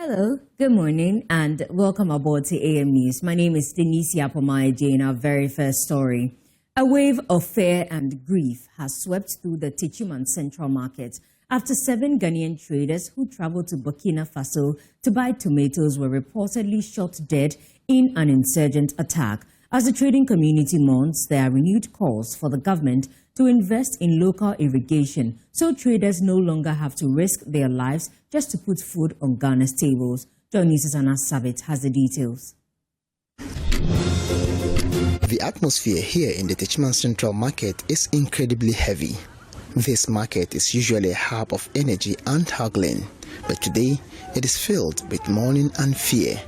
Hello, good morning, and welcome aboard to AM News. My name is Denise Yapomayeje. In our very first story, a wave of fear and grief has swept through the Techiman Central Market after 7 Ghanaian traders who traveled to Burkina Faso to buy tomatoes were reportedly shot dead in an insurgent attack. As the trading community mourns, there are renewed calls for the government to invest in local irrigation so traders no longer have to risk their lives just to put food on Ghana's tables. JoyNews' Anna Savit has the details. The atmosphere here in the Techiman Central Market is incredibly heavy. This market is usually a hub of energy and haggling, but today it is filled with mourning and fear.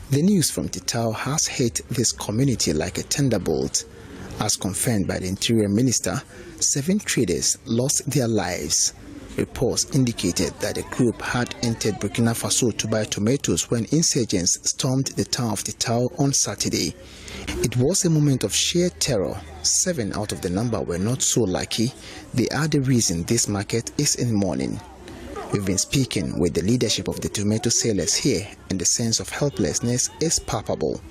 The news from Titao has hit this community like a thunderbolt. As confirmed by the Interior Minister, 7 traders lost their lives. Reports indicated that the group had entered Burkina Faso to buy tomatoes when insurgents stormed the town of Titao on Saturday. It was a moment of sheer terror. 7 out of the number were not so lucky. They are the reason this market is in mourning. We've been speaking with the leadership of the tomato sellers here, and the sense of helplessness is palpable.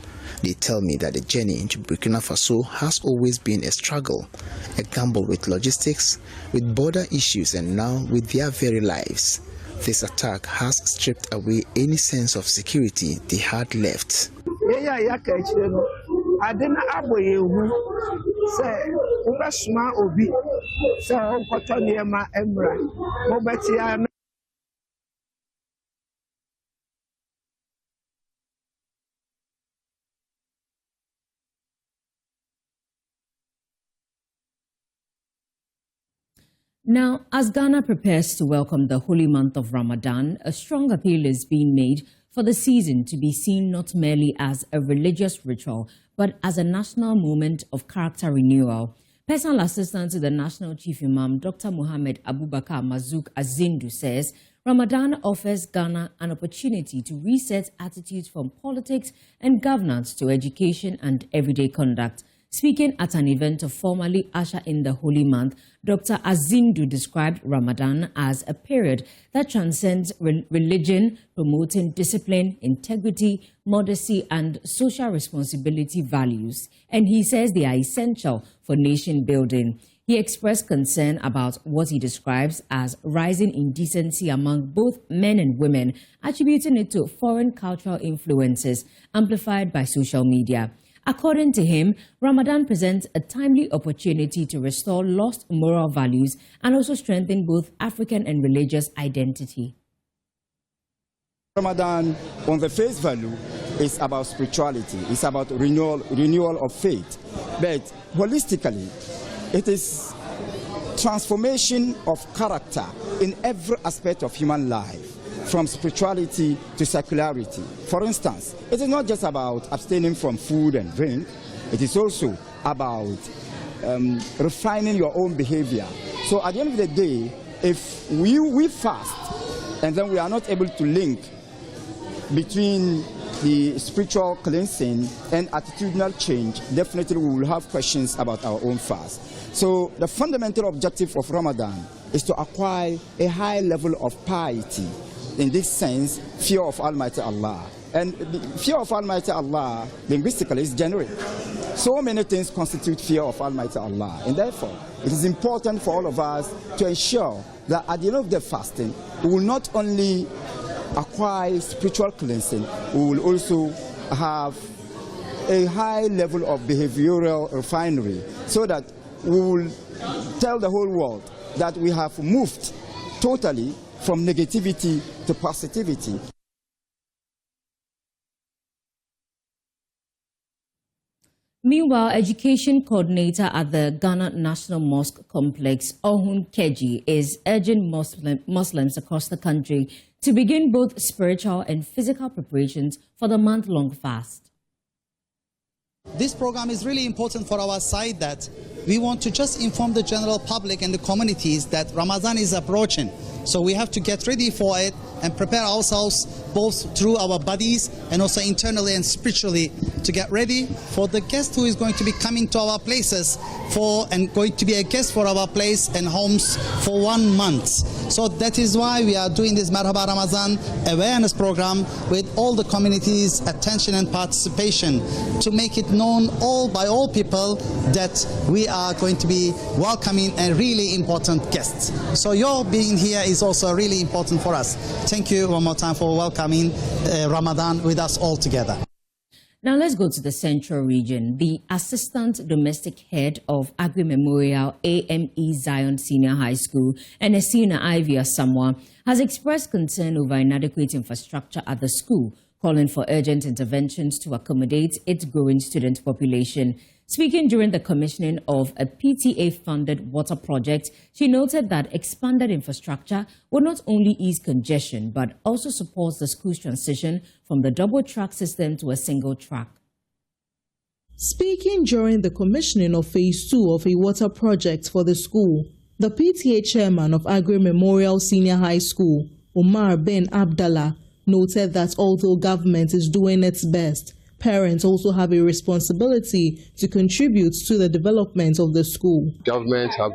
They tell me that the journey into Burkina Faso has always been a struggle, a gamble with logistics, with border issues, and now with their very lives. This attack has stripped away any sense of security they had left. Now, as Ghana prepares to welcome the holy month of Ramadan, a strong appeal is being made for the season to be seen not merely as a religious ritual, but as a national moment of character renewal. Personal assistant to the National Chief Imam, Dr. Mohammed Abubakar Mazouk Azindu, says Ramadan offers Ghana an opportunity to reset attitudes from politics and governance to education and everyday conduct. Speaking at an event to formally usher in the holy month, Dr. Azindu described Ramadan as a period that transcends religion, promoting discipline, integrity, modesty, and social responsibility values. And he says they are essential for nation building. He expressed concern about what he describes as rising indecency among both men and women, attributing it to foreign cultural influences amplified by social media. According to him, Ramadan presents a timely opportunity to restore lost moral values and also strengthen both African and religious identity. Ramadan, on the face value, is about spirituality. It's about renewal of faith. But holistically, it is transformation of character in every aspect of human life, from spirituality to secularity. For instance, it is not just about abstaining from food and drink, it is also about refining your own behavior. So at the end of the day, if we fast and then we are not able to link between the spiritual cleansing and attitudinal change, definitely we will have questions about our own fast. So the fundamental objective of Ramadan is to acquire a high level of piety. In this sense, fear of Almighty Allah. And the fear of Almighty Allah, linguistically, is generic. So many things constitute fear of Almighty Allah. And therefore, it is important for all of us to ensure that at the end of the fasting, we will not only acquire spiritual cleansing, we will also have a high level of behavioral refinery, so that we will tell the whole world that we have moved totally from negativity to positivity. Meanwhile, education coordinator at the Ghana National Mosque Complex, Ohun Keji, is urging Muslims across the country to begin both spiritual and physical preparations for the month-long fast. This program is really important for our side, that we want to just inform the general public and the communities that Ramadan is approaching. So we have to get ready for it and prepare ourselves both through our bodies and also internally and spiritually to get ready for the guest who is going to be coming to our places and going to be a guest for our place and homes for 1 month. So that is why we are doing this Marhaba Ramadan awareness program with all the community's attention and participation to make it known by all people that we are going to be welcoming a really important guest. So your being here is also really important for us. Thank you one more time for welcoming Ramadan with us all together. Now let's go to the Central Region. The Assistant Domestic Head of Agri Memorial AME Zion Senior High School, Enesina Ivy Asamoah, has expressed concern over inadequate infrastructure at the school, calling for urgent interventions to accommodate its growing student population. Speaking during the commissioning of a PTA-funded water project, she noted that expanded infrastructure will not only ease congestion, but also supports the school's transition from the double-track system to a single track. Speaking during the commissioning of Phase 2 of a water project for the school, the PTA chairman of Agri Memorial Senior High School, Omar bin Abdallah, noted that although government is doing its best, parents also have a responsibility to contribute to the development of the school. Government have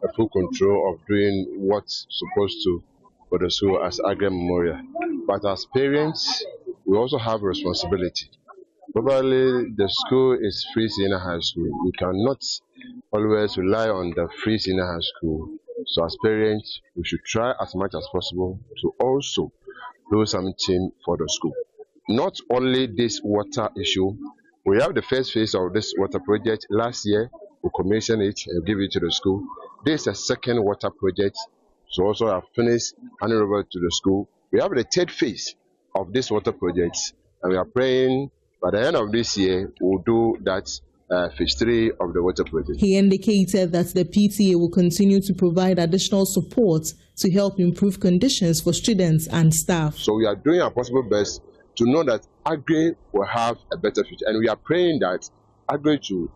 a full control of doing what's supposed to for the school as Agri Memorial. But as parents, we also have a responsibility. Probably the school is free senior high school. We cannot always rely on the free senior high school. So as parents, we should try as much as possible to also do something for the school. Not only this water issue, we have the first phase of this water project. Last year, we commissioned it and gave it to the school. This is a second water project, so also have finished handing over to the school. We have the third phase of this water project, and we are praying by the end of this year, we'll do that phase 3 of the water project. He indicated that the PTA will continue to provide additional support to help improve conditions for students and staff. So we are doing our possible best to know that Agri will have a better future. And we are praying that Agri to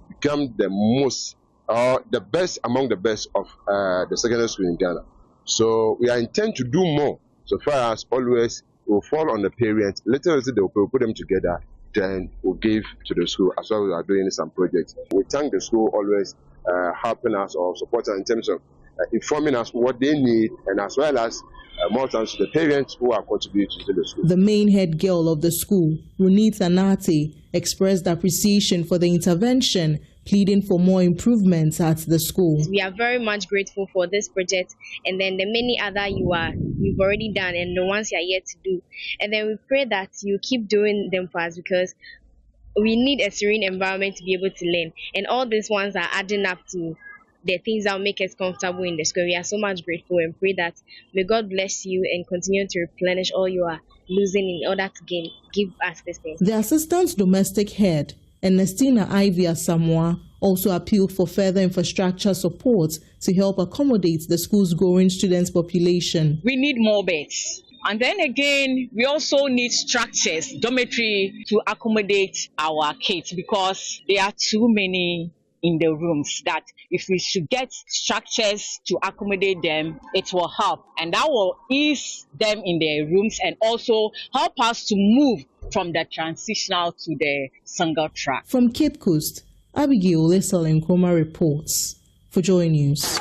become the most, the best among the best of the secondary school in Ghana. So we are intent to do more. So far as always, we will fall on the parents. Later they will put them together, then we'll give to the school as well as we are doing some projects. We thank the school always helping us or supporting us in terms of informing us what they need, and as well as more times to the parents who are contributing to the school. The main head girl of the school, Runita Nate, expressed appreciation for the intervention, pleading for more improvements at the school. We are very much grateful for this project, and then the many other you've already done and the ones you are yet to do. And then we pray that you keep doing them for us, because we need a serene environment to be able to learn. And all these ones are adding up to the things that will make us comfortable in the school. We are so much grateful and pray that may God bless you and continue to replenish all you are losing in order to give us this thing. The assistant domestic head, Ernestina Ivy Asamoah, also appealed for further infrastructure support to help accommodate the school's growing student population. We need more beds. And then again, we also need structures, dormitory, to accommodate our kids, because there are too many in the rooms, that if we should get structures to accommodate them, it will help, and that will ease them in their rooms and also help us to move from the transitional to the single track. From Cape Coast, Abigail Lissel Nkrumah reports for JoyNews.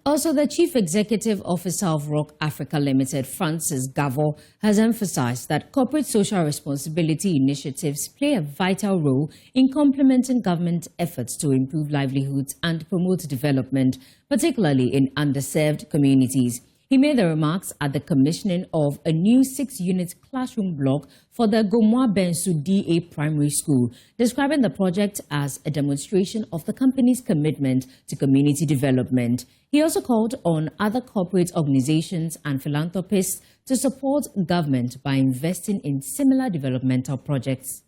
Also, the Chief Executive Officer of Rock Africa Limited, Francis Gavo, has emphasized that corporate social responsibility initiatives play a vital role in complementing government efforts to improve livelihoods and promote development, particularly in underserved communities. He made the remarks at the commissioning of a new 6-unit classroom block for the Gomwa Bensu DA Primary School, describing the project as a demonstration of the company's commitment to community development. He also called on other corporate organizations and philanthropists to support government by investing in similar developmental projects.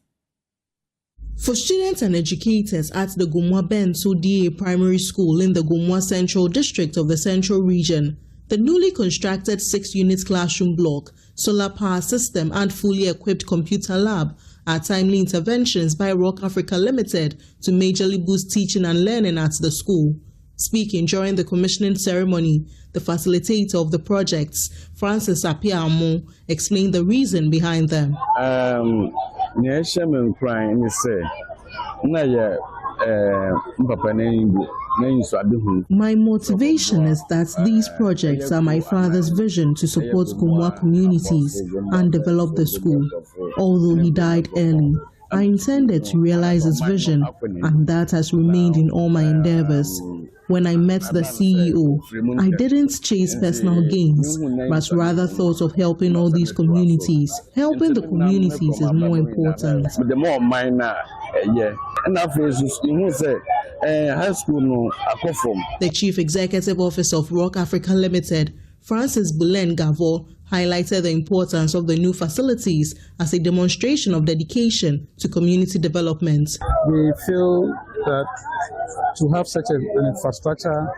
For students and educators at the Gomwa Bensu DA Primary School in the Gomwa Central District of the Central Region, the newly constructed 6-unit classroom block, solar power system, and fully equipped computer lab are timely interventions by Rock Africa Limited to majorly boost teaching and learning at the school. Speaking during the commissioning ceremony, the facilitator of the projects, Francis Apiamo, explained the reason behind them. My motivation is that these projects are my father's vision to support Gumwa communities and develop the school. Although he died early, I intended to realize his vision, and that has remained in all my endeavors. When I met the CEO, I didn't chase personal gains, but rather thought of helping all these communities. Helping the communities is more important. The Chief Executive Officer of Rock Africa Limited, Francis Bulen Gavo, highlighted the importance of the new facilities as a demonstration of dedication to community development. We feel that to have such an infrastructure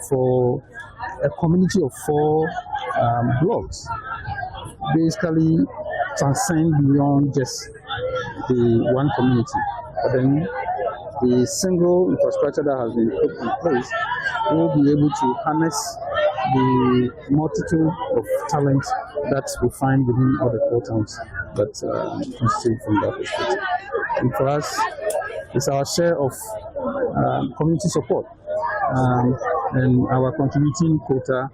for a community of 4 blocks basically transcend beyond just the one community. But then the single infrastructure that has been put in place will be able to harness the multitude of talent that we find within all the 4 towns that constitute from that perspective. And for us, it's our share of community support and our contributing quota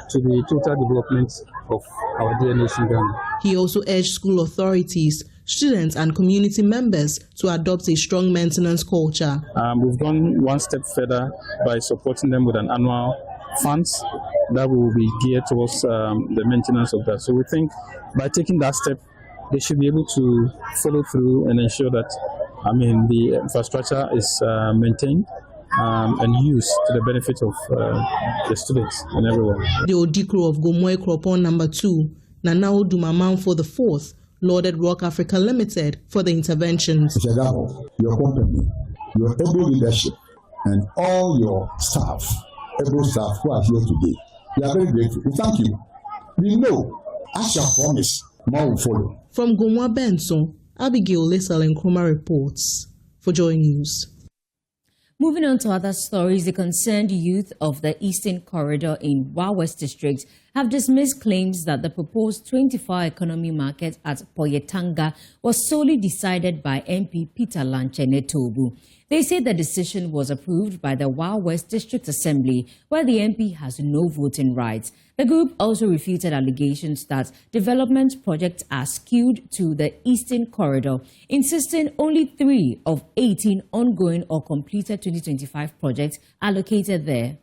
to the total development of our dear nation Ghana. He also urged school authorities, students and community members to adopt a strong maintenance culture. We've gone one step further by supporting them with an annual funds that will be geared towards the maintenance of that. So we think by taking that step, they should be able to follow through and ensure that the infrastructure is maintained and used to the benefit of the students and everyone. The Odikro of Gomoy Kropon No. 2, Nanao Dumaman for the 4th, lauded Rock Africa Limited for the interventions. Mr. Gabo, your company, your able leadership, and all your staff, able staff who are here today, we are very grateful. We thank you. We know, as you promise, more will follow. From Gomwa Benson, Abigail Lissel and Nkrumah reports for JoyNews. Moving on to other stories, the concerned youth of the Eastern Corridor in Wa West District have dismissed claims that the proposed 24-hour economy market at Poyetanga was solely decided by MP Peter Lanche-Netobu. They say the decision was approved by the Wa West District Assembly, where the MP has no voting rights. The group also refuted allegations that development projects are skewed to the Eastern Corridor, insisting only 3 of 18 ongoing or completed 2025 projects are located there.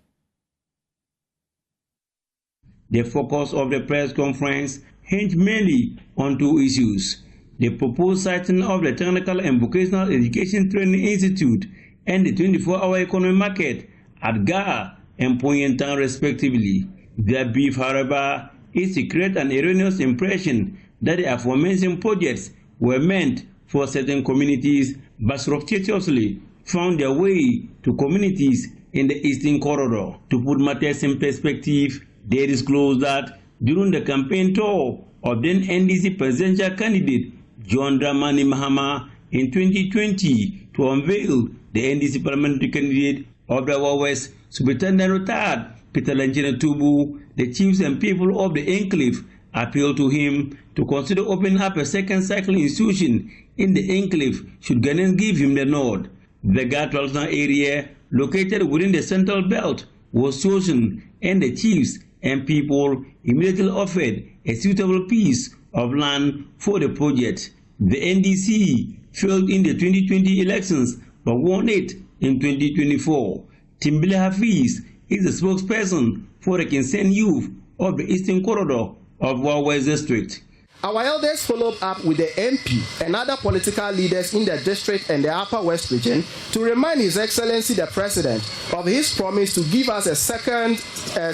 The focus of the press conference hinged mainly on 2 issues: the proposed siting of the Technical and Vocational Education Training Institute and the 24-hour economy market at Ga and Poyentang respectively. Their beef, however, is to create an erroneous impression that the aforementioned projects were meant for certain communities but surreptitiously found their way to communities in the Eastern Corridor. To put matters in perspective, they disclosed that during the campaign tour of then NDC presidential candidate John Dramani Mahama in 2020 to unveil the NDC parliamentary candidate of the Wa West, Superintendent Retired Peter Lanche-Netobu, the chiefs and people of the enclave appealed to him to consider opening up a second cycle institution in the enclave should Ghanaians give him the nod. The Ga-Twalsna area, located within the central belt, was chosen, and the chiefs and people immediately offered a suitable piece of land for the project. The NDC failed in the 2020 elections but won it in 2024. Timbile Hafiz is the spokesperson for the concerned youth of the Eastern Corridor of Wa West District. Our elders followed up with the MP and other political leaders in the district and the Upper West region to remind His Excellency the President of his promise to give us a second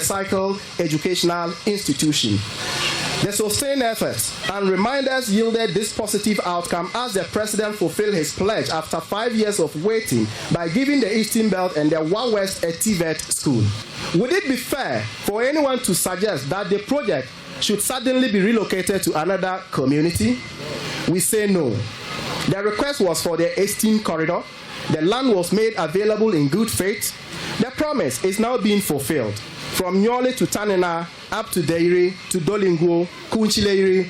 cycle educational institution. The sustained efforts and reminders yielded this positive outcome as the President fulfilled his pledge after 5 years of waiting by giving the Eastern Belt and the Wa West a TVET school. Would it be fair for anyone to suggest that the project should suddenly be relocated to another community? We say no. The request was for the Eastern Corridor, The land was made available in good faith. The promise is now being fulfilled. From Nyole to Tanena, up to Deire, to Dolingo, Kunchileire.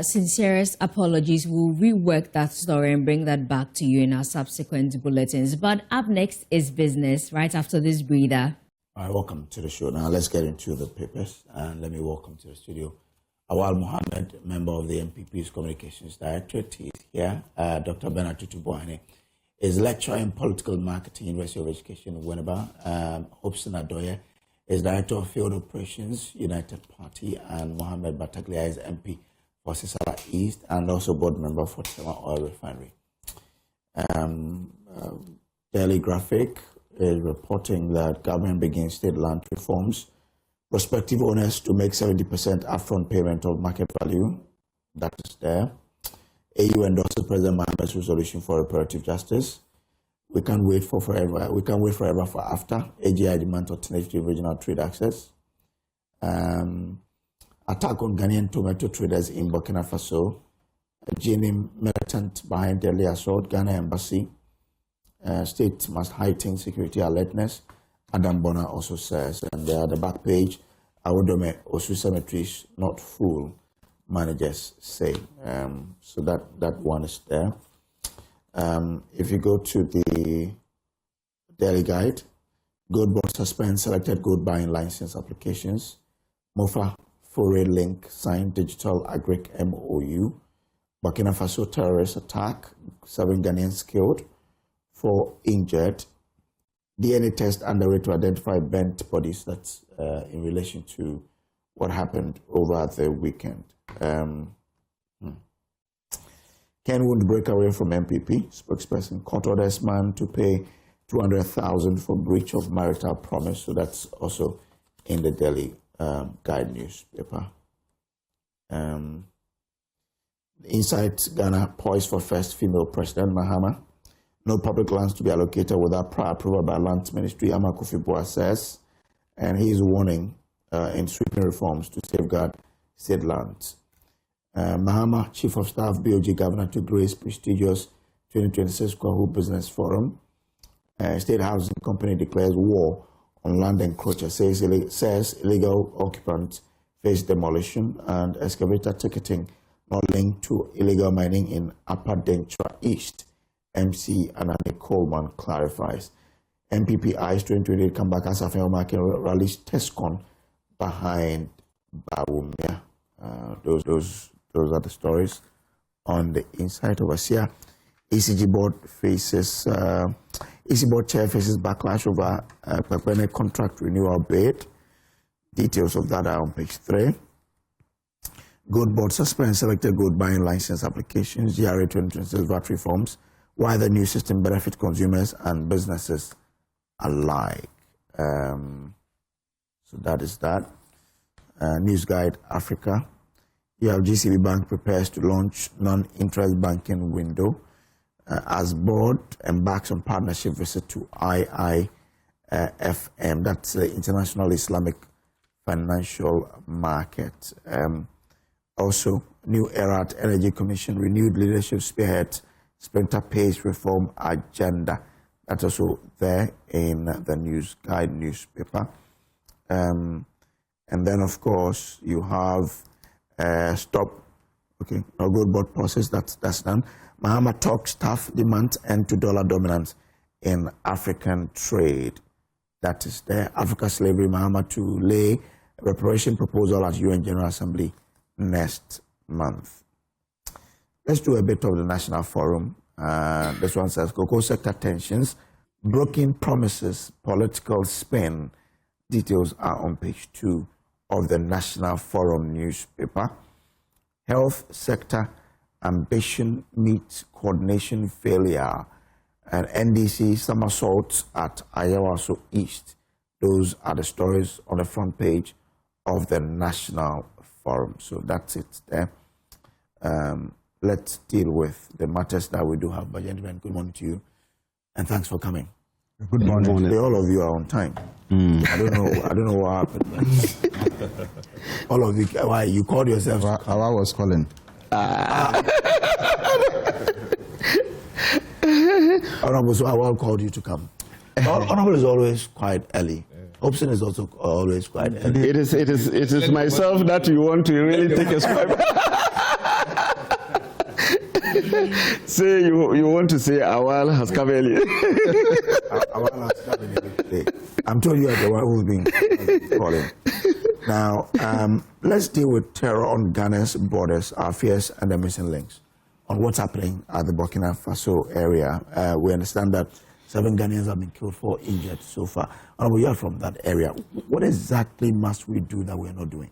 Sincerest apologies. We'll rework that story and bring that back to you in our subsequent bulletins. But up next is business, right after this breather. All right, welcome to the show. Now let's get into the papers, and let me welcome to the studio Awal Mohammed, member of the MPP's Communications Directorate. He's here. Dr. Bernard Tutubuane is lecturer in political marketing, University of Education, Winneba. Hobson Adoye is director of field operations, United Party, and Mohammed Bataglia is MP for Sisala East, and also board member for Tema Oil Refinery. Daily Graphic is reporting that government begins state land reforms. Prospective owners to make 70% upfront payment of market value. That is there. AU endorses President Mohammed's resolution for reparative justice. We can't wait for forever. We can't wait forever for after. AGI demands alternative regional trade access. Attack on Ghanaian tomato traders in Burkina Faso. A GNM militant behind deadly assault. Ghana embassy. State must heighten security alertness. Adam Bonner also says, and there at the back page, Awodome Osu cemeteries not full, managers say. So that one is there. If you go to the Daily Guide, Gold Board suspends selected gold buying license applications. MOFA Foray Link signed digital agric MOU. Burkina Faso terrorist attack, 7 Ghanaians killed, 4 injured. DNA test underway to identify burnt bodies. That's in relation to what happened over the weekend. Ken would break away from MPP. Spokesperson court orders man to pay $200,000 for breach of marital promise. So that's also in the Daily Guide newspaper. Inside Ghana, poised for first female president, Mahama. No public lands to be allocated without prior approval by Lands Ministry, Amakufi-Boa says, and he is warning in sweeping reforms to safeguard state lands. Mahama, Chief of Staff, BOG Governor, to grace prestigious 2026 Kwahu Business Forum. State Housing Company declares war on land encroacher, says illegal occupants face demolition, and excavator ticketing not linked to illegal mining in Upper Dentra East. MC Anani Coleman clarifies. MPP eyes 2028 comeback as a fair market rallies TESCON behind Bawumia. Those are the stories on the inside of us here. ECG board EC board chair faces backlash over Pepene contract renewal bid. Details of that are on page 3. Gold board suspends selected gold buying license applications. GRA 2026 VAT reforms. Why the new system benefit consumers and businesses alike. So that is that. News Guide Africa. You have GCB Bank prepares to launch non-interest banking window as board embarks on partnership visit to IIFM. That's the International Islamic Financial Market. Also, new era at Energy Commission, renewed leadership spearhead Sprinter Pace reform agenda. That's also there in the News Guide newspaper. And then, of course, you have Gold Board process. That's done. Mahama talks tough demands end to dollar dominance in African trade. That is there. Africa slavery. Mahama to lay a reparation proposal at UN General Assembly next month. Let's do a bit of the National Forum. This one says, cocoa sector tensions, broken promises, political spin. Details are on page 2 of the National Forum newspaper. Health sector ambition meets coordination failure. And NDC somersaults at Ayawaso East. Those are the stories on the front page of the National Forum. So that's it there. let's deal with the matters that we do have. But gentlemen, good morning to you, and thanks for coming. Good morning. All of you are on time. I don't know what happened. But all of you, why you called yourself? I was calling. Honorable, so I will called you to come. Honorable is always quite early. Hobson is also always quite early. It is myself that you want to really take a swipe. Say you want to say Awal has come early. Awal has come early. I'm told you are the one who's been calling. Now, let's deal with terror on Ghana's borders, our fears and the missing links. On what's happening at the Burkina Faso area, we understand that 7 Ghanaians have been killed, 4 injured so far. Honorable, you are from that area. What exactly must we do that we are not doing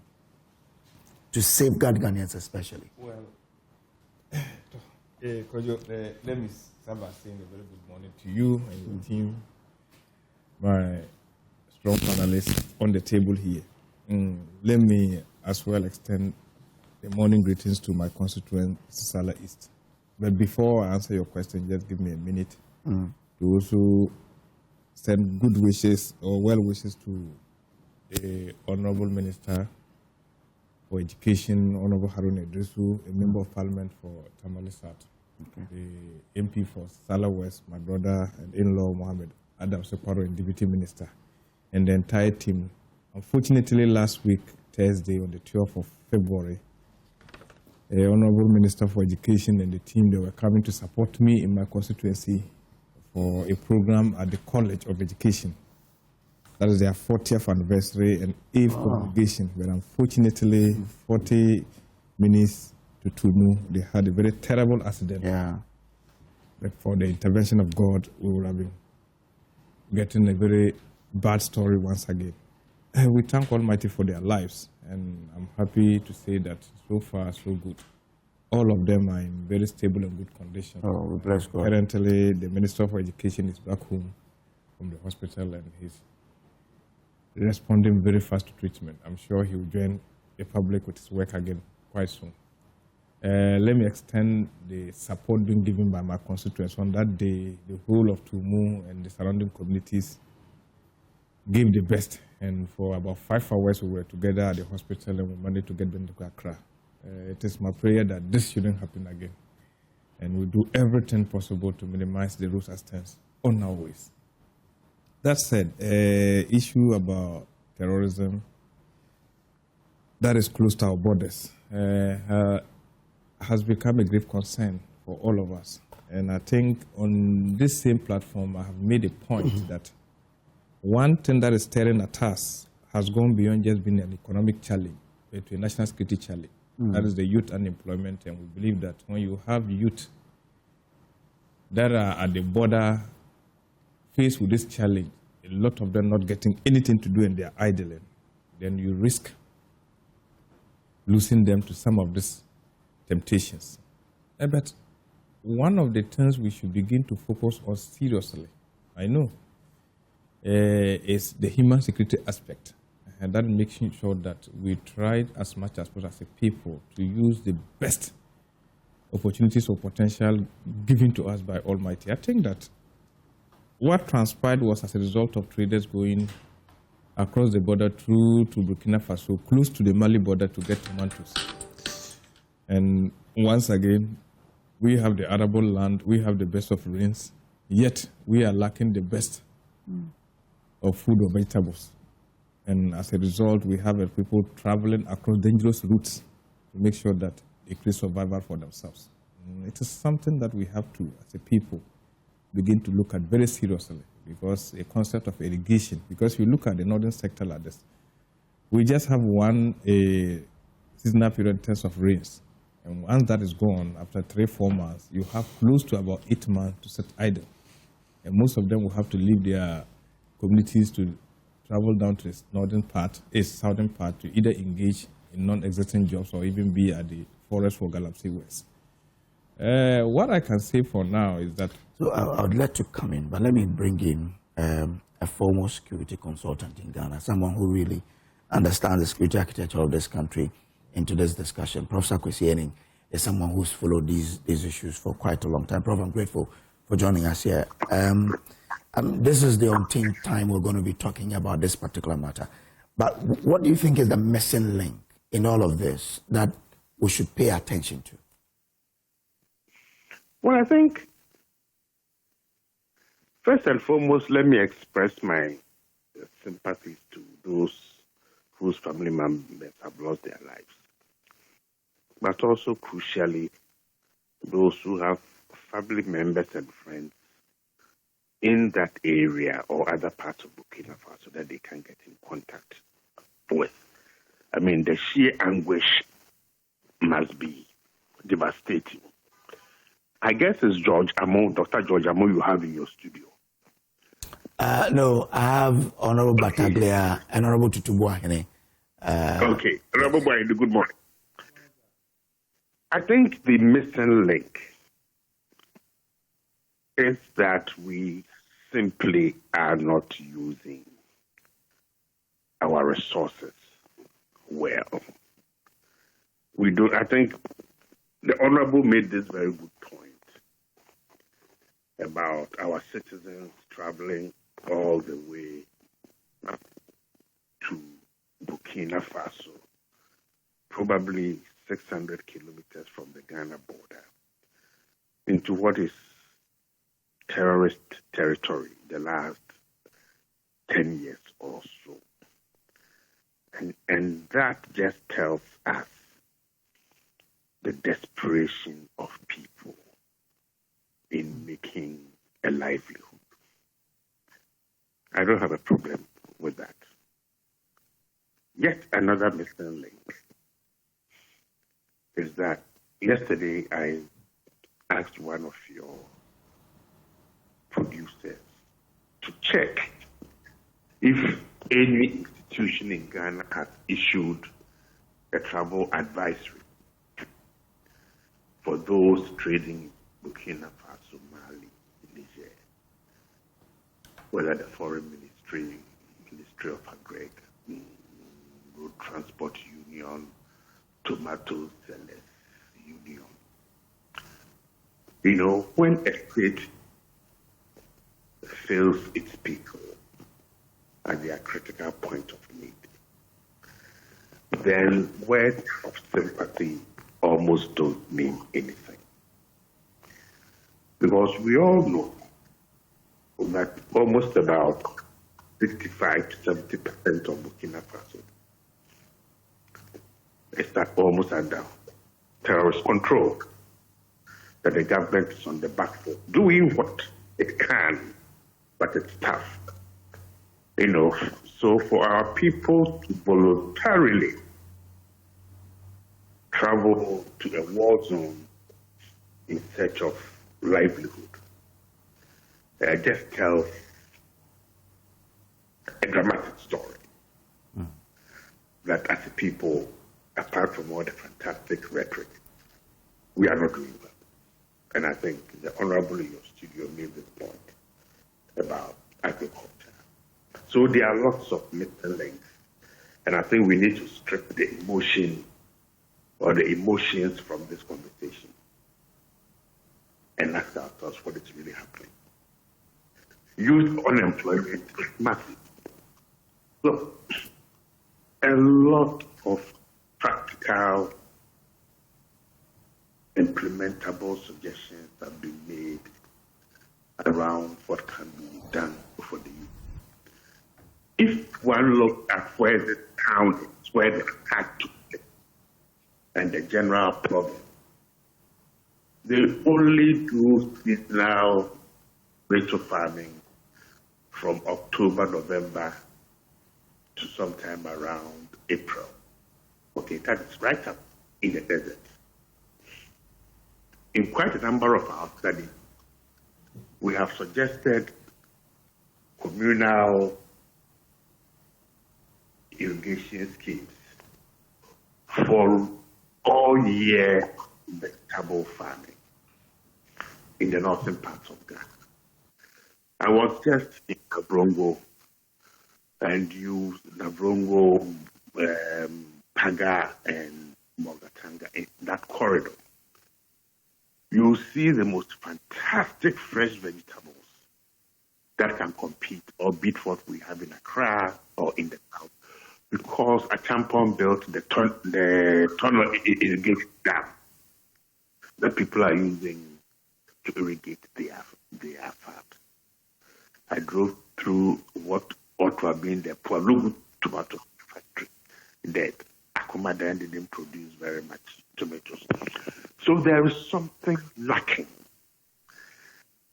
to safeguard Ghanaians especially? Well, let me start by saying a very good morning to you and your team, my strong panelists on the table here. Let me as well extend the morning greetings to my constituent, Sala East. But before I answer your question, just give me a minute to also send good wishes or well wishes to the Honorable Minister for Education, Honorable Harun Idrisu, a Member of Parliament for Tamale South, the MP for Salah West, my brother and in-law Mohammed Adam Separo, and Deputy Minister, and the entire team. Unfortunately, last week, Thursday, on the 12th of February, the Honorable Minister for Education and the team, they were coming to support me in my constituency for a program at the College of Education. That is their 40th anniversary and 8th congregation. But unfortunately, 40 minutes to Tumu, they had a very terrible accident. But for the intervention of God, we would have been getting a very bad story once again. We thank Almighty for their lives, and I'm happy to say that so far, so good. All of them are in very stable and good condition. Oh, we bless God. Currently, the Minister for Education is back home from the hospital, and he's responding very fast to treatment. I'm sure he will join the public with his work again quite soon. Let me extend the support being given by my constituents. On that day, the whole of Tumu and the surrounding communities gave the best. And for about 5 hours, we were together at the hospital and we managed to get them to Accra. It is my prayer that this shouldn't happen again. And we do everything possible to minimize the road accidents on our ways. That said, issue about terrorism that is close to our borders has become a grave concern for all of us. And I think on this same platform, I have made a point that one thing that is staring at us has gone beyond just being an economic challenge, but to a national security challenge. That is the youth unemployment, and we believe that when you have youth that are at the border faced with this challenge, a lot of them not getting anything to do and they are idling, then you risk losing them to some of these temptations. But one of the things we should begin to focus on seriously, I know, is the human security aspect. And that making sure that we tried as much as possible as a people to use the best opportunities or potential given to us by Almighty. I think that what transpired was as a result of traders going across the border through to Burkina Faso, close to the Mali border to get tomatoes. And once again, we have the arable land, we have the best of rains, yet we are lacking the best of food or vegetables. And as a result, we have people traveling across dangerous routes to make sure that they create survival for themselves. It is something that we have to, as a people, begin to look at very seriously, because a concept of irrigation, because if you look at the northern sector like this, we just have one seasonal period in terms of rains. And once that is gone, after 3-4 months, you have close to about 8 months to sit idle. And most of them will have to leave their communities to travel down to the southern part to either engage in non-existent jobs or even be at the forest for Galamsey West. What I can say for now is that... So I would like to come in, but let me bring in a former security consultant in Ghana, someone who really understands the security architecture of this country into this discussion. Professor Kwesi Aning as someone who's followed these issues for quite a long time. Prof, I'm grateful for joining us here. This is the umpteenth time we're going to be talking about this particular matter. But what do you think is the missing link in all of this that we should pay attention to? Well, I think, first and foremost, let me express my sympathies to those whose family members have lost their lives. But also, crucially, those who have family members and friends in that area or other parts of Burkina Faso that they can get in contact with. I mean, the sheer anguish must be devastating. I guess it's Dr. George Amo you have in your studio. No, I have Honorable Bataglia and Honorable Tutubuahene. Okay, Honorable Buahene, good morning. I think the missing link is that we simply are not using our resources well. We don't. I think the Honorable made this very good point about our citizens traveling all the way to Burkina Faso, probably 600 kilometers from the Ghana border, into what is terrorist territory the last 10 years or so. And that just tells us the desperation of people in making a livelihood. I don't have a problem with that. Yet another missing link is that yesterday I asked one of your producers to check if any institution in Ghana has issued a travel advisory for those trading in Burkina Faso, Mali, Niger, whether the Foreign Ministry, Ministry of Agri, Road Transport Union, Tomato Sellers Union. You know, when a state fails its people at their critical point of need, then words of sympathy almost don't mean anything. Because we all know that almost about 65 to 70% of Burkina Faso is almost under terrorist control, that the government is on the back foot, doing what it can, but it's tough. You know, so for our people to voluntarily travel to a war zone in search of livelihood, just tells a dramatic story. That as a people, apart from all the fantastic rhetoric, we are not doing well. And I think the Honorable in your studio made this point about agriculture. So there are lots of missing links. And I think we need to strip the emotion or the emotions from this conversation and ask ourselves what is really happening. Youth unemployment is massive. Look, a lot of practical, implementable suggestions have been made around what can be done for the youth. If one looks at where the town is, where the attack took place, and the general problem, they only do seasonal rachel farming from October, November to sometime around April. Okay, that is right up in the desert. In quite a number of our studies, we have suggested communal irrigation schemes for all year vegetable farming in the northern parts of Ghana. I was just in Navrongo and used Navrongo, Paga, and Mogatanga in that corridor. you see the most fantastic fresh vegetables that can compete or beat what we have in Accra or in the south, because Achampon built the tunnel irrigation dam that people are using to irrigate their farms. I drove through what ought to have been the Pualugu tomato factory that Akuma then didn't produce very much tomatoes. So there is something lacking.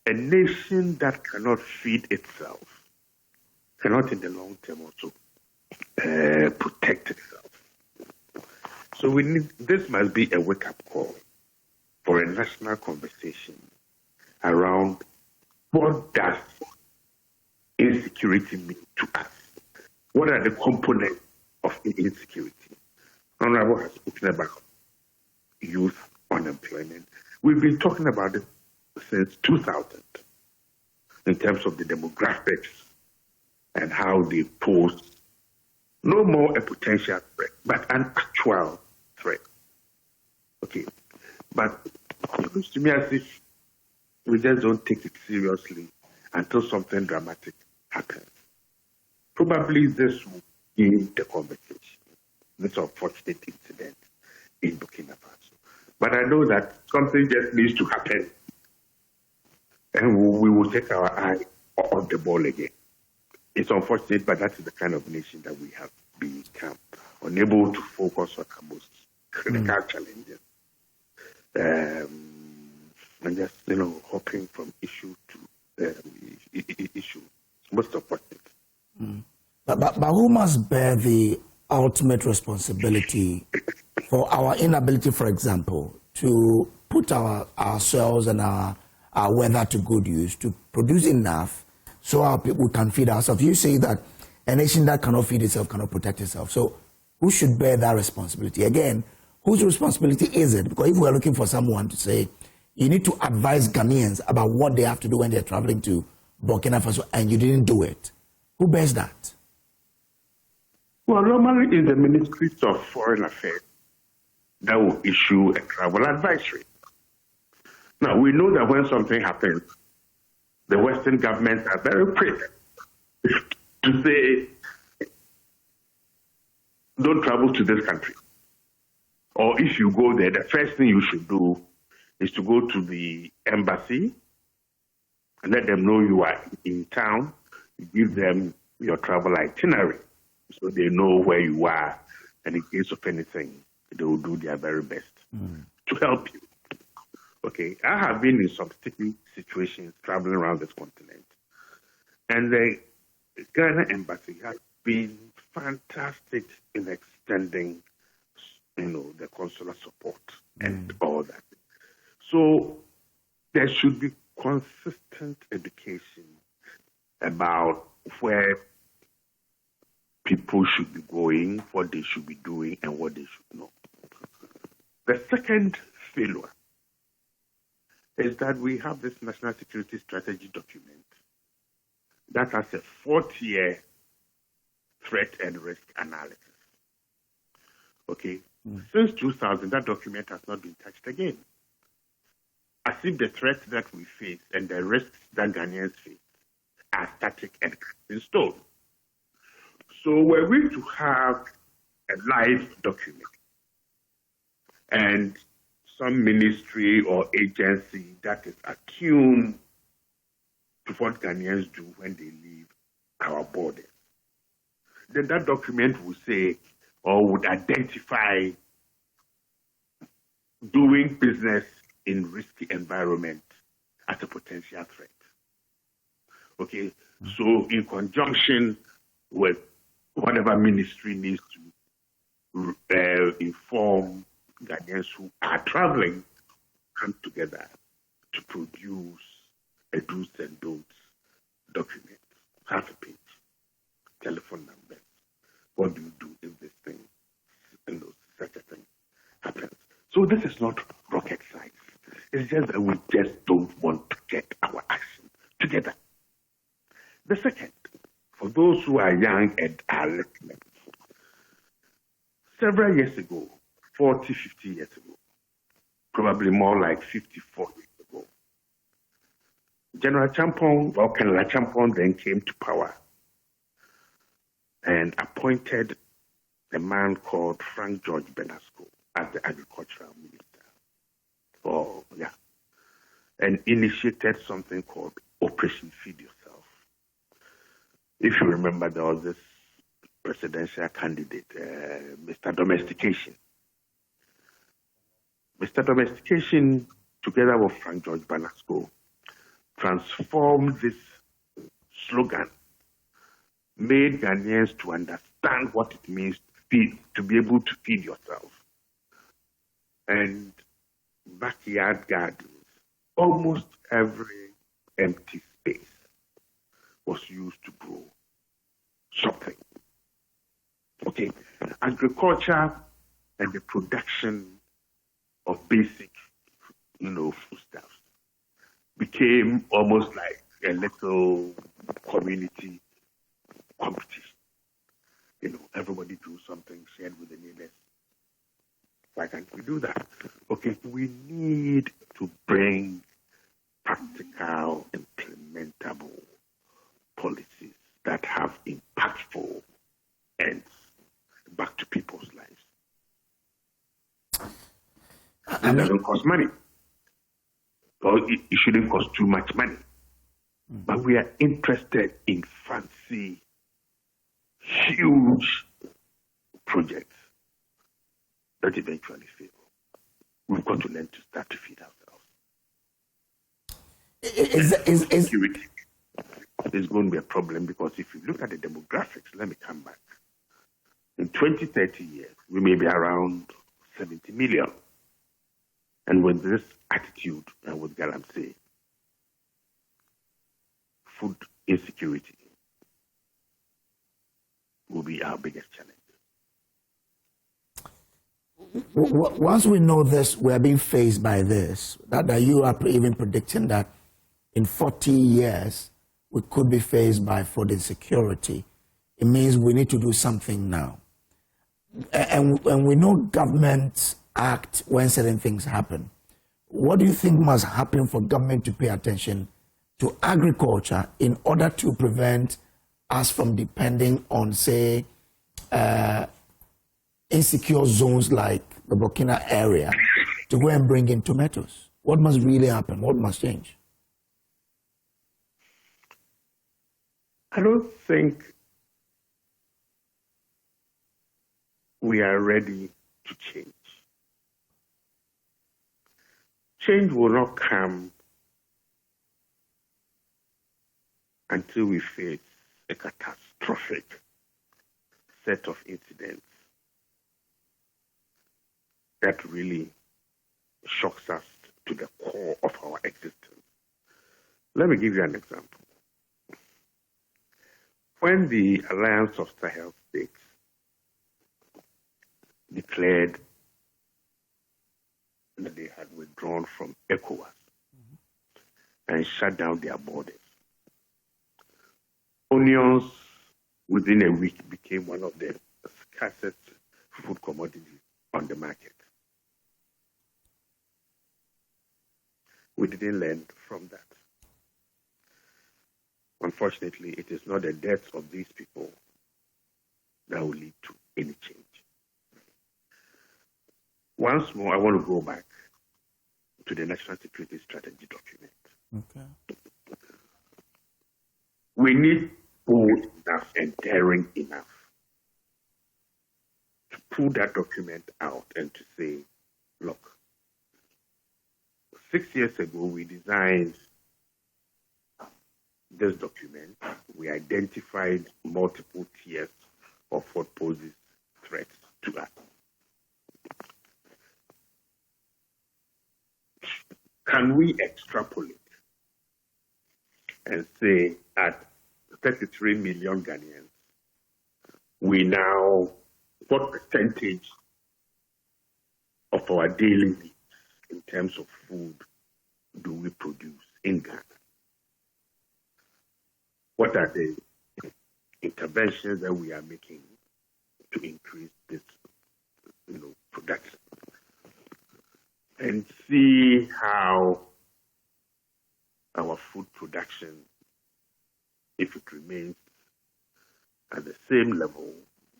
A nation that cannot feed itself cannot in the long term also protect itself. So this must be a wake-up call for a national conversation around what does insecurity mean to us? What are the components of insecurity? Honorable has spoken about youth unemployment. We've been talking about it since 2000 in terms of the demographics and how they pose no more a potential threat, but an actual threat. Okay, but it looks to me as if we just don't take it seriously until something dramatic happens. Probably this will be the conversation, this unfortunate incident in Burkina Faso. But I know that something just needs to happen, and we will take our eye on the ball again. It's unfortunate, but that is the kind of nation that we have become, unable to focus on our most critical challenges. And just, hopping from issue to issue. Most important. But who must bear the ultimate responsibility for our inability, for example, to put ourselves and our weather to good use, to produce enough so our people can feed ourselves? You say that a nation that cannot feed itself cannot protect itself. So who should bear that responsibility? Again, whose responsibility is it? Because if we're looking for someone to say, you need to advise Ghanaians about what they have to do when they're traveling to Burkina Faso, and you didn't do it, who bears that? Well, normally it's the Ministries of Foreign Affairs that will issue a travel advisory. Now, we know that when something happens, the Western governments are very quick to say, don't travel to this country. Or if you go there, the first thing you should do is to go to the embassy and let them know you are in town. You give them your travel itinerary so they know where you are, and in case of anything, they will do their very best to help you. Okay, I have been in some sticky situations traveling around this continent, and the Ghana embassy has been fantastic in extending, the consular support and all that. So there should be consistent education about where people should be going, what they should be doing, and what they should know. The second failure is that we have this national security strategy document that has a 4-year threat and risk analysis. Okay? Since 2000, that document has not been touched again. As if the threats that we face and the risks that Ghanaians face are static and in stone. So we're going to have a live document and some ministry or agency that is attuned to what Ghanaians do when they leave our borders. Then that document will say or would identify doing business in risky environment as a potential threat. Okay, so in conjunction with whatever ministry needs to inform Ghanaians who are traveling, come together to produce a do's and don'ts document, half a page, telephone numbers. What do you do if this thing, such a thing happens? So this is not rocket science. It's just that we just don't want to get our action together. The second, for those who are young and are listening, several years ago, 40, 50 years ago, probably probably more like 54 years ago. General Champong, or Colonel Champong, then came to power and appointed a man called Frank George Benasco as the agricultural minister. And initiated something called Operation Feed Yourself. If you remember, there was this presidential candidate, Mr. Domestication. Mr. Domestication, together with Frank George Benasco, transformed this slogan, made Ghanaians to understand what it means to be able to feed yourself. And backyard gardens, almost every empty space was used to grow something. Okay, agriculture and the production of basic, foodstuffs became almost like a little community competition. Everybody do something, shared with the neighbors. Why can't we do that? Okay, we need to bring practical, implementable policies that have impactful ends back to people's lives. And it doesn't cost money. Or it shouldn't cost too much money. But we are interested in fancy, huge projects that eventually fail. We've got to learn to start to feed ourselves. Insecurity is going to be a problem because if you look at the demographics, let me come back. In 20, 30 years, we may be around 70 million. And with this attitude and with Galamsey, food insecurity will be our biggest challenge. Once we know this, we are being faced by this, that you are even predicting that in 40 years, we could be faced by food insecurity. It means we need to do something now. And we know governments act when certain things happen. What do you think must happen for government to pay attention to agriculture in order to prevent us from depending on, say, insecure zones like the Burkina area to go and bring in tomatoes? What must really happen? What must change? I don't think we are ready to change. Change will not come until we face a catastrophic set of incidents that really shocks us to the core of our existence. Let me give you an example. When the Alliance of Sahel States declared that they had withdrawn from ECOWAS and shut down their borders, onions within a week became one of the scarcest food commodities on the market. We didn't learn from that. Unfortunately, it is not the deaths of these people that will lead to any change. Once more, I want to go back to the National Security Strategy document. Okay. We need bold enough and daring enough to pull that document out and to say, look, 6 years ago, we designed this document. We identified multiple tiers of what poses threats to us. Can we extrapolate and say at 33 million Ghanaians, what percentage of our daily needs in terms of food do we produce in Ghana? What are the interventions that we are making to increase this, production? and see how our food production, if it remains at the same level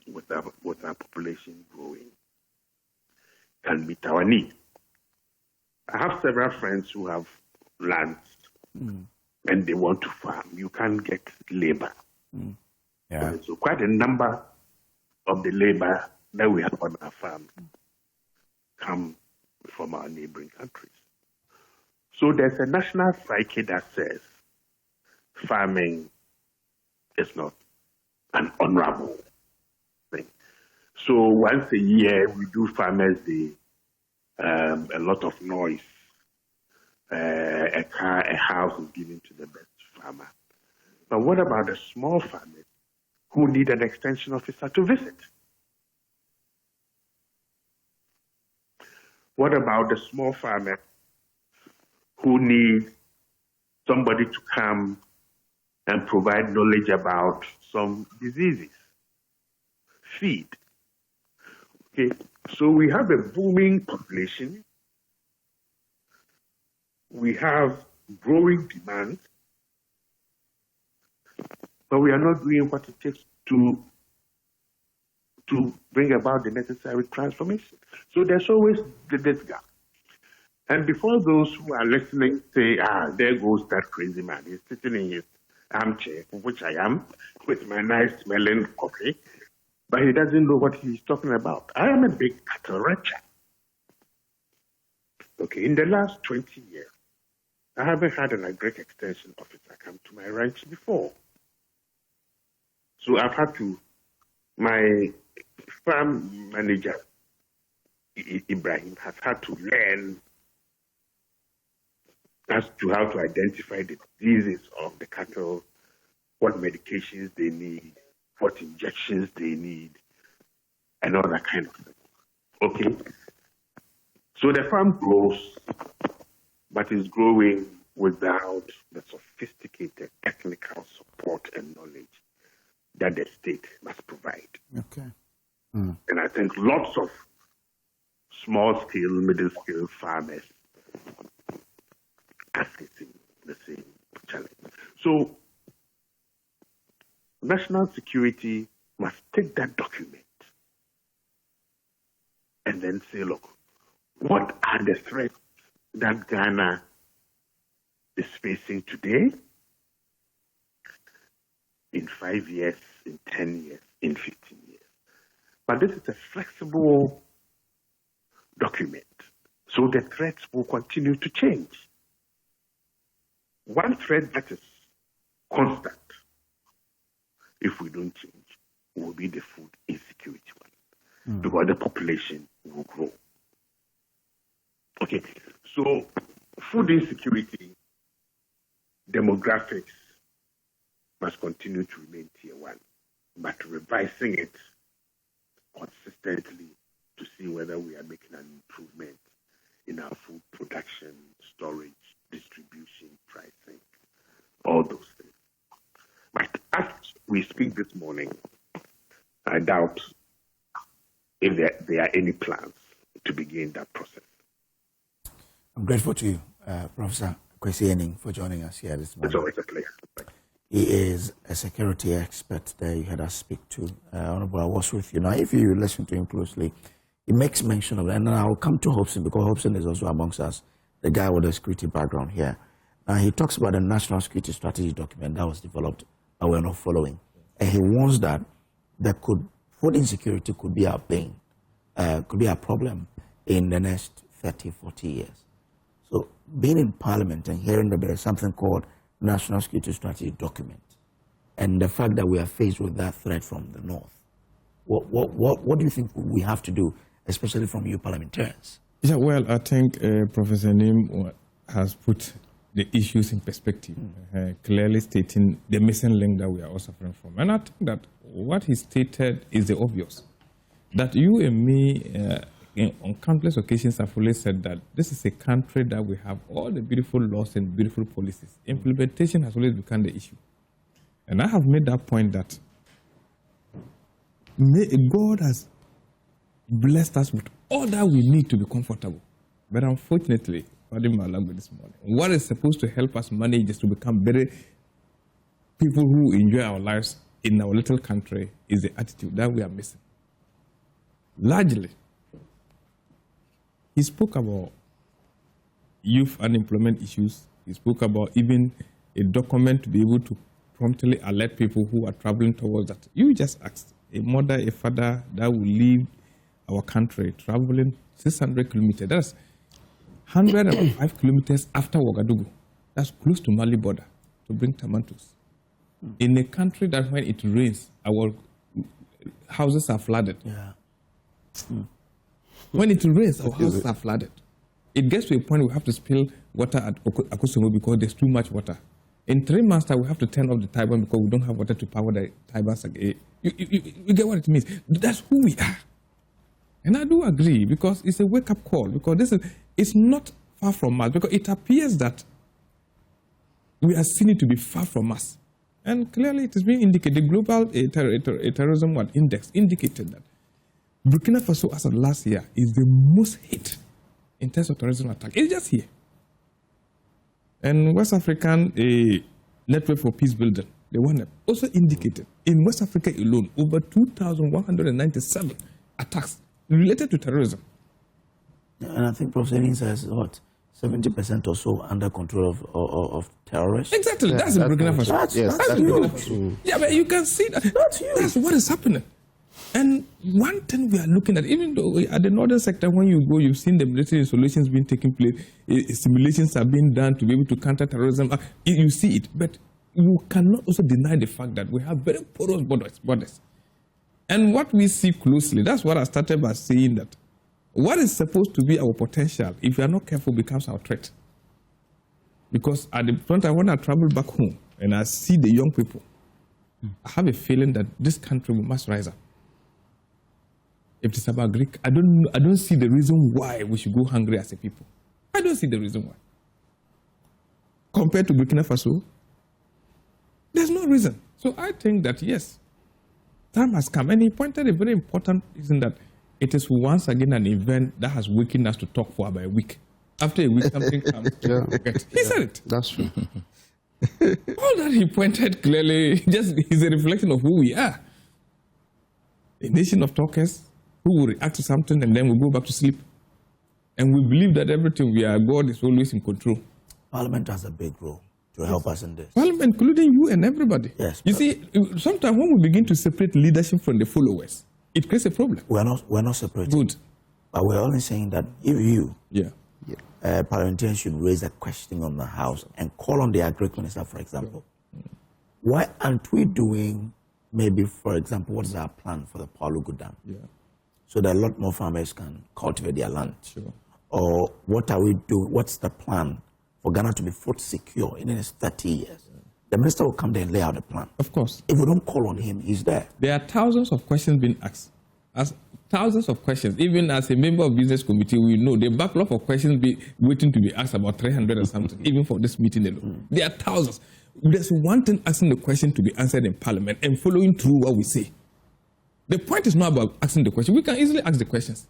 with our population growing, can meet our needs. I have several friends who have lands and they want to farm. You can't get labor. Yeah. So quite a number of the labor that we have on our farm come from our neighboring countries. So there's a national psyche that says farming is not an honorable thing. So once a year we do Farmers Day, a lot of noise. A house is given to the best farmer. But what about the small farmers who need an extension officer to visit? What about the small farmer who need somebody to come and provide knowledge about some diseases? Feed. Okay, so we have a booming population. We have growing demand, but we are not doing what it takes to bring about the necessary transformation. So there's always this gap. And before those who are listening say, there goes that crazy man. He's sitting in his armchair, which I am, with my nice smelling coffee, but he doesn't know what he's talking about. I am a big cattle rancher. Okay, in the last 20 years, I haven't had an agric extension officer come to my ranch before. So I've had to, my farm manager, Ibrahim, has had to learn as to how to identify the diseases of the cattle, what medications they need, what injections they need, and all that kind of thing. Okay? So the farm grows, but is growing without the sophisticated technical support and knowledge that the state must provide. Okay. And I think lots of small-scale, middle-scale farmers are facing the same challenge. So national security must take that document and then say, look, what are the threats that Ghana is facing today, in 5 years, in 10 years, in 15 years? But this is a flexible document, so the threats will continue to change. One threat that is constant, if we don't change, will be the food insecurity one, because the population will grow. Okay, so food insecurity, demographics must continue to remain tier one, but revising it consistently to see whether we are making an improvement in our food production, storage, distribution, pricing, all those things. But as we speak this morning, I doubt if there are any plans to begin that process. I'm grateful to you, Professor Kwesi Aning, for joining us here this morning. It's always a pleasure. He is a security expert there you had us speak to. Honorable, I was with you. Now, if you listen to him closely, he makes mention of it. And then I'll come to Hobson, because Hobson is also amongst us, the guy with the security background here. He talks about the National Security Strategy document that was developed, but we're not following. And he warns that food insecurity could be our pain, could be a problem in the next 30, 40 years. So being in Parliament and hearing that there is something called National Security Strategy document, and the fact that we are faced with that threat from the north, what do you think we have to do, especially from you parliamentarians? Yeah, well, I think Professor Nim has put the issues in perspective, clearly stating the missing link that we are all suffering from. And I think that what he stated is the obvious. That you and me, on countless occasions, have always said that this is a country that we have all the beautiful laws and beautiful policies. Implementation has always become the issue. And I have made that point that God has blessed us with all that we need to be comfortable. But unfortunately, pardon my language this morning, what is supposed to help us manage is to become better people who enjoy our lives in our little country is the attitude that we are missing. Largely, he spoke about youth unemployment issues. He spoke about even a document to be able to promptly alert people who are traveling towards that. You just asked a mother, a father that will leave our country traveling 600 kilometers. That's 105 kilometers after Ouagadougou. That's close to Mali border to bring tomatoes. In a country that when it rains, our houses are flooded. Yeah. When it rains, our houses are flooded. It gets to a point we have to spill water at Akusumo because there's too much water. In 3 months' time, we have to turn off the turbine because we don't have water to power the turbines again. You get what it means? That's who we are. And I do agree because it's a wake-up call because it's not far from us because it appears that we are seen it to be far from us. And clearly it is being indicated. The global terrorism index indicated that Burkina Faso as of last year is the most hit in terms of terrorism attack. It's just here. And West African Network for Peace Building, the one that also indicated in West Africa alone, over 2,197 attacks related to terrorism. And I think Professor Aning says, what, 70% or so under control of terrorists? Exactly, yeah, that's in Burkina Faso. That's huge. Yeah, but you can see that. That's huge. That's what is happening. And one thing we are looking at, even though at the northern sector, when you go, you've seen the military installations being taking place, simulations are being done to be able to counter terrorism. You see it, but you cannot also deny the fact that we have very porous borders. And what we see closely, that's what I started by saying that what is supposed to be our potential, if we are not careful, becomes our threat. Because at the point when I travel back home and I see the young people, I have a feeling that this country must rise up. If it's about Greek, I don't see the reason why we should go hungry as a people. I don't see the reason why. Compared to Burkina Faso, there's no reason. So I think that yes, time has come. And he pointed a very important reason that it is once again an event that has wakened us to talk for about a week. After a week, something comes. He said it. That's true. All that he pointed clearly just is a reflection of who we are. A nation of talkers who will react to something and then we go back to sleep. And we believe that everything we are, God is always in control. Parliament has a big role to help us in this. Parliament, including you and everybody. Yes. You see, sometimes when we begin to separate leadership from the followers, it creates a problem. We're not separating. Good. But we're only saying that if you, parliamentarians should raise a question on the House and call on the Agri Minister, for example. Why aren't we doing, maybe, for example, what is our plan for the Palugu Dam? So that a lot more farmers can cultivate their land. Sure. Or what are we doing? What's the plan for Ghana to be food secure in the next 30 years? The minister will come there and lay out a plan. Of course. If we don't call on him, he's there. There are thousands of questions being asked. Thousands of questions. Even as a member of business committee, we know the backlog of questions waiting to be asked, about 300 or something, even for this meeting alone. There are thousands. There's one thing asking the question to be answered in Parliament and following through what we say. The point is not about asking the question. We can easily ask the questions.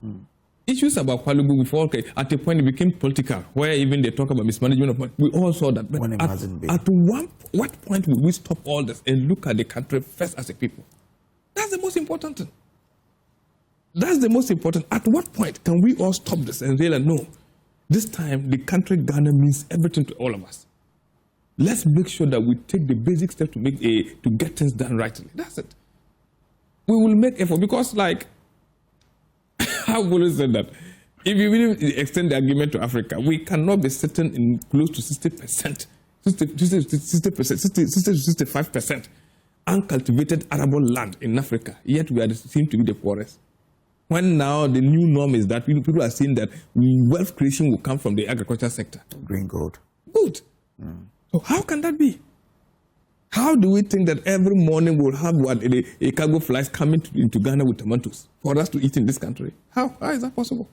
Issues about Palugu before, at a point it became political, where even they talk about mismanagement of money. We all saw that. But what point will we stop all this and look at the country first as a people? That's the most important thing. That's the most important. At what point can we all stop this and realize, no, this time the country Ghana means everything to all of us. Let's make sure that we take the basic steps to get things done rightly. That's it. We will make effort because, like, I've always said that if you really extend the argument to Africa, we cannot be sitting in close to 60%, 65% uncultivated arable land in Africa, yet we seem to be the poorest. When now the new norm is that people are saying that wealth creation will come from the agricultural sector. Green gold. Good. So how can that be? How do we think that every morning we'll have a cargo flights coming into Ghana with tomatoes for us to eat in this country? How is that possible?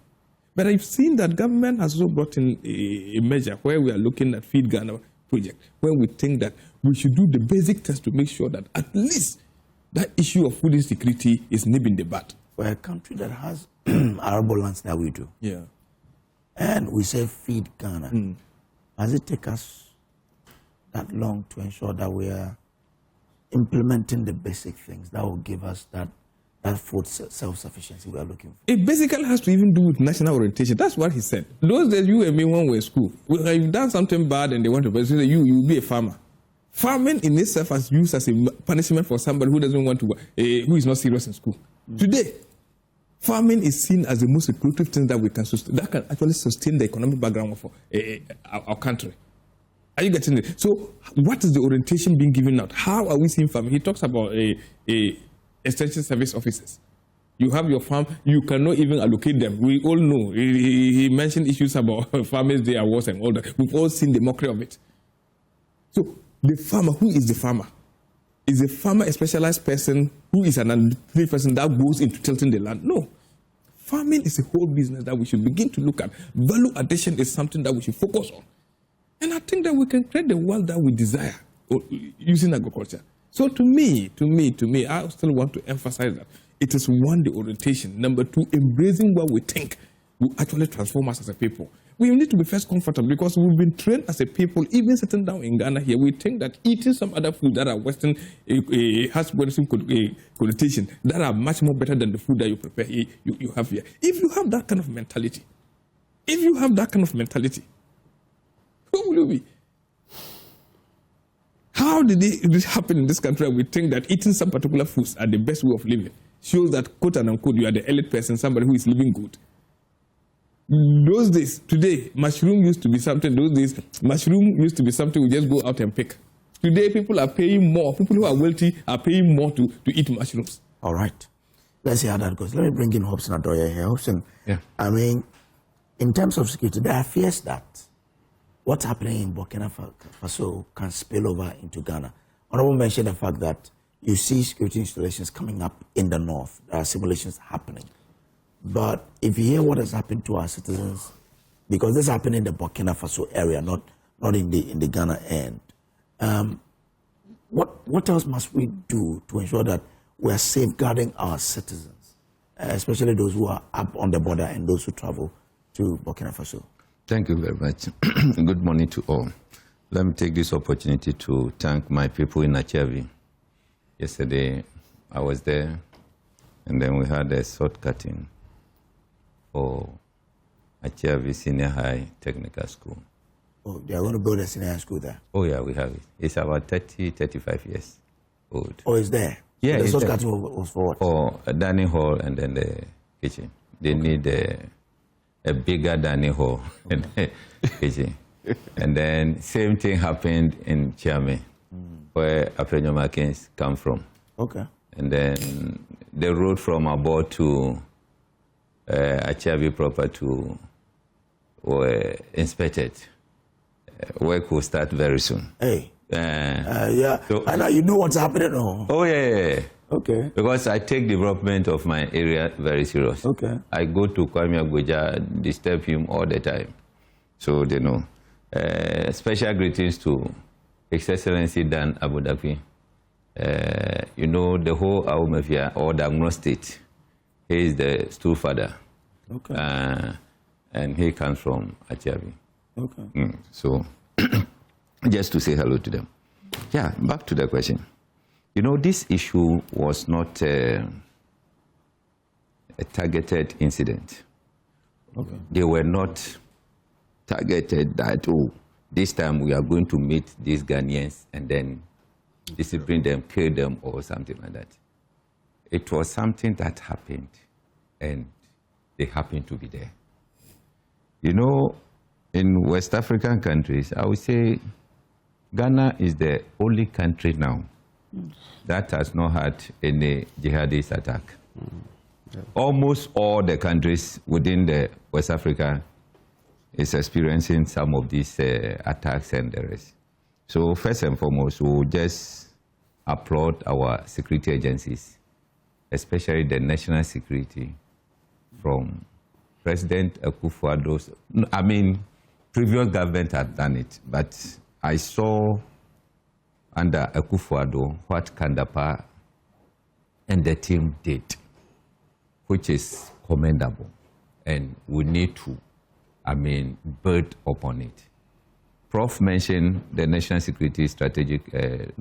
But I've seen that government has also brought in a measure where we are looking at Feed Ghana project, where we think that we should do the basic test to make sure that at least that issue of food insecurity is nipped in the bud. For a country that has arable lands that we do, and we say feed Ghana. Does it take us that long to ensure that we are implementing the basic things that will give us that food self-sufficiency we are looking for? It basically has to even do with national orientation. That's what he said. Those days you and me when we were in school, if you've done something bad and they want to say you will be a farmer. Farming in itself is used as a punishment for somebody who doesn't want to, who is not serious in school. Today, farming is seen as the most lucrative thing that we can sustain, that can actually sustain the economic background of our country. Are you getting it? So, what is the orientation being given out? How are we seeing farming? He talks about extension service officers. You have your farm, you cannot even allocate them. We all know. He mentioned issues about Farmers' Day awards and all that. We've all seen the mockery of it. So, the farmer, who is the farmer? Is the farmer a specialized person who is an unpaid person that goes into tilting the land? No. Farming is a whole business that we should begin to look at. Value addition is something that we should focus on. And I think that we can create the world that we desire using agriculture. So to me, I still want to emphasize that it is one, the orientation. Number two, embracing what we think will actually transform us as a people. We need to be first comfortable because we've been trained as a people, even sitting down in Ghana here, we think that eating some other food that are Western, has Western connotation, that are much more better than the food that you prepare, you have here. If you have that kind of mentality, who will you be? How did this happen in this country and we think that eating some particular foods are the best way of living? Shows that, quote and unquote, you are the elite person, somebody who is living good. Those days, today, mushroom used to be something. Those days, mushroom used to be something we just go out and pick. Today, people are paying more. People who are wealthy are paying more to eat mushrooms. All right. Let's see how that goes. Let me bring in Hobson Adoya here. Hobson, I mean, in terms of security, there are fears that what's happening in Burkina Faso can spill over into Ghana. Honorable mentioned the fact that you see security installations coming up in the north. There are simulations happening. But if you hear what has happened to our citizens, because this happened in the Burkina Faso area, not in the Ghana end, what else must we do to ensure that we are safeguarding our citizens, especially those who are up on the border and those who travel to Burkina Faso? Thank you very much. Good morning to all. Let me take this opportunity to thank my people in Achavi. Yesterday, I was there, and then we had a sword cutting for Achavi Senior High Technical School. Oh, they are going to build a senior high school there? Oh, yeah, we have it. It's about 35 years old. Oh, it's there? Yeah, so the it's sword there. cutting was for what? For a dining hall and then the kitchen. They need a bigger dining hall and the kitchen. And then same thing happened in Chiame, where Afenyomakins come from. Okay. And then the road from Abo to Achavi proper to were inspected. Work will start very soon. Hey. Yeah. So, I know you know what's happening. Oh, yeah. Okay. Because I take development of my area very serious. Okay. I go to Kwame Agoja, disturb him all the time. So they know. Special greetings to His Excellency Dan Abu Dhabi. You know, the whole Aumafia or the Agno State. He is the stool father. Okay. And he comes from Achavi. Okay. So, just to say hello to them. Yeah, back to the question. You know, this issue was not a targeted incident. Okay. They were not targeted that, oh, this time we are going to meet these Ghanaians and then discipline them, kill them, or something like that. It was something that happened, and they happened to be there. You know, in West African countries, I would say Ghana is the only country now that has not had any jihadist attack. Almost all the countries within the West Africa is experiencing some of these attacks and the rest. So first and foremost, we'll just applaud our security agencies, especially the national security from President Akufo-Addo's. I mean, previous government had done it, but I saw under Akufo-Addo what Kandapa and the team did, which is commendable, and we need to built upon it. Prof mentioned the National Security Strategic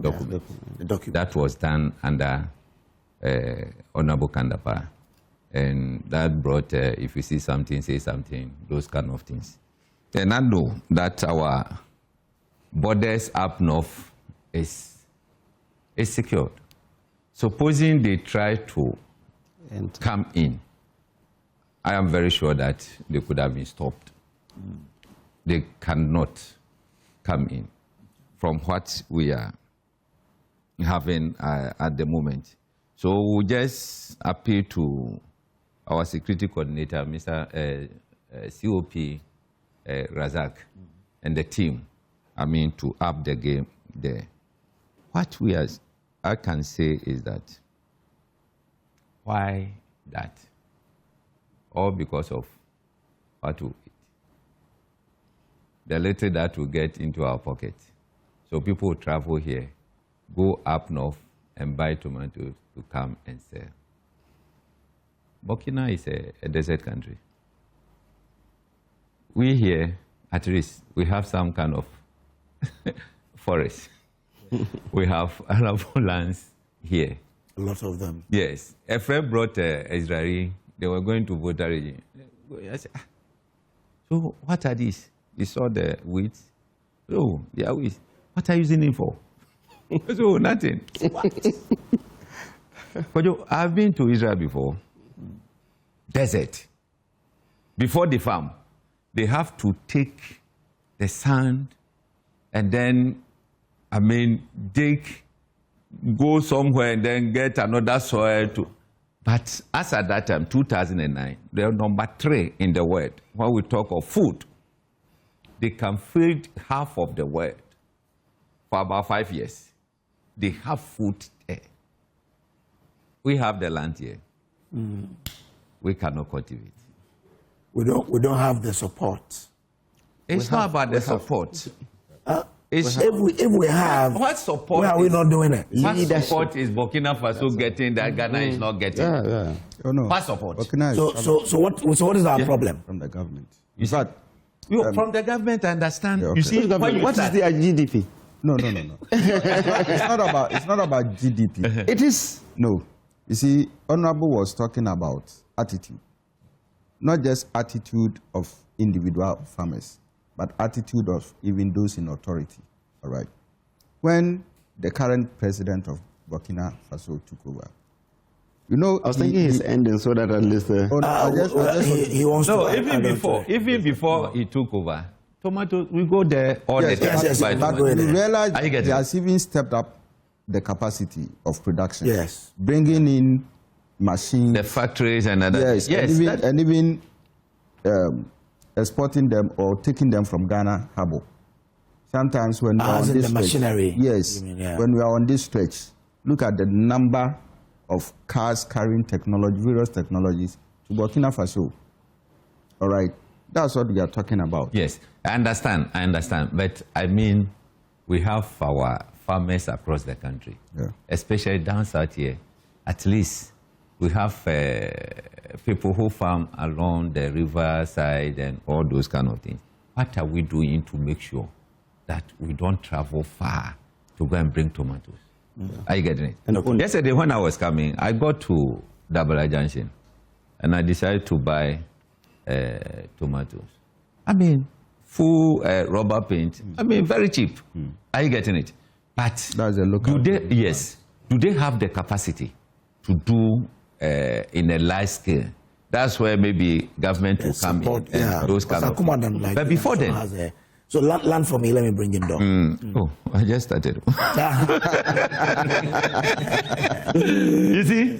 document. The document. That was done under Honorable Kandapa. And that brought, if you see something, say something, those kind of things. And I know that our borders up north is secured. Supposing they try to come in, I am very sure that they could have been stopped. They cannot come in from what we are having at the moment. So we just appeal to our security coordinator, Mr. COP Razak, and the team, to up the game there. What I can say is that, why that? All because of what we eat. The little that we get into our pocket. So people travel here, go up north and buy tomatoes to come and sell. Burkina is a desert country. We here, at least, we have some kind of forest. We have arable lands here. A lot of them. Yes. A friend brought Israeli. They were going to Volta region. I said, so what are these? They saw the weeds. Oh, they are weeds. What are you using it for? So nothing. But I've been to Israel before. Desert. Before the farm, they have to take the sand and then, dig, go somewhere and then get another soil to. But as at that time, 2009, they are number 3 in the world. When we talk of food, they can feed half of the world for about 5 years. They have food there. We have the land here. We cannot cultivate. We don't have the support. It's not about the support. If we have, what support? Why are we not doing it? What support is Burkina Faso getting that Ghana is not getting? Yeah. Oh, no. What support? So what is our problem? From the government. In fact, from the government, I understand. Yeah, okay. You see, what is the GDP? No. It's not about GDP. It is. No. You see, Honorable was talking about attitude. Not just attitude of individual farmers, but attitude of even those in authority. All right. When the current president of Burkina Faso took over, I was thinking he's ending so that at least he wants no, to. Even before he took over, tomatoes, we go there all the time. Yes, but you realize he has even stepped up the capacity of production. Yes. Bringing in machines. The factories and other. Yes, and even exporting them or taking them from Ghana Harbour. Sometimes when we are on this stretch, machinery. Yes, when we are on this stretch, look at the number of cars carrying various technologies to Burkina Faso. All right, that's what we are talking about. Yes, I understand. But we have our farmers across the country, especially down south here. At least we have people who farm along the river side and all those kind of things. What are we doing to make sure that we don't travel far to go and bring tomatoes? Are you getting it? Yesterday when I was coming, I got to Dabala Junction and I decided to buy tomatoes. Full rubber paint. Very cheap. Are you getting it? But that's a local. Do they have the capacity to do in a large scale? That's where maybe government will come in and those kind of things. But before then. So land for me, let me bring him down. Oh, I just started. You see,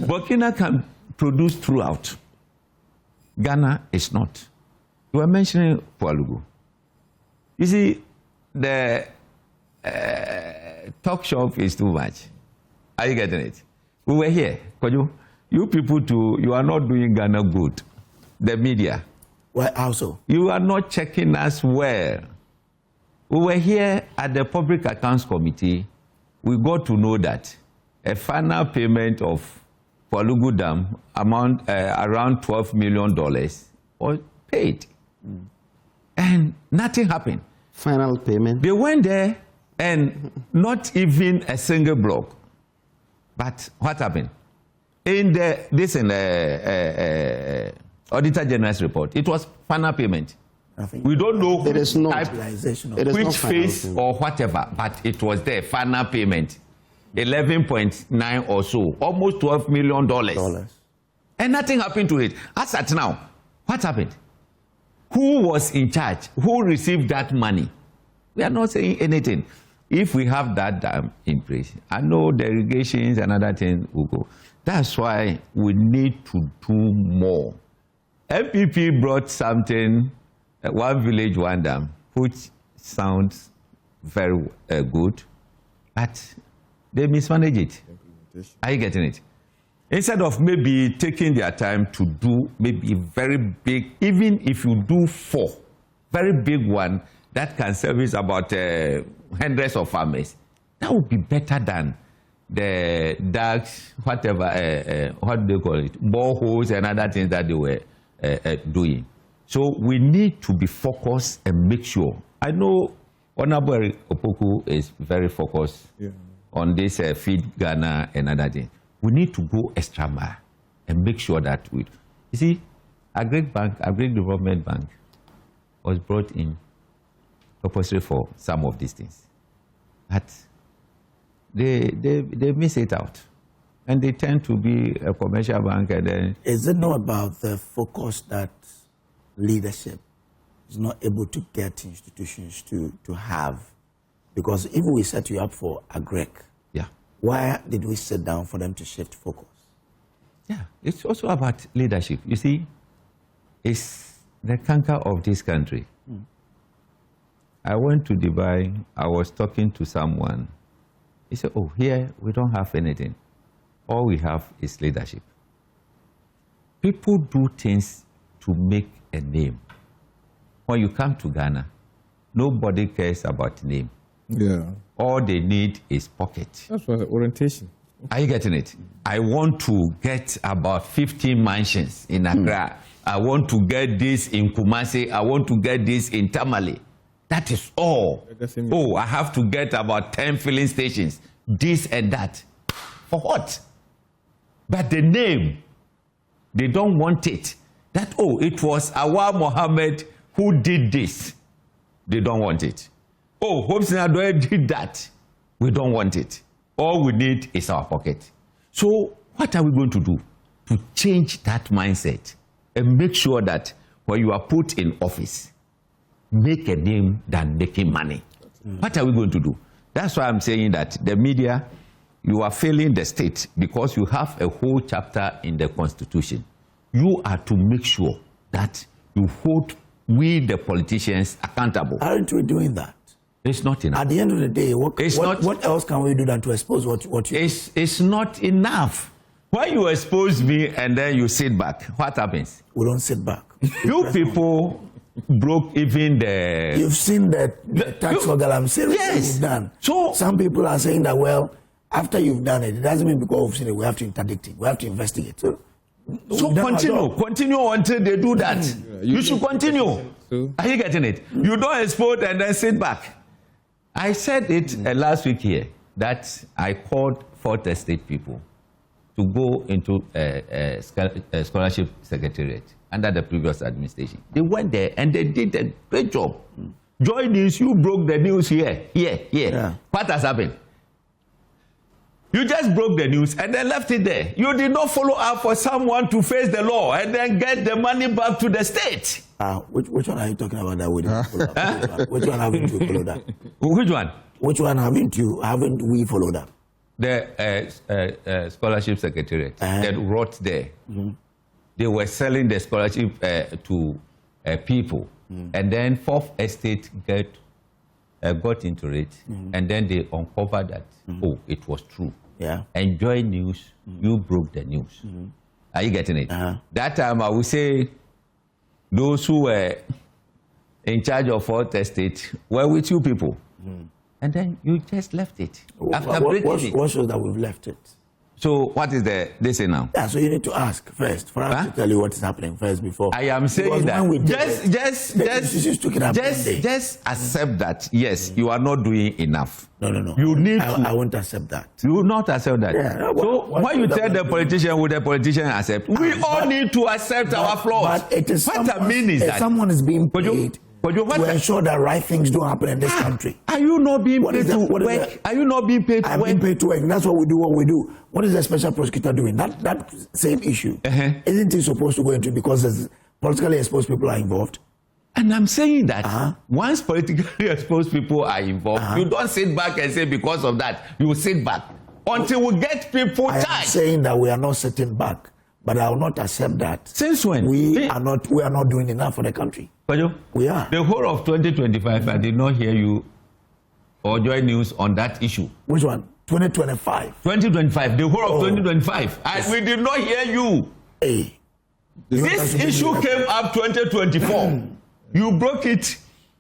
Burkina can produce throughout. Ghana is not. You were mentioning Pualugu. You see, the talk shop is too much. Are you getting it? We were here. You people too, you are not doing Ghana good. The media. Well, how so? You are not checking us well. We were here at the Public Accounts Committee. We got to know that a final payment of Pualugu Dam amount around $12 million was paid. And nothing happened. Final payment? They went there and not even a single block. But what happened? In the Auditor General's report, it was final payment. We don't know It is not. type, It is which not final phase payment. or whatever, but it was there, final payment. 11.9 or so, almost $12 million. And nothing happened to it. As at now, what happened? Who was in charge? Who received that money? We are not saying anything. If we have that dam in place, I know the irrigations and other things will go. That's why we need to do more. MPP brought something, one village, one dam, which sounds very good, but they mismanage it. Are you getting it? Instead of maybe taking their time to do maybe very big, even if you do 4, very big one that can service about hundreds of farmers, that would be better than the dark, whatever, what do they call it, boreholes and other things that they were doing. So we need to be focused and make sure. I know Honorable Opoku is very focused on this Feed Ghana and other things. We need to go extra mile and make sure that we. You see, Agric Development Bank was brought in purposely for some of these things, but they miss it out, and they tend to be a commercial bank. And then is it not about the focus that leadership is not able to get institutions to have? Because if we set you up for Agric, why did we sit down for them to shift focus? Yeah, it's also about leadership. You see, it's the canker of this country. I went to Dubai, I was talking to someone. He said, oh, here we don't have anything. All we have is leadership. People do things to make a name. When you come to Ghana, nobody cares about name. Yeah. All they need is pocket. That's for orientation. Are you getting it? I want to get about 15 mansions in Accra. I want to get this in Kumasi. I want to get this in Tamale. That is all. Oh, I have to get about 10 filling stations. This and that. For what? But the name, they don't want it. That, oh, it was Awar Mohammed who did this. They don't want it. Oh, Hobson Adoye did that. We don't want it. All we need is our pocket. So what are we going to do to change that mindset and make sure that when you are put in office, make a name than making money? What are we going to do? That's why I'm saying that the media, you are failing the state because you have a whole chapter in the Constitution. You are to make sure that you hold we, the politicians, accountable. Aren't we doing that? It's not enough. At the end of the day, what else can we do than to expose what you... It's not enough. When you expose me and then you sit back, what happens? We don't sit back. You people broke even the... You've seen the tax I'm saying you've done. So some people are saying that, well, after you've done it, it doesn't mean because we've seen it, we have to interdict it. We have to investigate. So continue until they do that. You should continue. Are you getting it? You don't expose and then sit back. I said it last week here that I called 4th Estate people to go into a scholarship secretariat under the previous administration. They went there and they did a great job. JoyNews, you broke the news here. Yeah. What has happened? You just broke the news and then left it there. You did not follow up for someone to face the law and then get the money back to the state. Which one are you talking about that we didn't follow up? Which one haven't you followed up? Which one? Which one haven't we followed up? The scholarship secretariat that wrote there. They were selling the scholarship to people. And then 4th Estate got into it, and then they uncovered that, oh, it was true. Yeah. And JoyNews, you broke the news. Are you getting it? That time, I would say, those who were in charge of 4th Estate were with you people. And then you just left it. After breaking it. What shows that we've left it? So what is they say now? Yeah, so you need to ask first for us to tell you what is happening first before. I am saying that just accept that yes, you are not doing enough. No. You need I won't accept that. You will not accept that. Yeah, so when you tell the politician, will the politician accept? We all need to accept our flaws. But it is what I mean is that someone is being paid to ensure that right things don't happen in this country. Are you not being paid to work? Are you not being paid to work? I'm being paid to work. That's what we do. What is the special prosecutor doing? That same issue. Isn't he supposed to go into because there's politically exposed people are involved? And I'm saying that once politically exposed people are involved, you don't sit back and say because of that, you sit back until we get people charged. I'm saying that we are not sitting back, but I will not accept that. Since when? We are not doing enough for the country. We are. The whole of 2025, I did not hear you or JoyNews on that issue. Which one? 2025. 2025. The whole of 2025. Yes. We did not hear you. Hey. This issue came up 2024. You broke it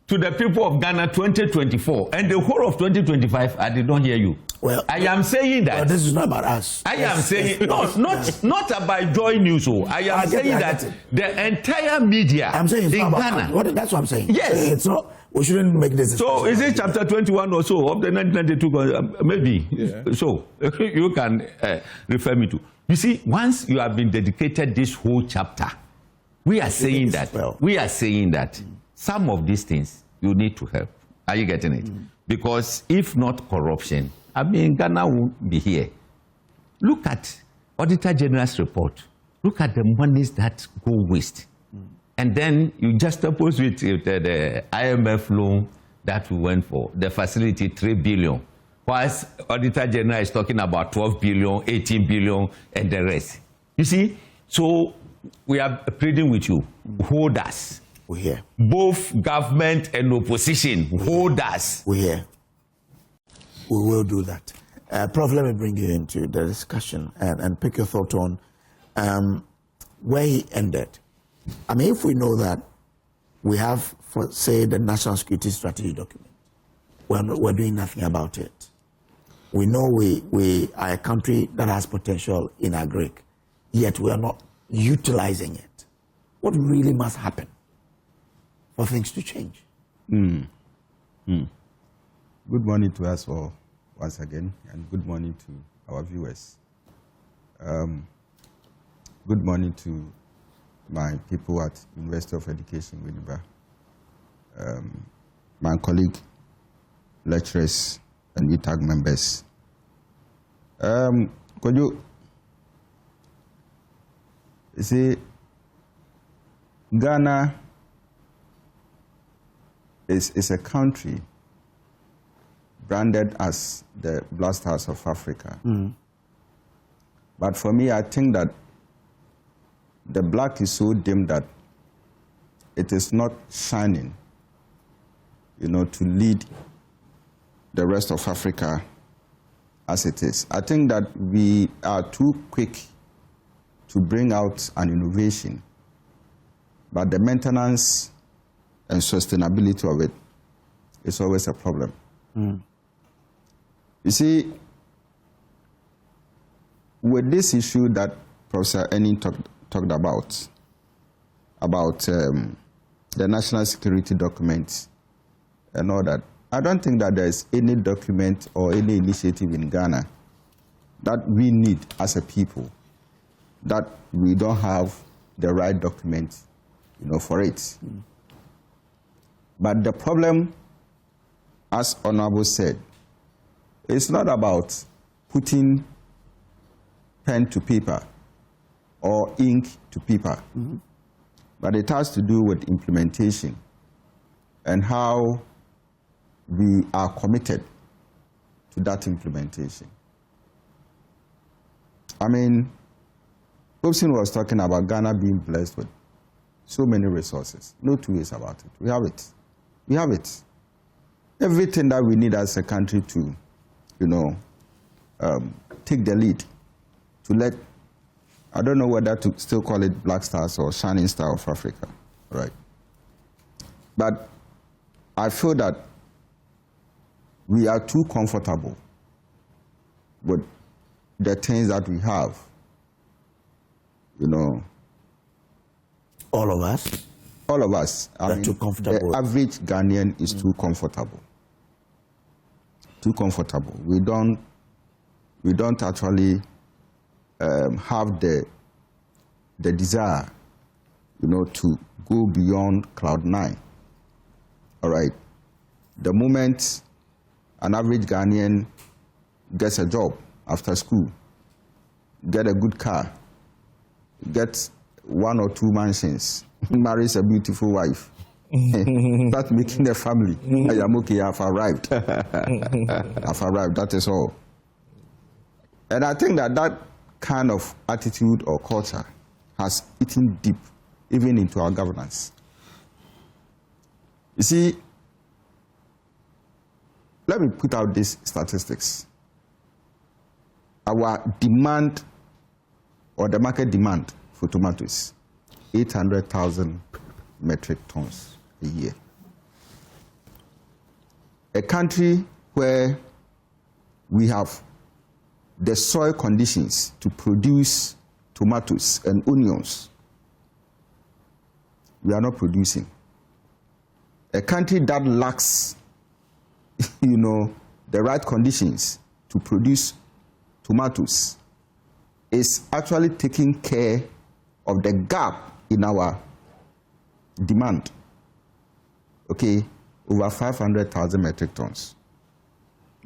to the people of Ghana 2024. And the whole of 2025, I did not hear you. Well, I am saying that. This is not about us. I am saying, not about JoyNews. I am saying that the entire media I'm saying in Ghana. That's what I'm saying. Yes. It's not. We shouldn't make this. So is it chapter 21 or so of the 1992? Maybe. Yeah. So you can refer me to. You see, once you have been dedicated this whole chapter, we are saying that some of these things you need to help. Are you getting it? Because if not corruption, I mean, Ghana won't be here. Look at Auditor General's report. Look at the monies that go waste. And then you just oppose with the IMF loan that we went for, the facility 3 billion. Whilst Auditor General is talking about 12 billion, 18 billion, and the rest. You see? So we are pleading with you. Hold us. We're here. Both government and opposition, hold us. We're here. We will do that. Prof, let me bring you into the discussion and pick your thought on where he ended. I mean, if we know that we have, say, the National Security Strategy document, we're doing nothing about it. We know we are a country that has potential in agric, yet we are not utilizing it. What really must happen for things to change? Good morning to us all once again, and good morning to our viewers. Good morning to my people at University of Education, Winneba, my colleague, lecturers, and UTAG members. Could you see, Ghana is a country branded as the blast house of Africa. But for me, I think that the black is so dim that it is not shining, to lead the rest of Africa as it is. I think that we are too quick to bring out an innovation, but the maintenance and sustainability of it is always a problem. You see, with this issue that Professor Aning talked about the national security documents and all that, I don't think that there's any document or any initiative in Ghana that we need as a people, that we don't have the right document, for it. But the problem, as Honorable said, it's not about putting pen to paper or ink to paper, but it has to do with implementation and how we are committed to that implementation. I mean, Hobson was talking about Ghana being blessed with so many resources. No two ways about it. We have it. We have it. Everything that we need as a country to, take the lead, to let, I don't know whether to still call it Black Stars or Shining Star of Africa, right? But I feel that we are too comfortable with the things that we have, all of us? All of us. I mean, too comfortable. The average Ghanaian is too comfortable. Too comfortable. We don't actually have the desire, to go beyond cloud 9. All right. The moment an average Ghanaian gets a job after school, get a good car, gets 1 or 2 mansions, marries a beautiful wife, start making a family, I am okay, I've arrived. I've arrived, that is all. And I think that kind of attitude or culture has eaten deep, even into our governance. You see, let me put out these statistics. Our demand, or the market demand for tomatoes, 800,000 metric tons a year. A country where we have the soil conditions to produce tomatoes and onions, we are not producing. A country that lacks, the right conditions to produce tomatoes is actually taking care of the gap in our demand. Okay, over 500,000 metric tons.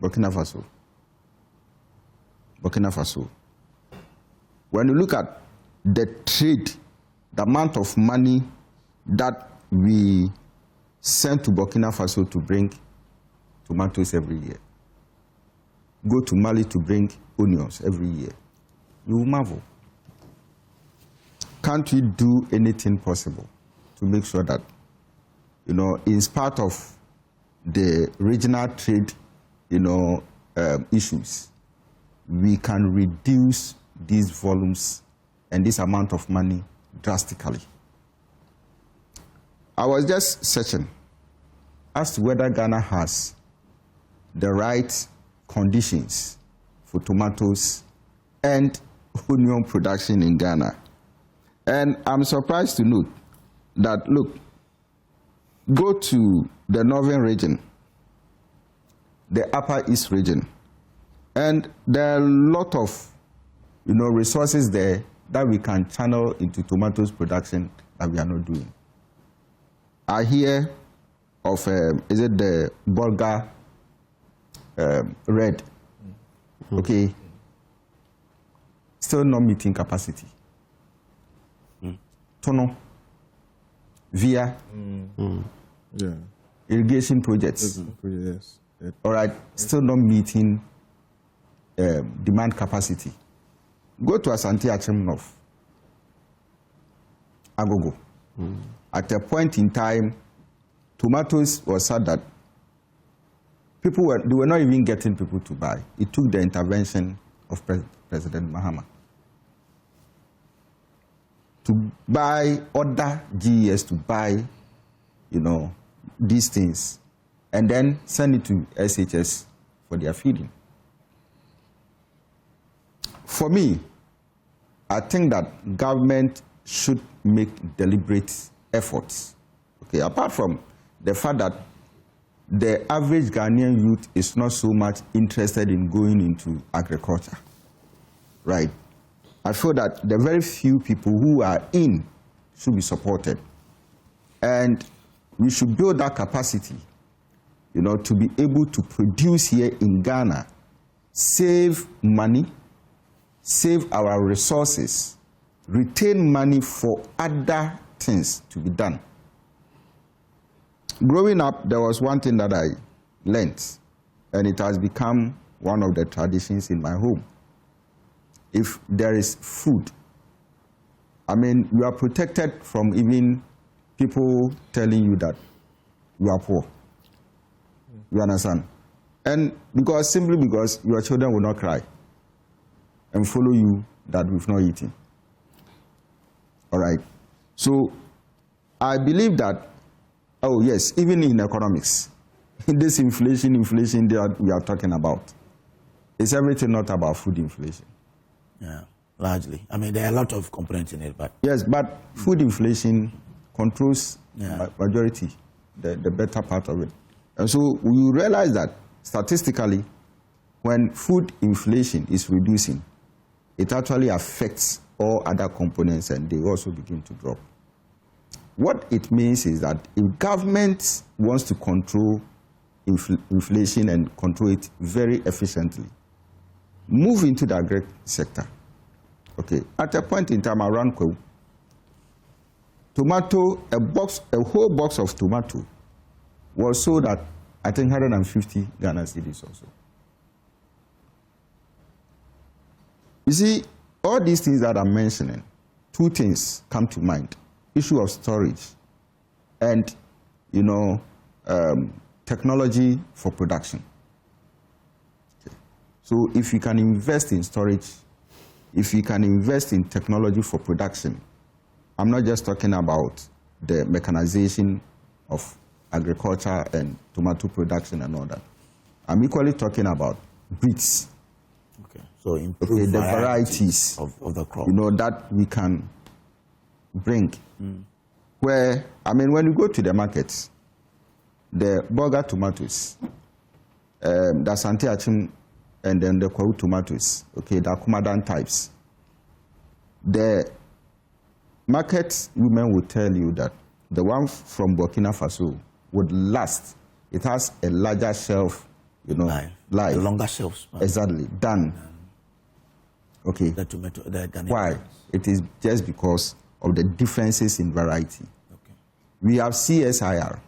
Burkina Faso. When you look at the trade, the amount of money that we send to Burkina Faso to bring tomatoes every year, go to Mali to bring onions every year, you will marvel. Can't we do anything possible to make sure that, in spite of the regional trade, issues, we can reduce these volumes and this amount of money drastically? I was just searching as to whether Ghana has the right conditions for tomatoes and onion production in Ghana. And I'm surprised to note that, look, go to the northern region, the upper east region, and there are a lot of, resources there that we can channel into tomatoes production that we are not doing. I hear of, is it the Bulgar red? Okay. Still not meeting capacity. Tono, via irrigation projects. Yes. All right, still not meeting demand capacity. Go to Asante Achem North, Agogo. At a point in time, tomatoes was said that they were not even getting people to buy. It took the intervention of President Mahama to buy other GES to buy, these things, and then send it to SHS for their feeding. For me, I think that government should make deliberate efforts. Okay, apart from the fact that the average Ghanaian youth is not so much interested in going into agriculture, right? I feel that the very few people who are in should be supported. And we should build that capacity, to be able to produce here in Ghana, save money, save our resources, retain money for other things to be done. Growing up, there was one thing that I learned, and it has become one of the traditions in my home. If there is food, you are protected from even people telling you that you are poor. You understand? And simply because your children will not cry and follow you that we've not eaten. All right? So I believe that, oh yes, even in economics, this inflation that we are talking about, it's everything not about food inflation. Yeah, largely. I mean, there are a lot of components in it, but... Yes, but food inflation controls majority, the better part of it. And so we realize that statistically, when food inflation is reducing, it actually affects all other components and they also begin to drop. What it means is that if government wants to control inflation and control it very efficiently, move into the agri sector. Okay, at a point in time around Kwewu, tomato, a whole box of tomato was sold at, I think, 150 Ghana cedis also. You see, all these things that I'm mentioning, two things come to mind. Issue of storage and, you know, technology for production. Okay. So if you can invest in storage, if you can invest in technology for production, I'm not just talking about the mechanization of agriculture and tomato production and all that. I'm equally talking about breeds. Okay. So improve the varieties of the crop. You know, that we can bring. Where, I mean, when you go to the markets, the burger tomatoes, the Asante Achim, and then the Kwewu tomatoes, okay, the Akumadan types, the market women will tell you that the one from Burkina Faso would last. It has a larger shelf, you know, life. A longer shelf. Exactly, done. Okay. The tomato, the Ghanaians. Why? It is just because of the differences in variety. Okay. We have CSIR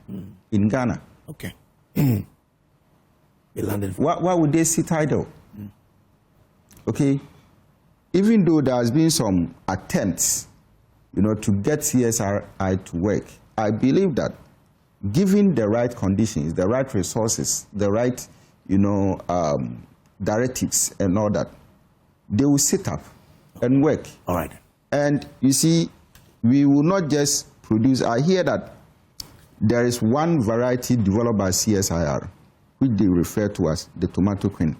in Ghana. Okay. They landed. Why would they sit idle? Okay. Even though there has been some attempts, you know, to get CSIR to work, I believe that given the right conditions, the right resources, the right, you know, directives and all that, they will sit up and work. All right. And you see, we will not just produce. I hear that there is one variety developed by CSIR, which they refer to as the tomato queen.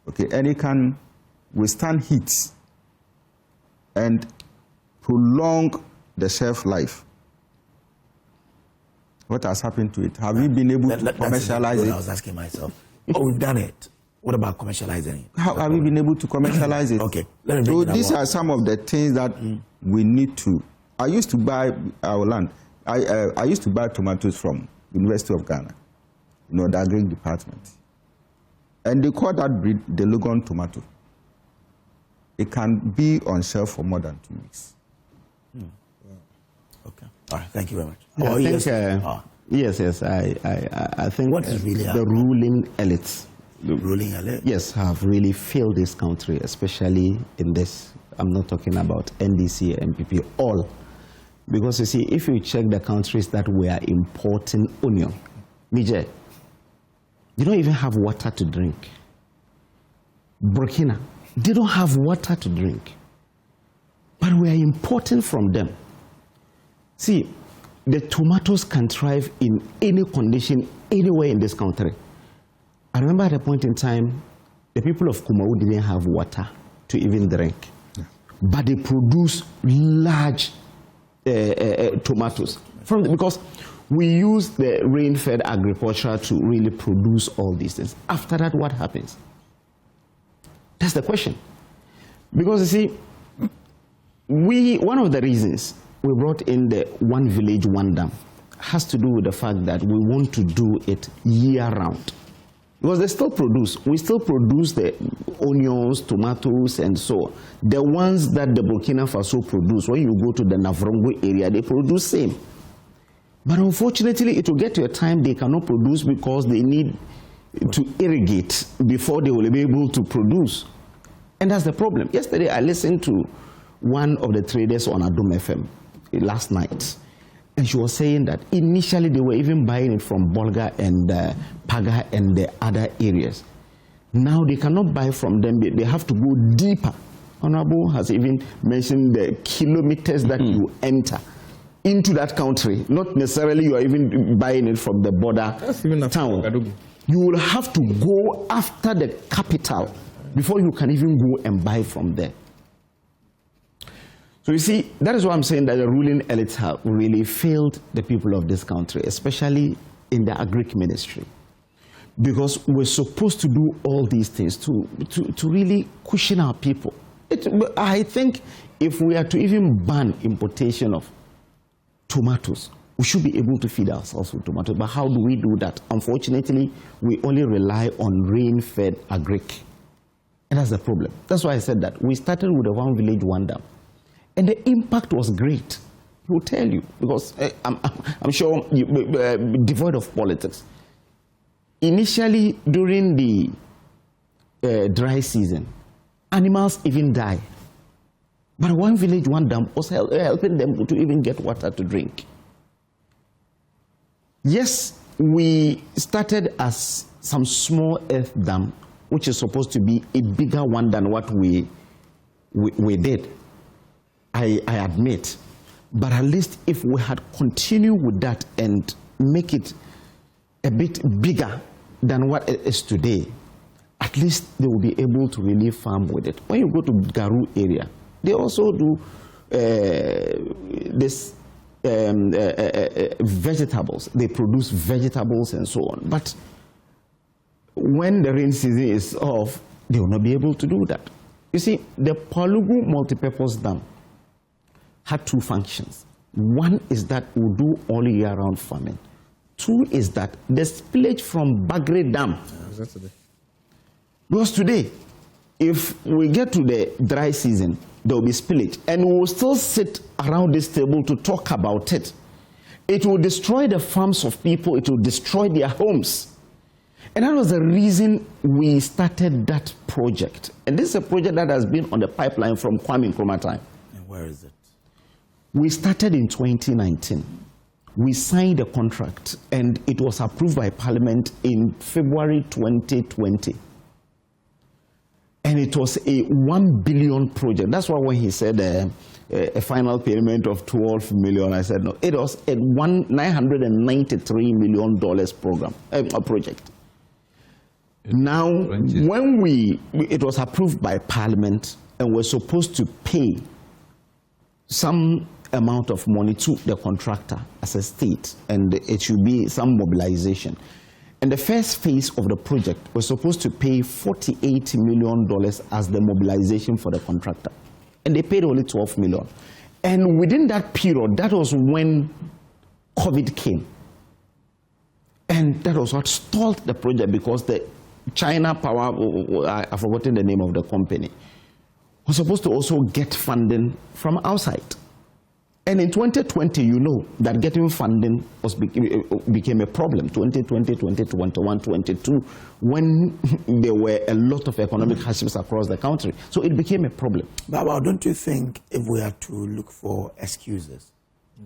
Okay, and it can withstand heat and prolong the shelf life. What has happened to it? Have we been able to commercialize it? I was asking myself. Oh, we've done it. What about commercializing it? How have we been able to commercialize it? Okay. So these are some of the things that we need to. I used to buy our land. I used to buy tomatoes from University of Ghana, you know, the agri department. And they call that breed the Logan tomato. It can be on shelf for more than 2 weeks. Okay. All right. Thank you very much. Yes, I think what is really the ruling elites. Ruling elite? Yes, have really failed this country, especially in this. I'm not talking about NDC, MPP, all. Because you see, if you check the countries that were importing onion, Niger, they don't even have water to drink. Burkina, they don't have water to drink. But we are importing from them. See, the tomatoes can thrive in any condition, anywhere in this country. I remember at a point in time, the people of Kumawu didn't have water to even drink. But they produce large tomatoes because we use the rain-fed agriculture to really produce all these things. After that, what happens? That's the question. Because you see, one of the reasons we brought in the one village, one dam has to do with the fact that we want to do it year-round. Because they still produce. We still produce the onions, tomatoes, and so on. The ones that the Burkina Faso produce, when you go to the Navrongo area, they produce same. But unfortunately, it will get to a time they cannot produce because they need to irrigate before they will be able to produce. And that's the problem. Yesterday, I listened to one of the traders on Adom FM last night. And she was saying that initially they were even buying it from Bolga and Paga and the other areas. Now they cannot buy from them. They have to go deeper. Honorable has even mentioned the kilometers that you enter into that country. Not necessarily you are even buying it from the border town. You will have to go after the capital before you can even go and buy from there. So you see, that is why I'm saying that the ruling elites have really failed the people of this country, especially in the agric ministry. Because we're supposed to do all these things to really cushion our people. I think if we are to even ban importation of tomatoes, we should be able to feed ourselves with tomatoes. But how do we do that? Unfortunately, we only rely on rain-fed agric. And that's the problem. That's why I said that. We started with a one village, one dam. And the impact was great. He will tell you, because I'm sure devoid of politics. Initially, during the dry season, animals even die. But one village, one dam was helping them to even get water to drink. Yes, we started as some small earth dam, which is supposed to be a bigger one than what we did. I admit. But at least if we had continued with that and make it a bit bigger than what it is today, at least they will be able to really farm with it. When you go to Garu area, they also do vegetables. They produce vegetables and so on. But when the rain season is off, they will not be able to do that. You see, the Palugu multipurpose dam had two functions. One is that we'll do all year-round farming. Two is that the spillage from Bagre Dam. Because today, if we get to the dry season, there will be spillage. And we will still sit around this table to talk about it. It will destroy the farms of people. It will destroy their homes. And that was the reason we started that project. And this is a project that has been on the pipeline from Kwame Nkrumah time. And where is it? We started in 2019. We signed a contract, and it was approved by Parliament in February 2020. And it was a 1 billion project. That's why when he said a final payment of 12 million, I said no. It was a $993 million program, project. Now, when it was approved by Parliament, and we're supposed to pay some amount of money to the contractor as a state, and it should be some mobilization. And the first phase of the project was supposed to pay $48 million as the mobilization for the contractor. And they paid only 12 million. And within that period, that was when COVID came. And that was what stalled the project, because the China Power, I've forgotten the name of the company, was supposed to also get funding from outside. And in 2020, you know that getting funding became a problem. 2020, 2021, 2022, when there were a lot of economic hardships across the country. So it became a problem. Baba, don't you think if we are to look for excuses,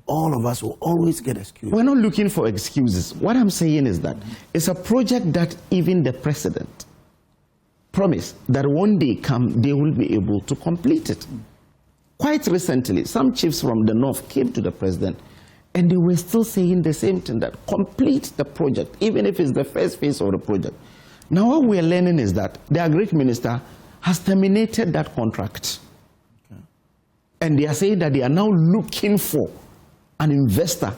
all of us will always get excuses? We're not looking for excuses. What I'm saying is that it's a project that even the president promised that one day they will be able to complete it. Quite recently, some chiefs from the north came to the president, and they were still saying the same thing, that complete the project, even if it's the first phase of the project. Now what we are learning is that the agric minister has terminated that contract. Okay. And they are saying that they are now looking for an investor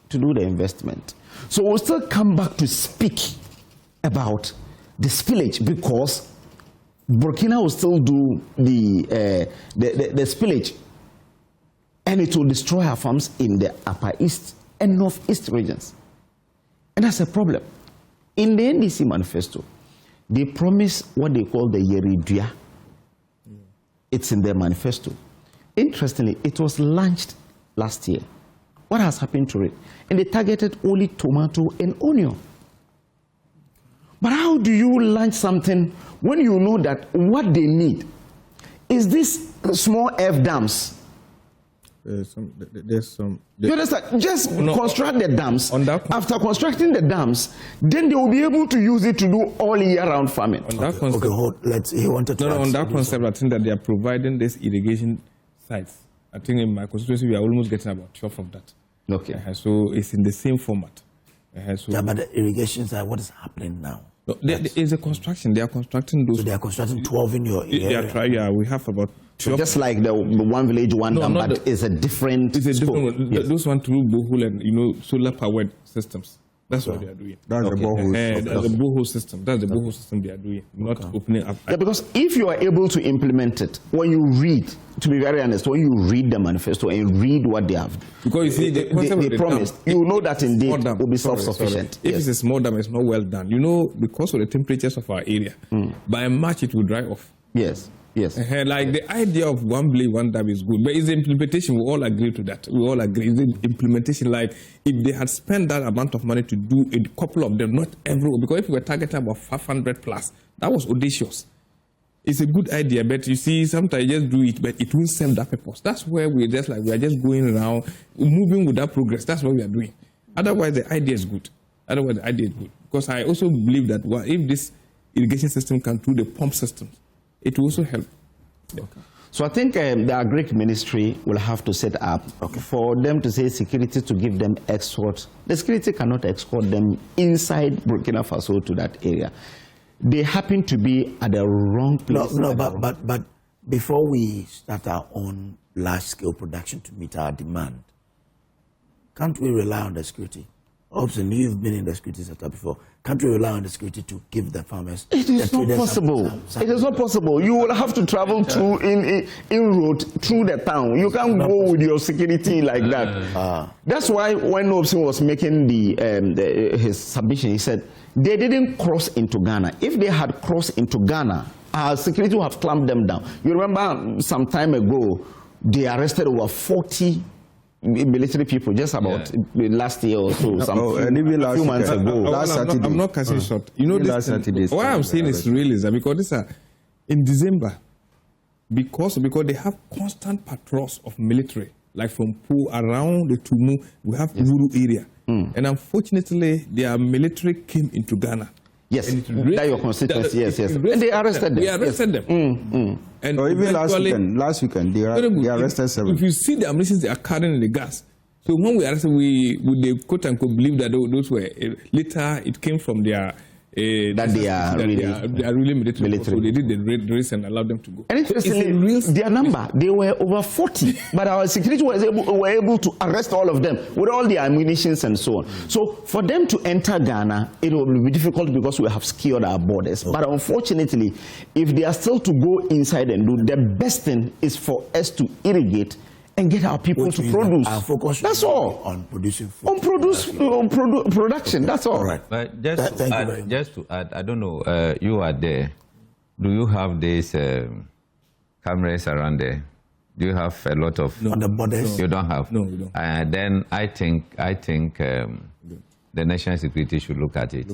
to do the investment. So we'll still come back to speak about the spillage, because Burkina will still do the spillage, and it will destroy our farms in the upper east and northeast regions. And that's a problem. In the NDC manifesto, they promise what they call the Yeridua. It's in their manifesto. Interestingly, it was launched last year. What has happened to it? And they targeted only tomato and onion. But how do you launch something when you know that what they need is these small F dams? There's some. You understand? Just construct the dams. After constructing the dams, then they will be able to use it to do all year-round farming. On that concept, on that concept, I think that they are providing these irrigation sites. I think in my constituency, we are almost getting about 12 of that. Okay. So it's in the same format. Yeah, but the irrigation side, what is happening now? No, there is a construction. They are constructing those. So they are constructing 12 in your area. Yeah, we have about. So just like the one village, one dam, but it's a different. It's a scope. different one. Yes. Those one through borehole and solar powered systems. That's what they are doing. That's the borehole. That's the borehole system. That's the borehole system they are doing. Not opening up. Yeah, because if you are able to implement it, when you read, to be very honest, when you read the manifesto and you read what they have, because you see, they promised, you know that indeed will be self-sufficient. If it's a small dam, it's not well done. You know, because of the temperatures of our area, by March it will dry off. Yes. Yes. Like the idea of one blade, one dam is good, but it's the implementation. We all agree to that. We all agree. It's the implementation. Like if they had spent that amount of money to do a couple of them, not everyone, because if we were targeting about 500 plus, that was audacious. It's a good idea, but you see, sometimes you just do it, but it won't serve that purpose. That's where we are just going around, moving with that progress. That's what we are doing. Otherwise, the idea is good. Because I also believe that if this irrigation system can do the pump systems, it will also help. Okay. So I think the Agric Ministry will have to set up for them to say security to give them escort. The security cannot escort them inside Burkina Faso to that area. They happen to be at the wrong place. But before we start our own large-scale production to meet our demand, can't we rely on the security? Obviously, you've been in the security sector before. Can't we rely on the security to give the farmers? It is not possible. It is not possible. You will have to travel through in road through the town. You can't go with your security like that. That's why when Nobson was making his submission, he said they didn't cross into Ghana. If they had crossed into Ghana, our security would have clamped them down. You remember some time ago, they arrested over 40 military people just about last year or so, a few months ago. I'm not casting short. You know, why I'm saying it's realism, because this in December, because they have constant patrols of military, like from Po around the Tumu, we have rural area. And unfortunately, their military came into Ghana. Yes, that your constituency, yes. And they arrested them. They arrested them. And even last weekend, they arrested several. If you see the ammunition they are carrying in the gas, so when we arrested, we quote unquote believe that those were later it came from their that they are really military. So they did the race and allowed them to go. And interestingly, their number, they were over 40, but our security were able to arrest all of them with all the ammunitions and so on. So for them to enter Ghana, it will be difficult because we have secured our borders. But unfortunately, if they are still to go inside and do, the best thing is for us to irrigate and get our people to produce. Our focus that's all. On producing food. On production. That's all. Right. But just to add, I don't know, you are there. Do you have these cameras around there? Do you have a lot of... On the borders? You don't have? No, we don't. Then I think the national security should look at it.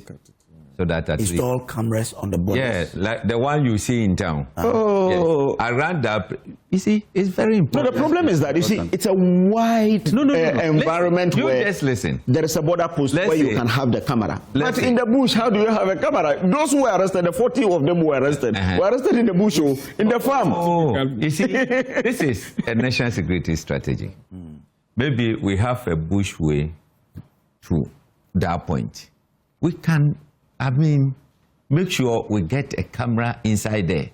So that install cameras on the borders. Yeah, like the one you see in town. Yes. Around that, you see, it's very important. No, the problem is that, you see, it's a wide environment where just listen. There is a border post where you can have the camera. But in the bush, how do you have a camera? Those who were arrested, the 40 of them were arrested. Were arrested in the bush, in the farm. You see, this is a national security strategy. Maybe we have a bush way to that point. We can... make sure we get a camera inside there.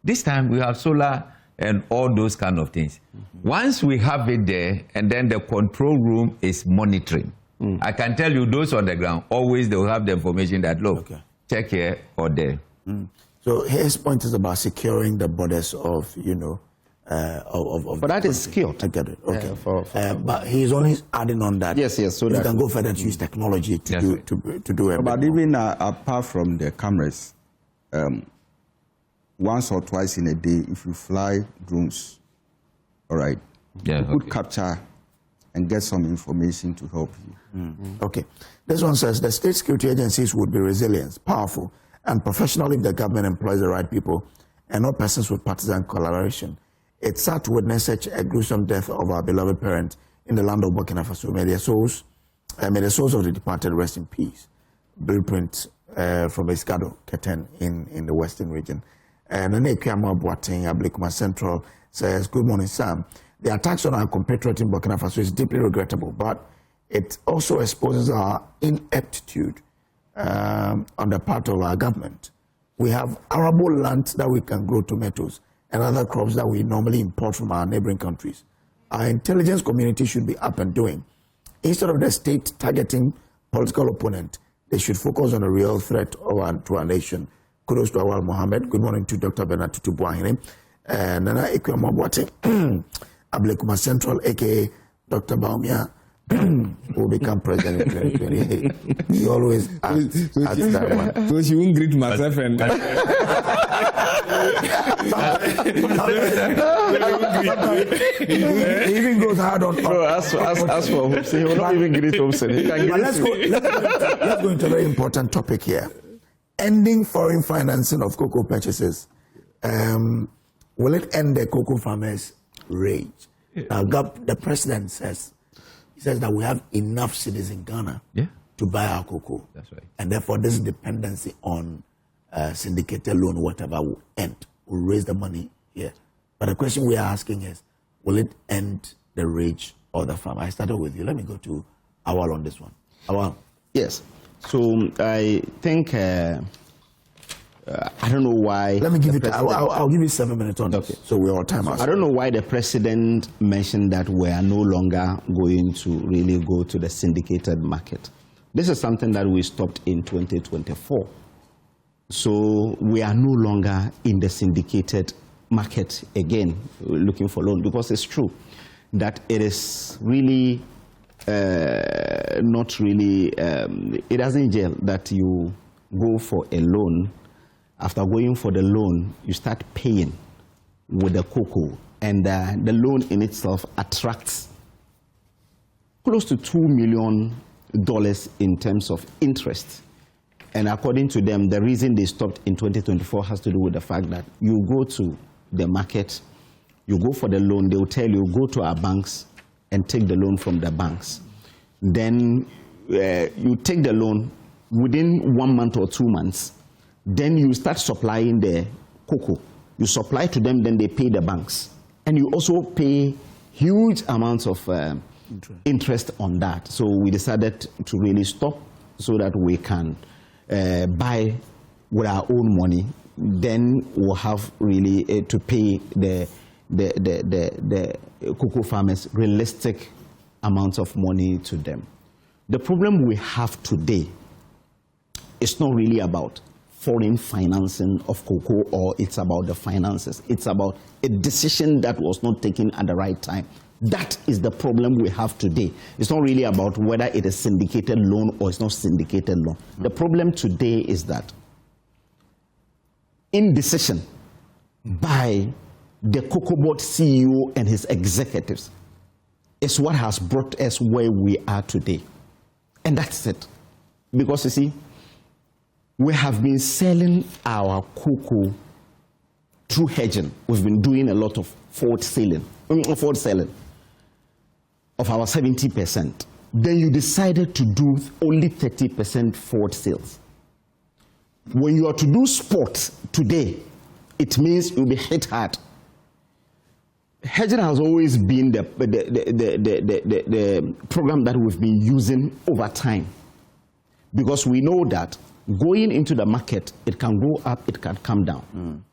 This time we have solar and all those kind of things. Once we have it there, and then the control room is monitoring. I can tell you those on the ground, always they will have the information that, look, check here or there. So his point is about securing the borders of, but that is skilled. I get it. Okay. But he's only adding on that. Yes. So you can go further to use technology to do it. But even apart from the cameras, once or twice in a day, if you fly drones, all right, you could capture and get some information to help you. Okay. This one says the state security agencies would be resilient, powerful, and professional if the government employs the right people and not persons with partisan collaboration. It's sad to witness such a gruesome death of our beloved parent in the land of Burkina Faso. May the souls of the departed rest in peace. Blueprint from Escado, Keten in the western region. And Nene Kiamo Boateng, Ablikuma Central, says, good morning, Sam. The attacks on our compatriot in Burkina Faso is deeply regrettable, but it also exposes our ineptitude on the part of our government. We have arable land that we can grow tomatoes and other crops that we normally import from our neighboring countries. Our intelligence community should be up and doing. Instead of the state targeting political opponent, they should focus on a real threat to our nation. Kudos to Awal Mohammed. Good morning to Dr. Bernard Tutubuahine. And Nana Ekwamabwate, Ablekuma Central, aka Dr. Baumia, will become president in 2028. He always asks that one. So she won't greet myself and he even goes hard on. No, as for Hobson, he will not even greet Hobson. Let's go into a very important topic here. Ending foreign financing of cocoa purchases. Will it end the cocoa farmers' rage? Now, the president says that we have enough citizens in Ghana to buy our cocoa. That's right. And therefore, this dependency on syndicated loan, whatever, will end. We'll raise the money here. But the question we are asking is, will it end the rage of the farmer? I started with you. Let me go to Awal on this one. Awal. Yes. So I think, I don't know why. Let me give it, I'll give you 7 minutes on this. So we're all time. I don't know why the president mentioned that we are no longer going to really go to the syndicated market. This is something that we stopped in 2024. So we are no longer in the syndicated market again, looking for loan, because it's true that it is really not really, it doesn't gel that you go for a loan. After going for the loan, you start paying with the cocoa, and the loan in itself attracts close to $2 million in terms of interest. And according to them, the reason they stopped in 2024 has to do with the fact that you go to the market, you go for the loan, they will tell you, go to our banks and take the loan from the banks. Then you take the loan within 1 month or 2 months. Then you start supplying the cocoa. You supply to them, then they pay the banks. And you also pay huge amounts of interest on that. So we decided to really stop so that we can buy with our own money. Then we'll have really to pay the cocoa farmers realistic amounts of money to them. The problem we have today is not really about foreign financing of cocoa, or it's about the finances. It's about a decision that was not taken at the right time. That is the problem we have today. It's not really about whether it is syndicated loan or it's not syndicated loan. The problem today is that indecision by the Cocoa Board CEO and his executives is what has brought us where we are today. And that's it. Because you see, we have been selling our cocoa through hedging. We've been doing a lot of forward selling of our 70%. Then you decided to do only 30% forward sales. When you are to do spot today, it means you'll be hit hard. Hedging has always been the program that we've been using over time, because we know that going into the market, it can go up, it can come down.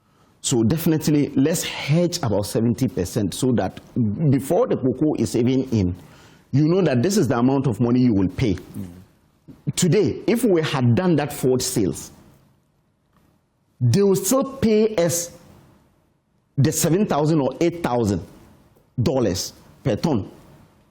So definitely, let's hedge about 70% so that before the cocoa is even in, you know that this is the amount of money you will pay. Today, if we had done that forward sales, they will still pay us the $7,000 or $8,000 per ton.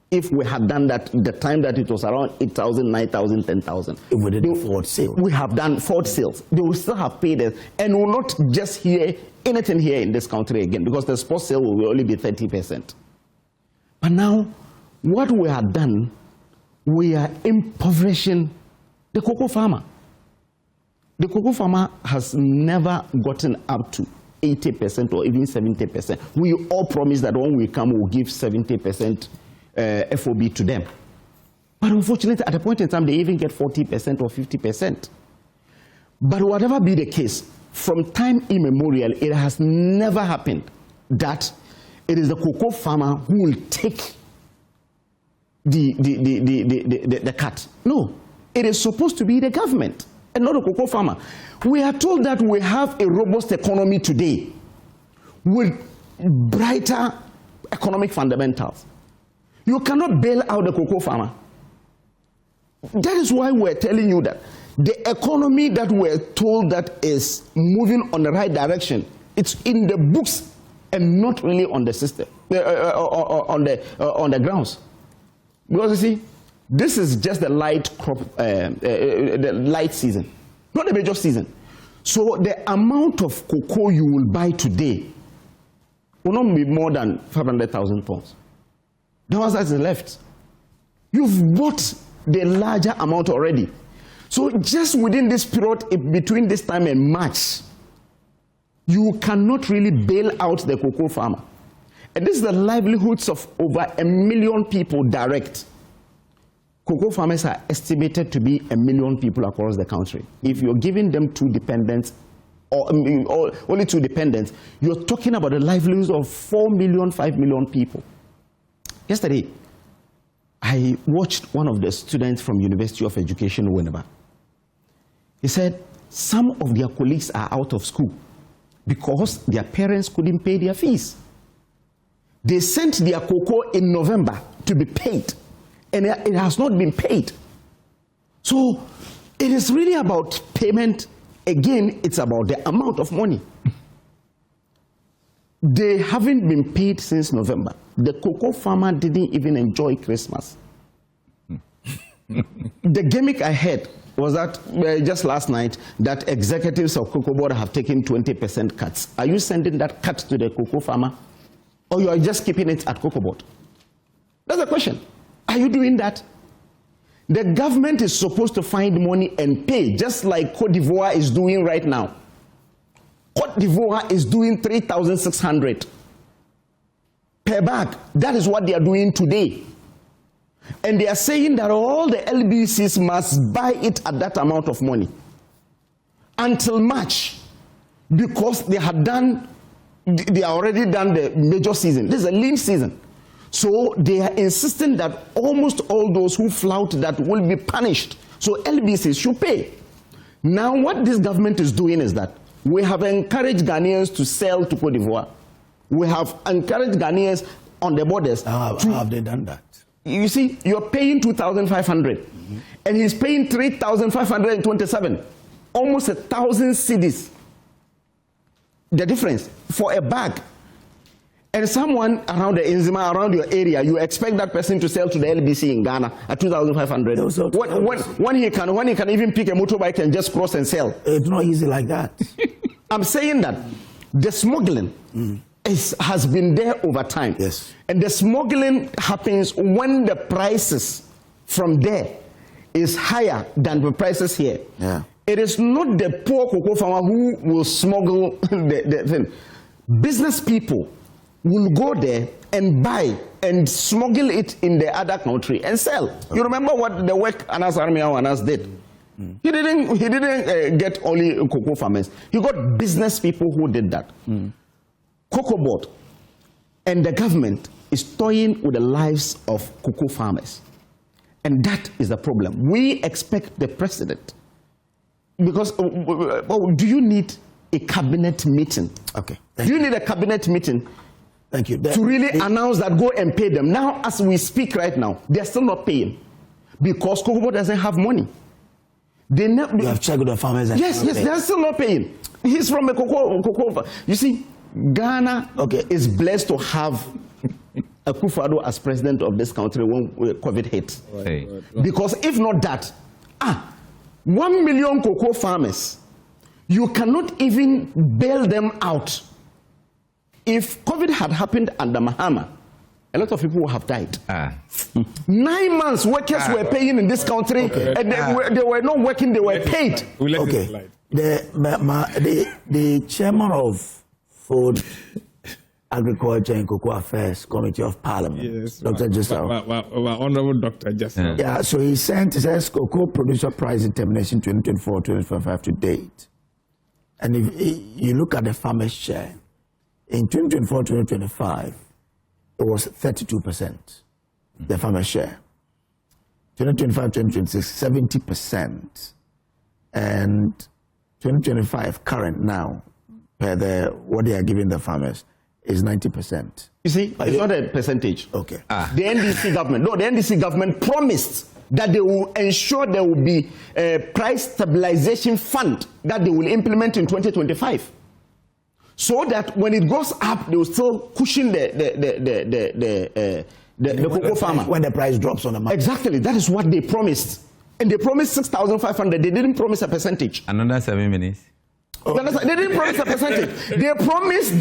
If we had done that the time that it was around 8,000, 9,000, 10,000. If we did forward sale. We have done forward sales. They will still have paid us, and will not just hear anything here in this country again, because the spot sale will only be 30%. But now, what we have done, we are impoverishing the cocoa farmer. The cocoa farmer has never gotten up to 80% or even 70%. We all promise that when we come, we'll give 70% FOB to them. But unfortunately, at a point in time, they even get 40% or 50%. But whatever be the case, from time immemorial, it has never happened that it is the cocoa farmer who will take the cut. No, it is supposed to be the government. and not a cocoa farmer. We are told that we have a robust economy today with brighter economic fundamentals. You cannot bail out the cocoa farmer. That is why we're telling you that the economy that we're told that is moving on the right direction, it's in the books and not really on the system, on the grounds. Because you see, this is just the light crop, the light season, not the major season. So the amount of cocoa you will buy today will not be more than 500,000 tons. The ones that's left, you've bought the larger amount already. So just within this period, between this time and March, you cannot really bail out the cocoa farmer. And this is the livelihoods of over 1 million people direct. Cocoa farmers are estimated to be 1 million people across the country. If you're giving them 2 dependents, or only 2 dependents, you're talking about the livelihoods of 4 million, 5 million people. Yesterday, I watched one of the students from University of Education, Winneba. He said some of their colleagues are out of school because their parents couldn't pay their fees. They sent their cocoa in November to be paid, and it has not been paid. So it is really about payment. Again, it's about the amount of money. They haven't been paid since November. The cocoa farmer didn't even enjoy Christmas. The gimmick I heard was that just last night that executives of Cocoa Board have taken 20% cuts. Are you sending that cut to the cocoa farmer, or you are just keeping it at Cocoa Board? That's the question. Are you doing that? The government is supposed to find money and pay, just like Cote d'Ivoire is doing right now. Cote d'Ivoire is doing 3,600 per bag. That is what they are doing today. And they are saying that all the LBCs must buy it at that amount of money until March, because they are already done the major season. This is a lean season. So they are insisting that almost all those who flout that will be punished. So LBCs should pay. Now what this government is doing is that we have encouraged Ghanaians to sell to Cote d'Ivoire. We have encouraged Ghanaians on the borders. How have they done that? You see, you're paying 2,500, and he's paying 3,527, almost 1,000 cedis. The difference for a bag. And someone around the Inzima, around your area, you expect that person to sell to the LBC in Ghana at 2,500. When he can even pick a motorbike and just cross and sell. It's not easy like that. I'm saying that the smuggling has been there over time. Yes. And the smuggling happens when the prices from there is higher than the prices here. Yeah. It is not the poor cocoa farmer who will smuggle the thing. Business people will go there and buy and smuggle it in the other country and sell. Okay. You remember what the work Anas Anas did? He didn't get only cocoa farmers. He got business people who did that. Cocoa Board and the government is toying with the lives of cocoa farmers. And that is the problem. We expect the president, because do you need a cabinet meeting? Okay. Do you need a cabinet meeting? Thank you. To really announce that go and pay them. Now, as we speak right now, they're still not paying because Cocoa Board doesn't have money. They you have checked with the farmers. Yes, they're still not paying. He's from a cocoa. You see, Ghana is blessed to have Akufo-Addo as president of this country when COVID hit. Right. Because if not that, 1 million cocoa farmers, you cannot even bail them out. If COVID had happened under Mahama, a lot of people would have died. 9 months workers were paying in this country, and they were not working, they were paid. Okay. The chairman of Food, Agriculture and Cocoa Affairs Committee of Parliament, yes, Dr. Jessel. Honorable Dr. Jessel. Yeah, so he says cocoa producer price determination 2024-2025 to date. And if you look at the farmer's share, in 2024-2025, it was 32%, the farmer's share. 2025-2026, 70%. and 2025 current now, per what they are giving the farmers, is 90%. You see, it's not a percentage. Okay. The NDC government, the NDC government promised that they will ensure there will be a price stabilization fund that they will implement in 2025. So that when it goes up, they will still cushion the cocoa farmer. When the price drops on the market. Exactly, that is what they promised. And they promised 6,500. They didn't promise a percentage. Another 7 minutes. They didn't promise a percentage. They promised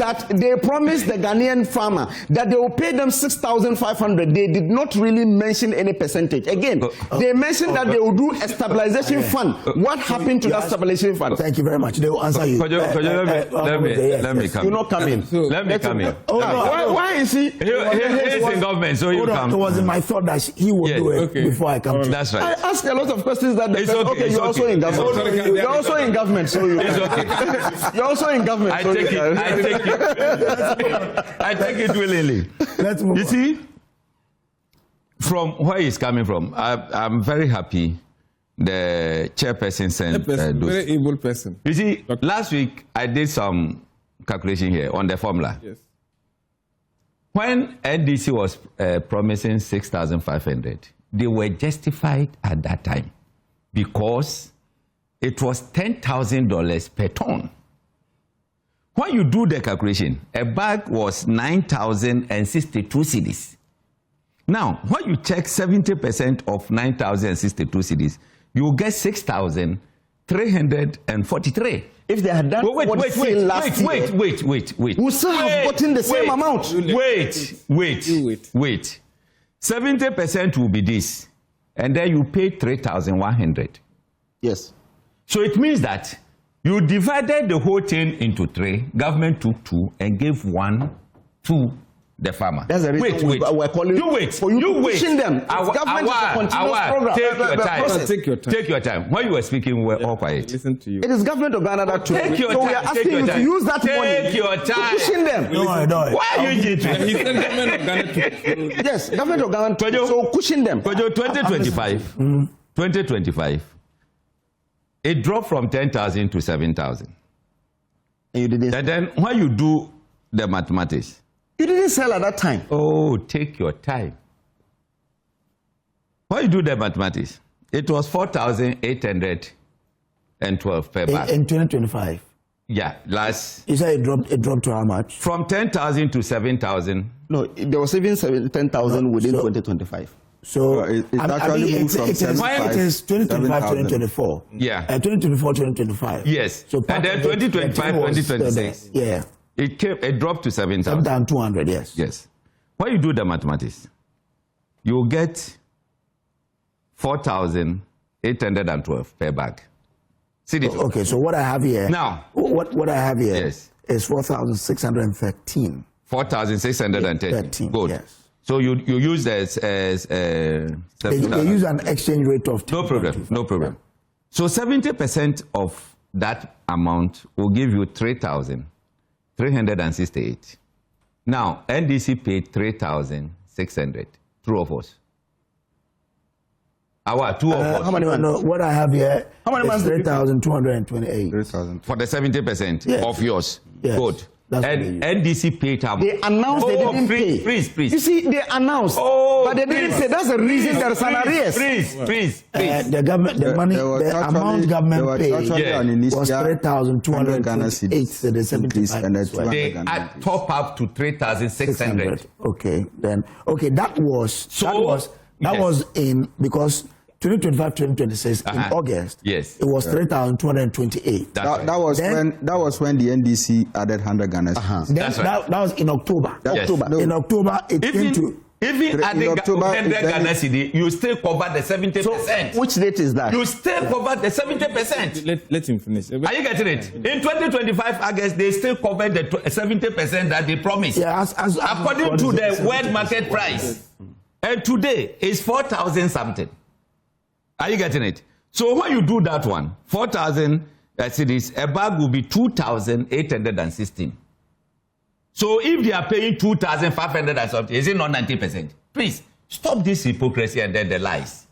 the Ghanaian farmer that they will pay them 6,500. They did not really mention any percentage. Again, they mentioned that they will do a stabilization fund. What happened to that stabilization fund? Thank you very much. They will answer you. Let me come. You not come in. Let me come in. Why is he? He's in government, so you come. It was in my thought that he would do it before I come to. That's right. I ask a lot of questions that you're also in government. You're also in government, so you. It's okay. You're also in government. I take it willingly. Let's move you see, from where he's coming from, I'm very happy the chairperson sent those. Very able person. You see, last week I did some calculation here on the formula. Yes. When NDC was promising 6,500, they were justified at that time because it was $10,000 per ton. When you do the calculation, a bag was 9,062 cedis. Now, when you check 70% of 9,062 cedis, you get 6,343. If they had done wait. We still have gotten the same amount. Wait. 70% will be this, and then you pay 3,100. Yes. So it means that you divided the whole thing into 3. Government took 2 and gave 1 to the farmer. That's the reason we're calling you wait. For you pushing them. Government is a continuous program. Take your time. When you were speaking, we were all quiet. Listen to you. It is government of Ghana that took Take your so time. we are asking you to use that money. Take your time. Pushing them. No. Why are you jittering? He said government of Ghana to. Yes, government of Ghana took, so pushing them. 2025. It dropped from 10,000 to 7,000. And you didn't. And then when you do the mathematics, you didn't sell at that time. Oh, take your time. When you do the mathematics, it was 4,812 per bag. In 2025. Yeah, last. You said it dropped to how much? From 10,000 to 7,000. No, there was even 10,000 within 2025. So it is 2025, 2024. Yeah. 2024, 2025. Yes. So and then 2025, 2026. Yeah. It dropped to 7,000. 7,200, yes. Yes. When you do the mathematics, you get 4,812 per bag. See okay, so what I have here now. What I have here yes. is 4,613. 4,613. Good. Yes. So you use this they use an exchange rate of no problem. So 70% of that amount will give you 3,368. Now NDC paid 3,600. True of us? Two of us. How many? No, what I have here. How many months? 3,228. 3,000 for the 70% of yours. Yes. Good. And NDC paid how much? They announced they didn't pay. Please. You see, they announced, but they didn't say. That's the reason there's an arrears. Please. The government, the money, the amount government paid was 3,228. They top up to 3,600. Okay, that was in because 2025, 2026 in August. Yes, it was 3,228. That was when the NDC added 100 Ghana cedis. That was in October. In October, it came to. Even adding 100 Ghana cedi, you still cover the 70%. So, which date is that? You still cover the 70%. Let him finish. Are you getting it? In 2025 August, they still cover the 70% that they promised. Yeah, according to the world market price. And today is 4,000 something. Are you getting it? So when you do that one, 4,000 cedis, a bag will be 2,816. So if they are paying 2,500 or something, is it not 90%? Please stop this hypocrisy and then the lies.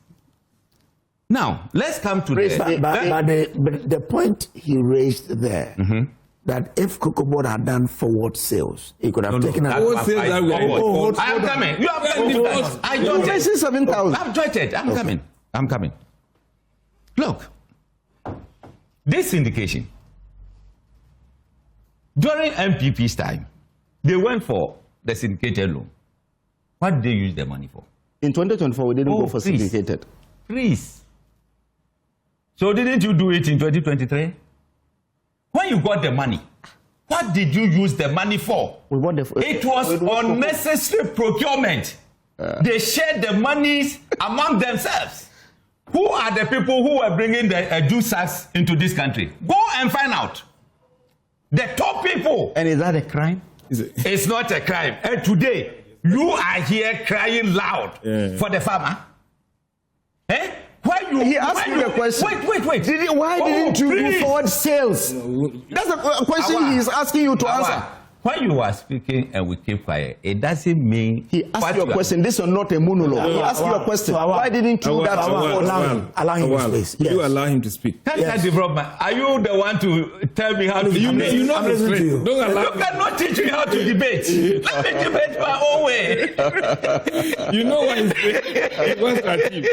Now, let's come to the point he raised there, that if Cocoa Board had done forward sales, he could have taken I am coming. You have I jotted 7,000. I've jotted. I'm coming. Look, this indication, during MPP's time, they went for the syndicated loan. What did they use the money for? In 2024, we didn't go for syndicated. Please. So didn't you do it in 2023? When you got the money, what did you use the money for? It was unnecessary procurement. They shared the monies among themselves. Who are the people who were bringing the juicers into this country? Go and find out. The top people. And is that a crime? It's not a crime. And today, you are here crying loud for the farmer. Eh? He asked you a question. Wait. Why didn't you do forward sales? That's a question he is asking you to answer. When you are speaking and we keep quiet, it doesn't mean... He asked you a question. This is not a monologue. He asked you a question. Why didn't you do that? Allow him to speak. You allow him to speak. Development. Are you the one to tell me how to debate? You know the straight. You cannot teach me how to debate. Let me debate my own way. You know what he wants to achieve.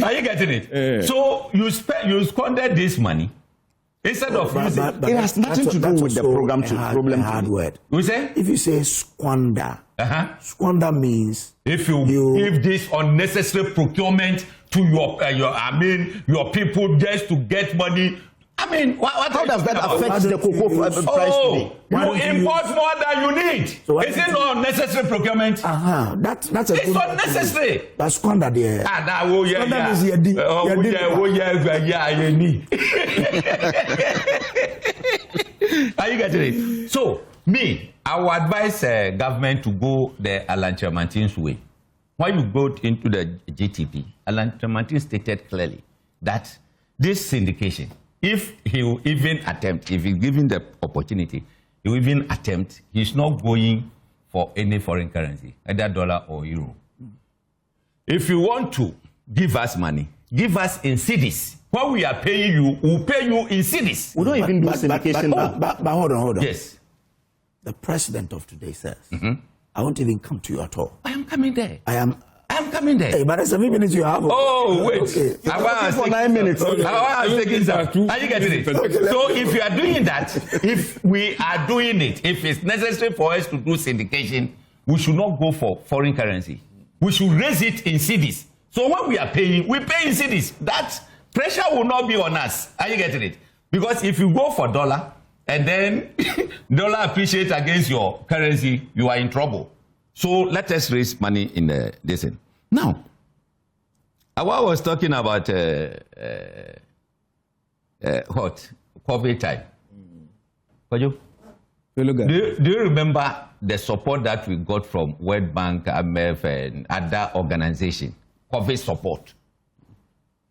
Are you getting it? So you squandered this money. Instead of using it has nothing to do with the problem. Hard word. You say? If you say squander, squander means if you give this unnecessary procurement to your people just to get money. I mean, how does that affect the cocoa price today? You import more than you need. So is it not unnecessary procurement? That's a it's unnecessary. That's squander there. Squander is Are you getting it? So, I would advise government to go the Alan Chamantin's way. When you go into the GTP, Alan Chamantin stated clearly that this syndication, if he will even attempt, if he's given the opportunity, he will even attempt, he's not going for any foreign currency, either dollar or euro. If you want to give us money, give us in cedis. What we are paying you, we'll pay you in cedis. We don't even do syndication. But hold on. Yes. The president of today says, I won't even come to you at all. I am coming there. I am coming there. Hey, but it's 7 minutes you have. Oh, wait. Okay. I was for 9 minutes. I was taking some. Are you getting it? So if you are doing that, if we are doing it, if it's necessary for us to do syndication, we should not go for foreign currency. We should raise it in cedis. So when we are paying, we pay in cedis. That pressure will not be on us. Are you getting it? Because if you go for dollar and then dollar appreciates against your currency, you are in trouble. So let us raise money in this thing. Now, I was talking about COVID time. Do you remember the support that we got from World Bank, IMF, and other organizations? COVID support.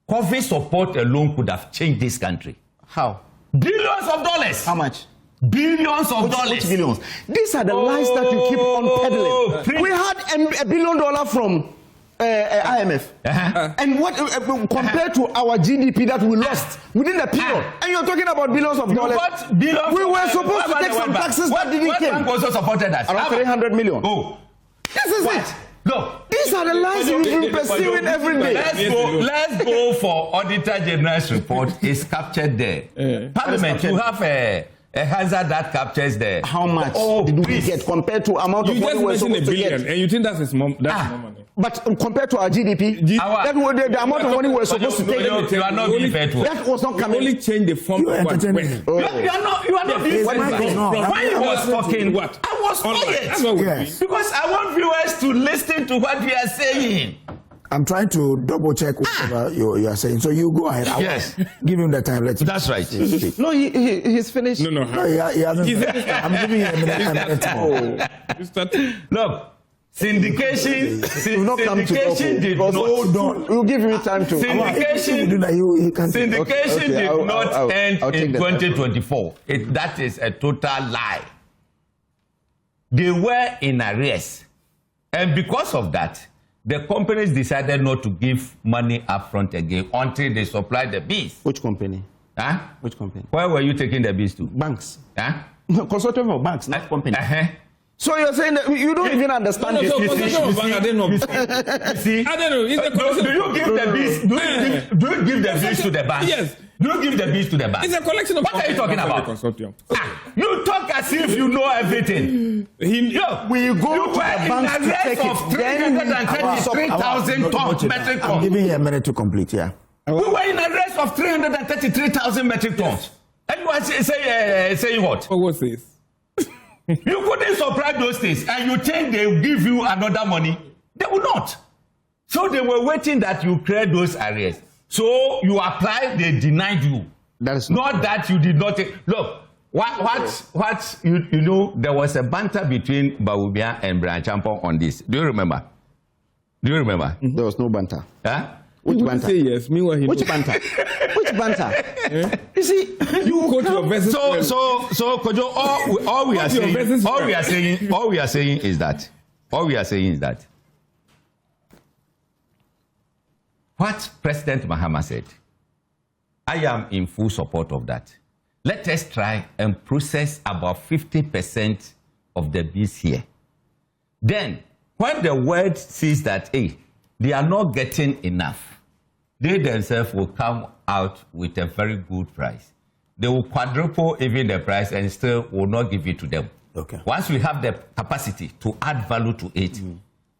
COVID support alone could have changed this country. How? Billions of dollars. How much? Billions of dollars. Which billions? These are the lies that you keep on peddling. We had $1 billion from IMF. And what compared to our GDP that we lost within the period? And you're talking about billions of dollars. We were supposed to take some taxes that didn't come. What bank also supported us? Around 300 million. Oh. This is it. No. These are the lies you've been pursuing every day. Let's go for Auditor General's report. It's captured there. Parliament, you have a hazard that captures there. How much did we get compared to amount of money we're supposed to get? And you think that's more money? But compared to our GDP, that was the amount of money we're supposed to take. You are not being fair to us. That was not coming. Only change the form. You are not being fair. When you was talking, I was quiet. Because I want viewers to listen to what we are saying. I'm trying to double check whatever you are saying. So you go ahead. Yes. Give him the time. That's right. No, he's finished. No, he hasn't. I'm giving you a minute more. Look, syndication did not. We'll give you time to. Syndication did not end in 2024. That is a total lie. They were in arrears. And because of that, the companies decided not to give money upfront again until they supply the bees. Which company? Huh? Which company? Where were you taking the bees to? Banks. Huh? Consortium of banks, not company. So you're saying that you don't even understand this. I don't know. Do you give the bees? Do you give the bees to the bank? Yes. Do you give the bees to the bank? It's a collection of. What are you talking about? You talk as if you know everything. We go to the banks to take it. 333,000 tons metric tons. I'm giving you a minute to complete. Yeah. We were in a race of 333,000 metric tons. And you are saying what? What was this? You couldn't supply those things, and you think they will give you another money? They will not. So they were waiting that you clear those areas. So you applied, they denied you. That is not that you did not take. Look, what you know, there was a banter between Bawumia and Brian Champon on this. Do you remember? Mm-hmm. There was no banter. Huh? Which banter? Say yes. Meanwhile, which banter? Which banter? You see, you go to your verses. So Kojo, all we are saying is that what President Mahama said, I am in full support of that. Let us try and process about 50% of the bees here. Then, when the world sees that, hey, they are not getting enough, they themselves will come out with a very good price. They will quadruple even the price and still will not give it to them. Okay. Once we have the capacity to add value to it,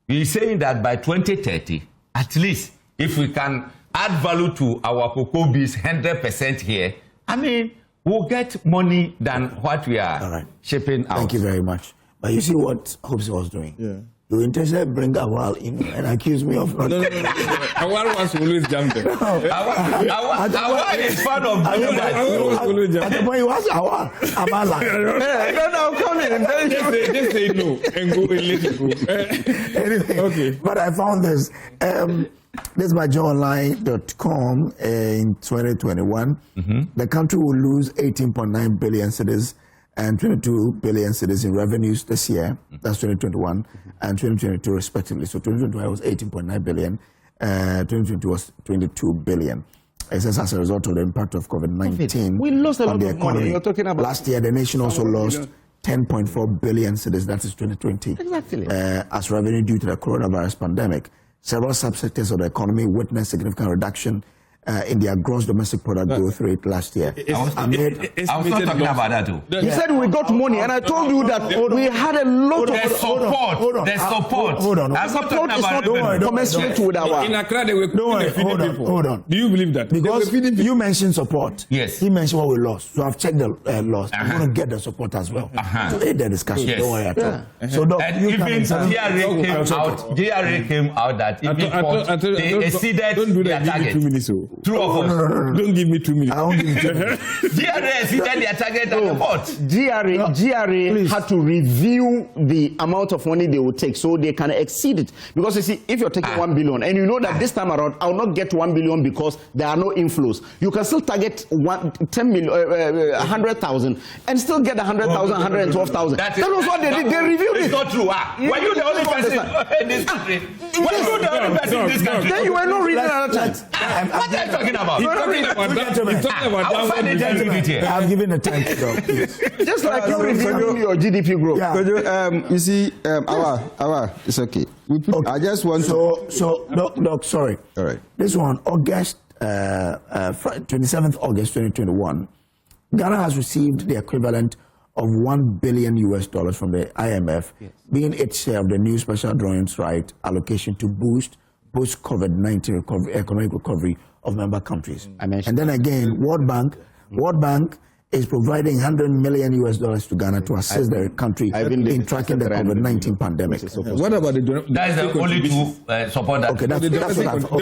we're saying that by 2030, at least, if we can add value to our cocoa bees 100% here, I mean, we'll get money than what we are shipping out. Thank you very much. But you see what Hobbs was doing? Yeah. You intentionally bring Awal in and accuse me of not... No. Awal wants to always jump there. Awal is fan of doing that. At the point you ask Awal, Amala. No, come in. Just say no and go and let it go. Anyway, okay. But I found this. This is by JoyNews.com in 2021. The country will lose 18.9 billion cedis and 22 billion cedis in revenues this year. That's 2021 and 2022 respectively. So 2021 was 18.9 billion, 2020 was 22 billion. It says as a result of the impact of COVID-19 we lost a lot on the of economy. money. You're talking about last year, the nation also lost 10.4 billion cedis, that is 2020, exactly. As revenue due to the coronavirus pandemic. Several subsectors of the economy witnessed significant reduction in their gross domestic product growth rate last year. I was not talking about that too. You said we got money, and I told you that we had a lot of support. The support. Hold on. I'm not talking about commensurate with our. In Accra, they were feeding people. Hold on. Do you believe that? Because you mentioned support. Yes. He mentioned what we lost. So I've checked the loss. I'm going to get the support as well. To aid the discussion. Yes. Don't worry at all. So even GRA came out that they exceeded their target. True or false? No. Don't give me 2 minutes. I won't give you 2 minutes. GRA exceeded their target at the port. GRA had to review the amount of money they would take so they can exceed it. Because you see, if you're taking 1 billion and you know that this time around I will not get 1 billion because there are no inflows, you can still target 100,000 and still get 100,000, 112,000. That was what they did. They reviewed it. It's not true. Were you the only person in this country? Were you the only person in this country? Then you were not reading another time. What are you talking about? I've given a time to go. Just like you reviewing your GDP growth. Yeah. You see, it's okay. I just want So, Doc, sorry. All right. This one, August, 27th August 2021, Ghana has received the equivalent of $1 billion from the IMF, being its share of the new special drawings right allocation to boost post-COVID-19 economic recovery of member countries. And then again, World Bank is providing $100 million to Ghana to assist the country in tracking the COVID-19 pandemic. What about the that is the only two support that. Okay, that's what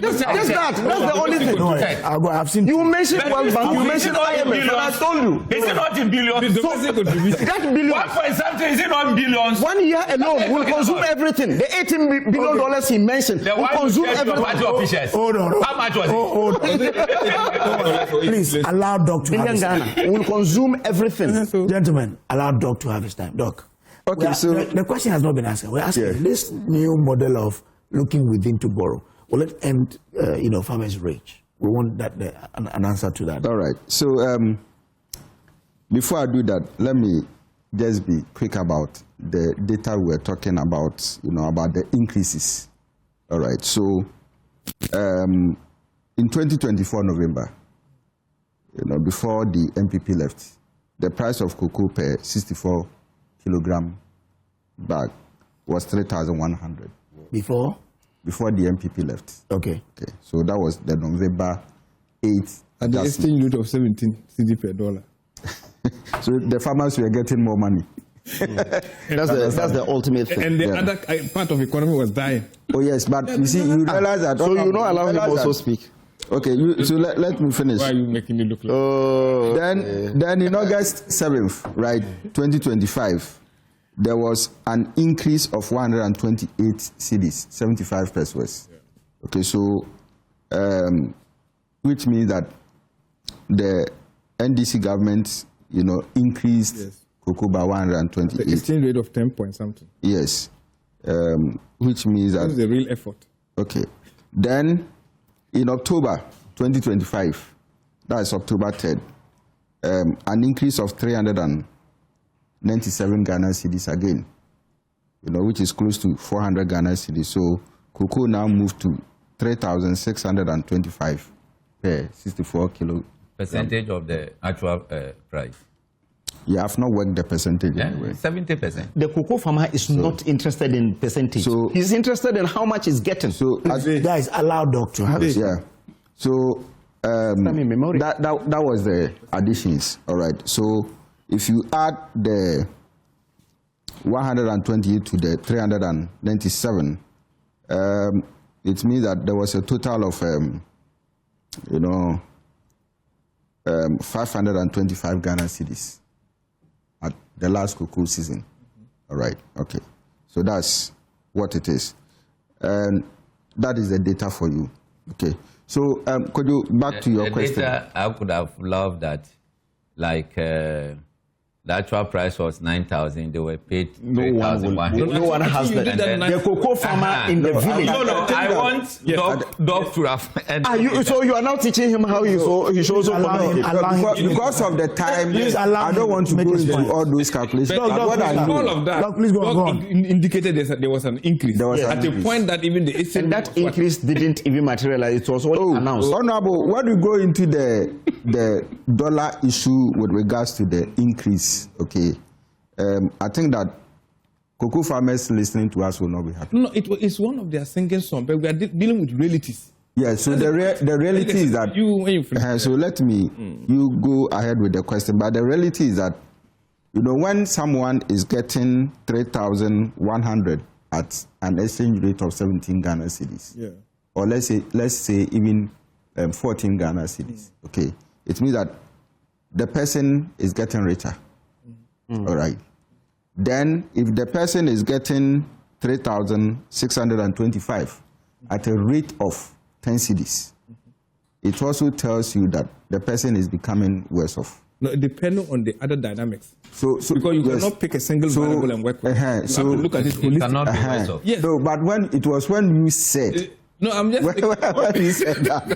That's the only thing. I've seen. You mentioned World Bank, you mentioned IMF, and I told you. Is it not in billions? That billion. 1.something, is it not in billions? 1 year alone will consume everything. The $18 billion he mentioned will consume everything. Hold on. How much was it? Please allow Doc to have his time. Will consume everything. Gentlemen, allow Doc to have his time. Doc. Okay, so the question has not been answered. We're asking this new model of looking within to borrow? Will it end, farmers' rage? We want that an answer to that. All right. So before I do that, let me just be quick about the data we're talking about, about the increases. All right. So in 2024 November, before the MPP left, the price of cocoa per 64 kilogram bag was 3,100. Before? Before the MPP left. Okay. Okay. So that was the November 8th. At the exchange rate of 17 cedi per dollar. So the farmers were getting more money. That's the ultimate thing. And the other part of the economy was dying. Oh yes, but you see, you realize that. So you not allow him also speak. Okay, so let me finish. Why are you making me look like? Then in August 7th, right, 2025, there was an increase of 128 cedis, 75 pesos. Yeah. Okay, so which means that the NDC government, increased cocoa by 128. The exchange rate of 10 point something. Yes, which means that that's the real effort. Okay, then in October 2025, that is October 3rd, an increase of 397 Ghana cedis again, which is close to 400 Ghana cedis. So cocoa now moved to 3,625 per 64 kilo. Percentage of the actual price. Yeah, I've not worked the percentage anyway. 70%. The cocoa farmer is not interested in percentage. So he's interested in how much he's getting. So guys, allow Doc to have it. Yeah. So that was the additions. All right. So if you add the 128 to the 397, it means that there was a total of 525 Ghana cedis at the last cocoa season. All right, okay. So that's what it is. And that is the data for you. Okay. So could you back to your question? Data, I could have loved that, like the actual price was 9,000. They were paid 3,100. No one has that. The cocoa farmer in the village. No. I want Doc to have. So you are now teaching him how he should also communicate. Because of the time, I don't want to go into all those calculations. All of that. Please go on. Indicated there was an increase. At the point that even the and that increase didn't even materialize. It was only announced. Honorable, when we go into the dollar issue with regards to the increase, okay, I think that cocoa farmers listening to us will not be happy. No, it's one of their singing songs, but we are dealing with realities. Yeah, so the reality is that so let me you go ahead with the question, but the reality is that when someone is getting 3,100 at an exchange rate of 17 Ghana cedis, or let's say even 14 Ghana cedis, okay, it means that the person is getting richer. All right. Then, if the person is getting 3,625 at a rate of 10 cedis, it also tells you that the person is becoming worse off. No, depending on the other dynamics. So because you cannot pick a single variable and work with it. You have to look at it holistically. It cannot be worse off. Yes. No, but when you said. No, I'm just... when you said that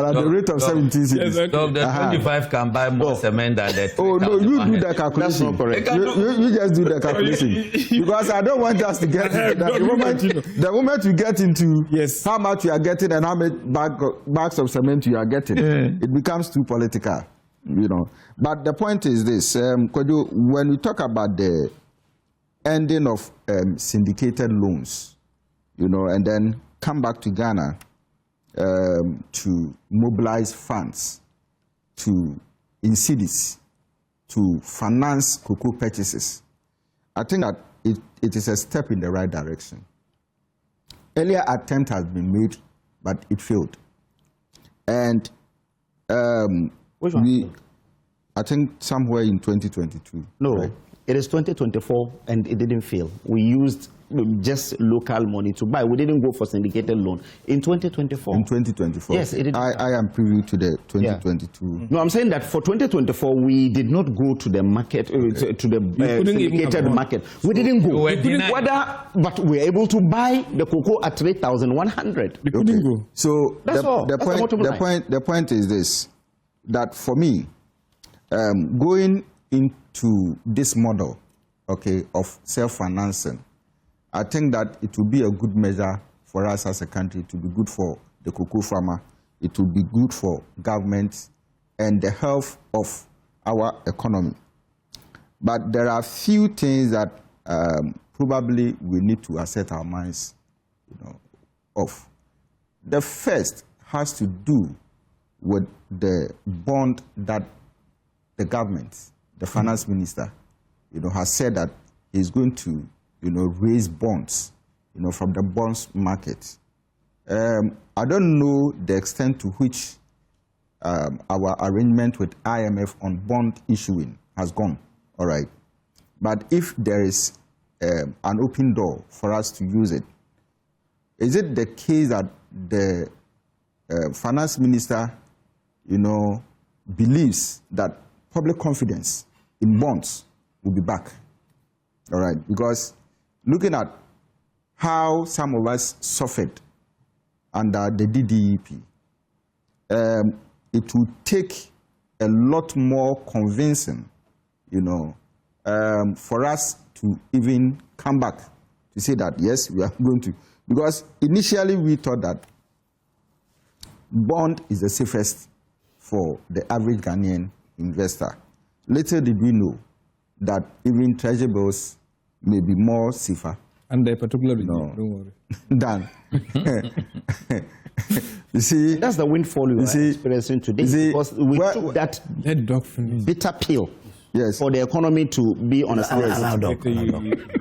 at the rate of 17 cities. The 25 can buy more cement than the 3,000. Oh, no, you do the calculation. That's not correct. You just do the calculation. Because I don't want us to get into that. The moment you get into how much you are getting and how many bags of cement you are getting, it becomes too political, But the point is this, when we talk about the ending of syndicated loans, and then come back to Ghana to mobilize funds in cedis to finance cocoa purchases, I think that it is a step in the right direction. Earlier attempt has been made, but it failed. And which one? I think somewhere in 2022. No, right? It is 2024 and it didn't fail. We used just local money to buy. We didn't go for syndicated loan in 2024. In 2024. Yes, it did. I am privy to the 2022. No, I'm saying that for 2024 we did not go to the market to the syndicated market. We didn't go. But we were able to buy the cocoa at 3,100. We couldn't go. So the point is this, that for me, going into this model, okay, of self-financing, I think that it will be a good measure for us as a country. To be good for the cocoa farmer. It will be good for government and the health of our economy. But there are few things that probably we need to set our minds, of. The first has to do with the bond that the government, the finance minister, has said that he's going to, raise bonds, from the bonds market. I don't know the extent to which our arrangement with IMF on bond issuing has gone, all right. But if there is an open door for us to use it, is it the case that the finance minister, believes that public confidence in bonds will be back, all right? Because looking at how some of us suffered under the DDEP, it will take a lot more convincing, for us to even come back to say that, yes, we are going to. Because initially we thought that bond is the safest for the average Ghanaian investor. Later did we know that even treasury bills may be more safer. And they particularly, don't worry. Than. You see, that's the windfall we are experiencing today. Because we took that bitter pill for the economy to be on a standstill.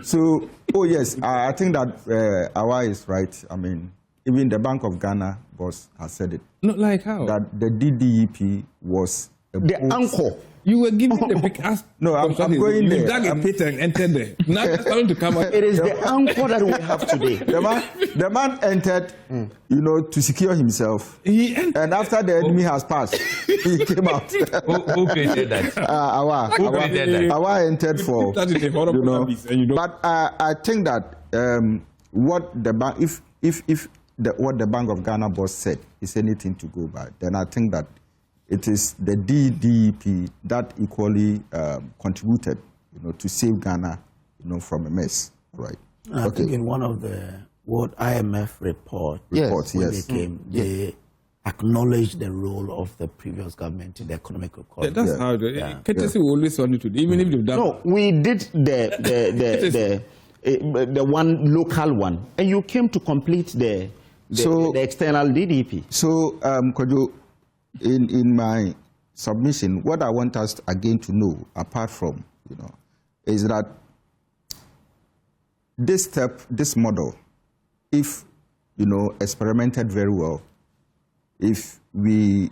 So, yes, I think that Awa is right. I mean, even the Bank of Ghana boss has said it. Not like how? That the DDEP was the anchor. You were giving the big ass. No, I'm going there. You dug a pit and entered there. Now it's going to come out. It is the anchor that we have today. The man entered, to secure himself. He entered. And after the enemy has passed, he came out. Who created that? Awa entered for, But I think that what the bank, if what the Bank of Ghana boss said is anything to go by, then I think that it is the DDEP that equally contributed, to save Ghana, from a mess, right? I think in one of the World IMF reports, when they came, they acknowledged the role of the previous government in the economic recovery. That's how courtesy will always want you to do, even if you've done. No, we did the one local one, and you came to complete the external DDP. So, Kojo, in my submission, what I want us again to know, apart from, is that this model, if, experimented very well, if we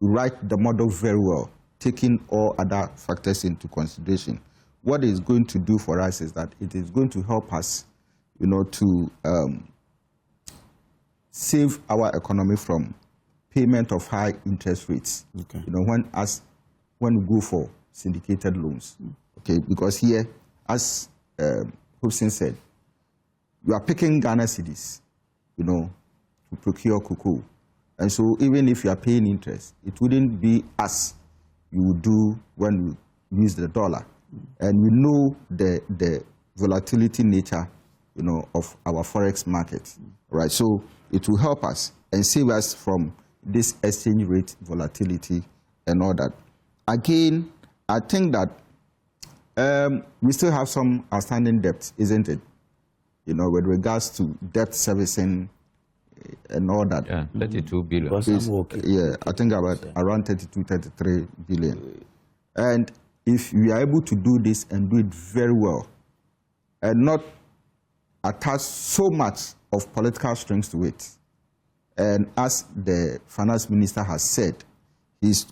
write the model very well, taking all other factors into consideration, what it's going to do for us is that it is going to help us, to save our economy from payment of high interest rates. Okay. When we go for syndicated loans. Okay, because here, as Hobson said, you are picking Ghana cedis, to procure cocoa. And so even if you are paying interest, it wouldn't be as you would do when you use the dollar. And we know the volatility nature, of our forex market, right? So it will help us and save us from this exchange rate volatility and all that. Again, I think that we still have some outstanding debt, isn't it? With regards to debt servicing and all that. Yeah, 32 billion. Yeah, I think about around 32, 33 billion. And if we are able to do this and do it very well and not attach so much of political strings to it, and as the finance minister has said, he's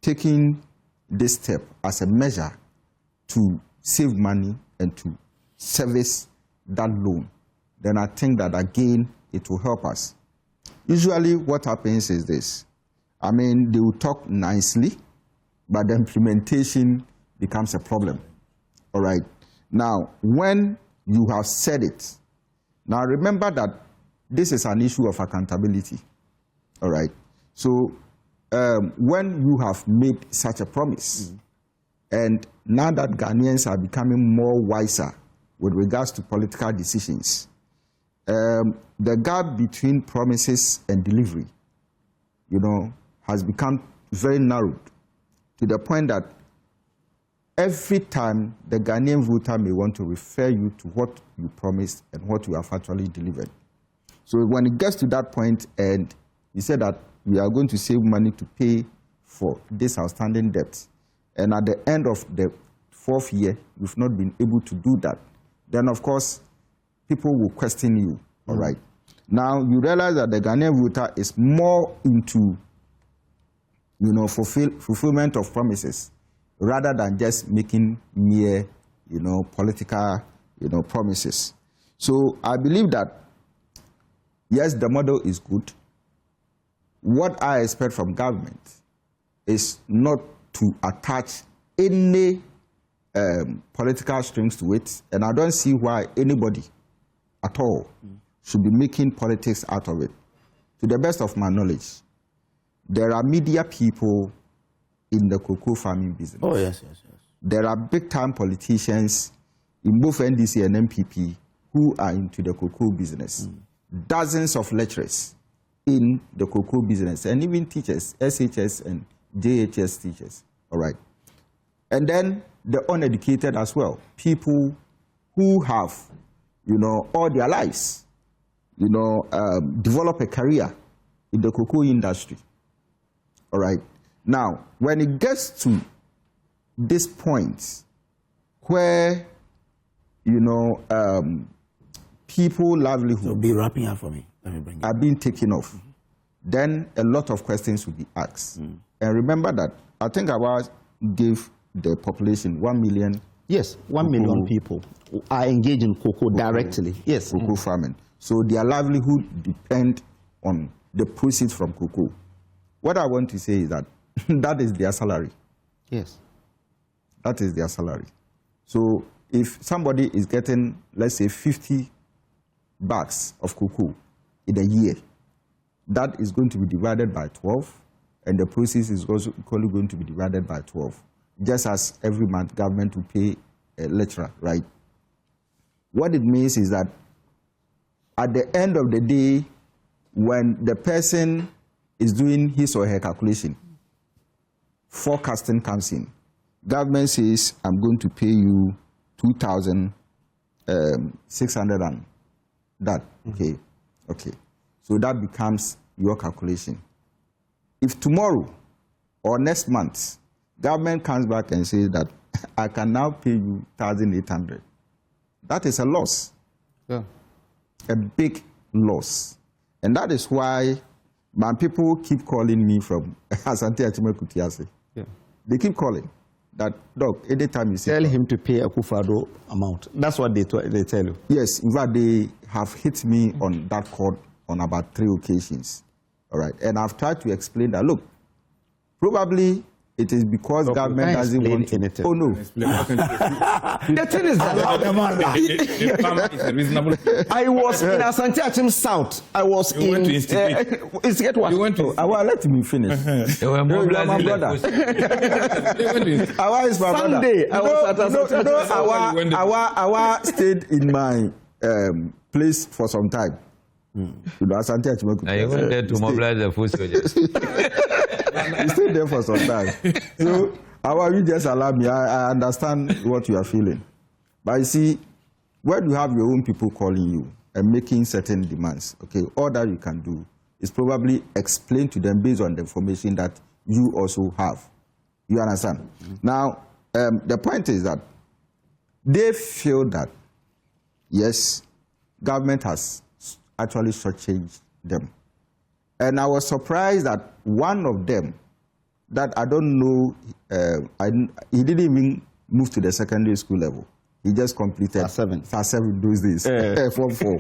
taking this step as a measure to save money and to service that loan, then I think that again it will help us. Usually what happens is this. I mean, they will talk nicely, but the implementation becomes a problem. All right. Now, when you have said it, now remember that this is an issue of accountability. All right. So when you have made such a promise, and now that Ghanaians are becoming more wiser with regards to political decisions, the gap between promises and delivery, has become very narrowed to the point that every time the Ghanaian voter may want to refer you to what you promised and what you have actually delivered. So when it gets to that point and you say that we are going to save money to pay for this outstanding debt, and at the end of the 4th year, you've not been able to do that, then of course, people will question you, all right? Now, you realize that the Ghanaian voter is more into, fulfillment of promises rather than just making mere, political, promises. So I believe that, yes, the model is good. What I expect from government is not to attach any political strings to it, and I don't see why anybody at all should be making politics out of it. To the best of my knowledge, there are media people in the cocoa farming business. Oh, yes. There are big-time politicians in both NDC and MPP who are into the cocoa business. Dozens of lecturers in the cocoa business, and even teachers, SHS and JHS teachers, all right? And then the uneducated as well, people who have, all their lives, develop a career in the cocoa industry, all right? Now, when it gets to this point where, people livelihood... So be wrapping up for me. Let me bring it. Are being taken off, then a lot of questions will be asked. And remember that I think I gave the population 1 million. Yes, 1 million people are engaged in cocoa directly. Yes, cocoa farming. So their livelihood depends on the proceeds from cocoa. What I want to say is that that is their salary. Yes. That is their salary. So if somebody is getting, let's say, 50 bags of cocoa in a year, that is going to be divided by 12, and the proceeds is also equally going to be divided by 12. Just as every month government will pay a lecturer, right? What it means is that at the end of the day, when the person is doing his or her calculation, forecasting comes in. Government says, I'm going to pay you 2,600 and that, okay. So that becomes your calculation. If tomorrow or next month, government comes back and says that I can now pay you 1,800, that is a loss. Yeah. A big loss. And that is why my people keep calling me from Asante Achime Kutiase. Yeah. They keep calling that, Doc, anytime you see... Tell him to pay a Kufado amount. That's what they tell you. Yes, in fact, they have hit me on that call on about 3 occasions. All right. And I've tried to explain that, look, probably it is because government doesn't want to... Anything. Oh, no. The thing is that I was in Asante Achim South. I was You went to instigate. Instigate what? You went to... Well, let me finish. They were You are my mobilizing brother. Awa is my Sunday, brother. I was at Asante. Awa stayed in my place for some time. Asante Achime Kutiase. You went there to mobilize the food soldiers. You stayed there for some time. So, you just allow me. I understand what you are feeling. But you see, when you have your own people calling you and making certain demands, okay, all that you can do is probably explain to them based on the information that you also have. You understand? Now, the point is that they feel that, yes, government has actually shortchanged them. And I was surprised that one of them, that I don't know, he didn't even move to the secondary school level. He just completed 7 those days. Form 4.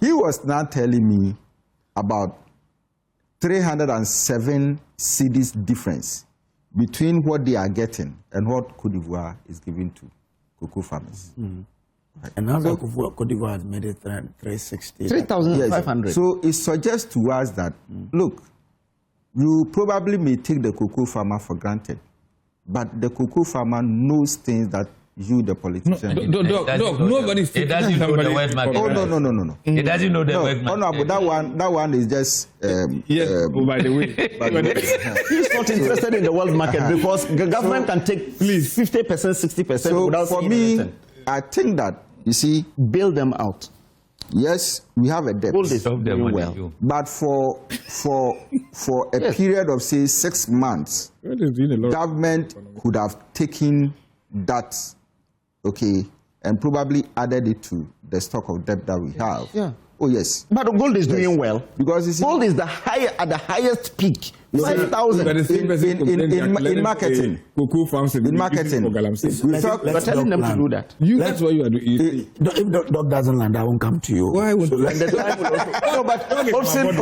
He was now telling me about 307 cedis difference between what they are getting and what Cote d'Ivoire is giving to cocoa farmers. Right. And now Cote d'Ivoire has made it 360. 3,500. Yes. So it suggests to us that, look, you probably may take the cocoa farmer for granted, but the cocoa farmer knows things that you, the politician, nobody's taking doesn't know the word market. Oh, no. It doesn't know the word market. Oh, no, but that one is just... by the way. He's not interested in the world market because the government can take 50%, 60% so without for me, anything. I think that, you see... Bail them out. Yes, we have a debt. Hold this up very well. But for a period of, say, 6 months, government could have taken that, okay, and probably added it to the stock of debt that we have. Yeah. Oh, yes. But gold is doing well. Because you see, gold is at the highest peak. 5,000 in marketing. Cocoa farms in marketing. We're telling them to do that. That's what you are doing. If dog doesn't land, I won't come to you. Why would No, but Hobson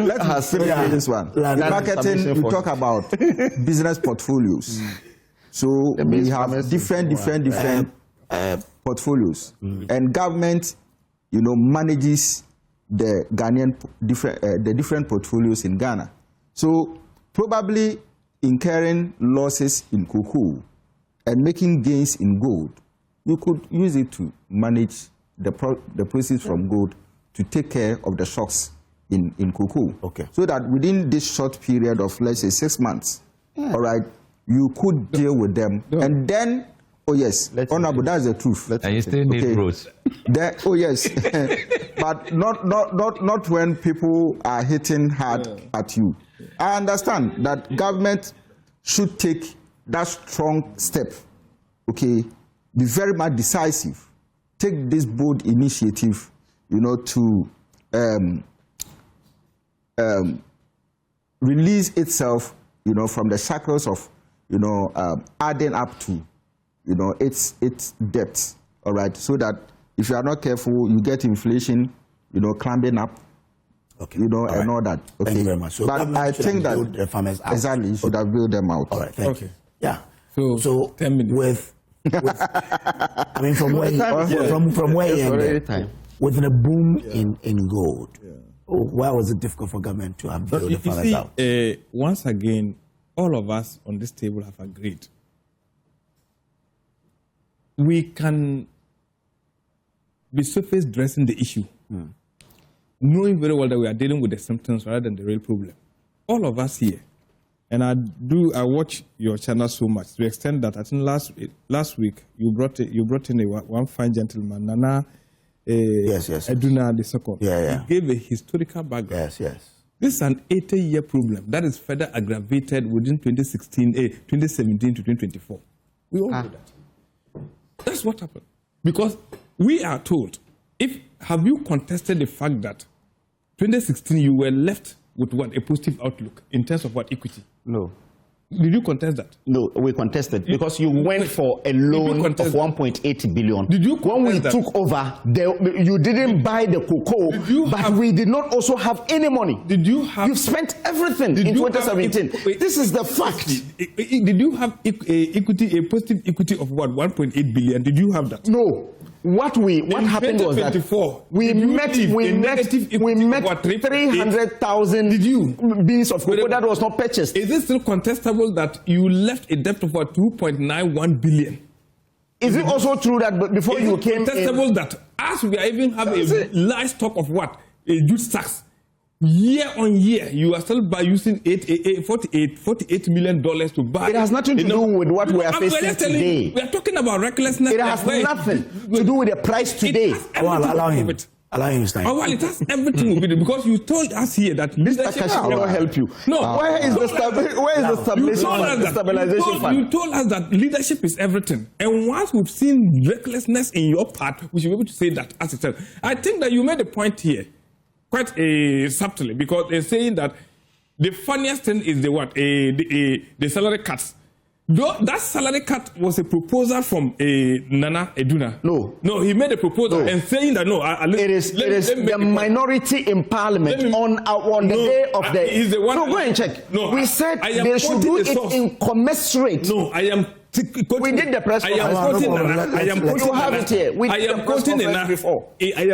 has said this one. In marketing, we talk about business portfolios. So we have different portfolios, and government, manages the Ghanaian different portfolios in Ghana. So probably incurring losses in cocoa and making gains in gold, you could use it to manage the proceeds from gold to take care of the shocks in cocoa. Okay. So that within this short period of, let's say, 6 months, all right, you could deal with them. And then, oh yes, Honorable, that's the truth. And you still need growth. Oh yes, but not when people are hitting hard at you. I understand that government should take that strong step, okay, be very much decisive, take this bold initiative, to release itself, from the shackles of, adding up to, its debt, all right, so that if you are not careful, you get inflation, climbing up, okay. And all that. Okay. Thank you very much. So but I think that the farmers out. Exactly, you should have built them out. All right, thank you. Yeah. So 10 minutes. I mean, from where you ended, with the boom in gold, why was it difficult for government to have built the farmers out? Once again, all of us on this table have agreed. We can be surface dressing the issue, knowing very well that we are dealing with the symptoms rather than the real problem. All of us here, and I watch your channel so much to the extent that I think last week you brought in one fine gentleman, Nana Eduna the second. Yeah. He gave a historical background. Yes. This is an 80-year problem that is further aggravated within 2017 to 2024. We all know that. That's what happened. Because we are told, have you contested the fact that 2016 you were left with a positive outlook in terms of equity? No. Did you contest that? No, we contested because you went for a loan of 1.8 billion. Did you when we took over, you didn't buy the cocoa, but we did not also have any money. Did you have? You spent everything in 2017. This is the fact. Did you have equity, a positive equity of 1.8 billion? Did you have that? No. What happened was that we met 300,000 beans of cocoa that was not purchased. Is it still contestable that you left a debt of about 2.91 billion? Is it also true that before you came contestable that as we are even have a large stock of jute sacks, year on year, you are still using $48 million to buy. It has nothing to do with what we are facing today. We are talking about recklessness. It has nothing to do with the price today. Allow him. Allow him to stay. Well, it has everything to do with it because you told us here that leadership will never help you. No. Where is the stabilization fund? You told us that leadership is everything. And once we've seen recklessness in your part, we should be able to say that as itself. I think that you made a point here. Quite subtly, because they're saying that the funniest thing is the salary cuts. That salary cut was a proposal from Nana Eduna. No, he made a proposal and saying that it is the minority in parliament on the day of the. He's the one. No, go and check. No, we said they should do it in commensurate. No, I am. We did the press conference. You have it here. I am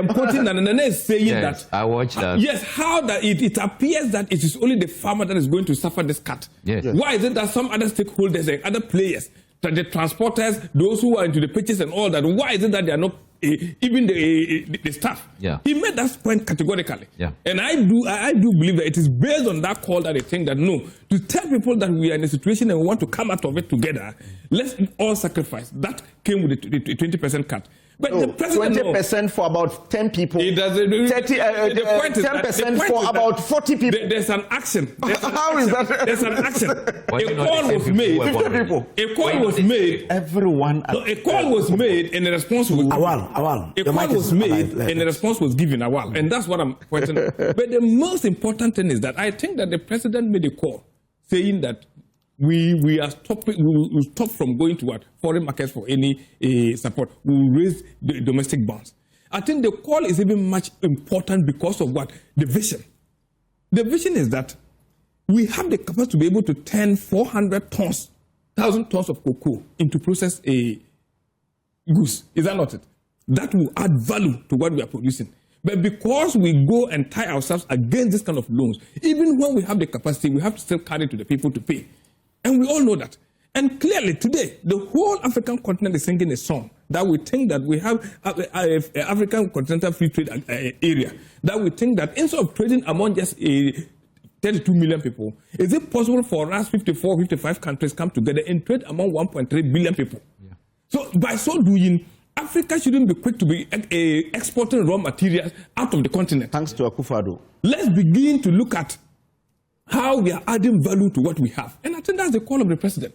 quoting Nana is saying that. I watched that. Yes, how that it appears that it is only the farmer that is going to suffer this cut. Yes. Why is it that some other stakeholders and other players, that the transporters, those who are into the pitches and all that, why is it that they are not even the staff? Yeah. He made that point categorically. Yeah. And I do believe that it is based on that call that they think that no, to tell people that we are in a situation and we want to come out of it together, let's all sacrifice. That came with the 20% cut. But the president 20% for about 10 people. It does, 10% for about 40 people. There's an action. How is that? There's an action. A call was made. 50 people. A call was made. Everyone. A call was made and a response was given. A call was made and a response was given. And that's what I'm pointing out. But the most important thing is that I think that the president made a call saying that we are stopping. We will stop from going to foreign markets for any support. We will raise the domestic bonds. I think the call is even much important because of the vision. The vision is that we have the capacity to be able to turn 400 tons, 1,000 tons of cocoa into processed goods. Is that not it? That will add value to what we are producing. But because we go and tie ourselves against this kind of loans, even when we have the capacity, we have to still carry to the people to pay. And we all know that. And clearly today, the whole African continent is singing a song that we think that we have African Continental Free Trade Area, that we think that instead of trading among just 32 million people, is it possible for us 54, 55 countries come together and trade among 1.3 billion people? Yeah. So by so doing, Africa shouldn't be quick to be exporting raw materials out of the continent. Thanks to Akufo-Addo. Let's begin to look at how we are adding value to what we have. And I think that's the call of the president.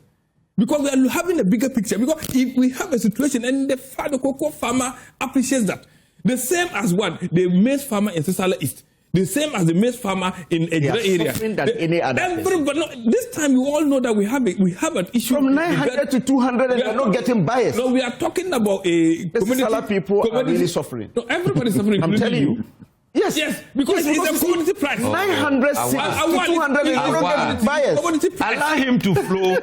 Because we are having a bigger picture. Because if we have a situation and the cocoa farmer appreciates that, the same as the maize farmer in Sisala East, the same as the maize farmer in Ejira area. This time you all know that we have an issue. From 900 to 200 and we are not getting bias. No, we are talking about a community. Sisala people are really suffering. No, everybody is suffering. I'm telling you. Yes, because it's a commodity price. 900 to 200 and you don't get bias. Allow him to flow.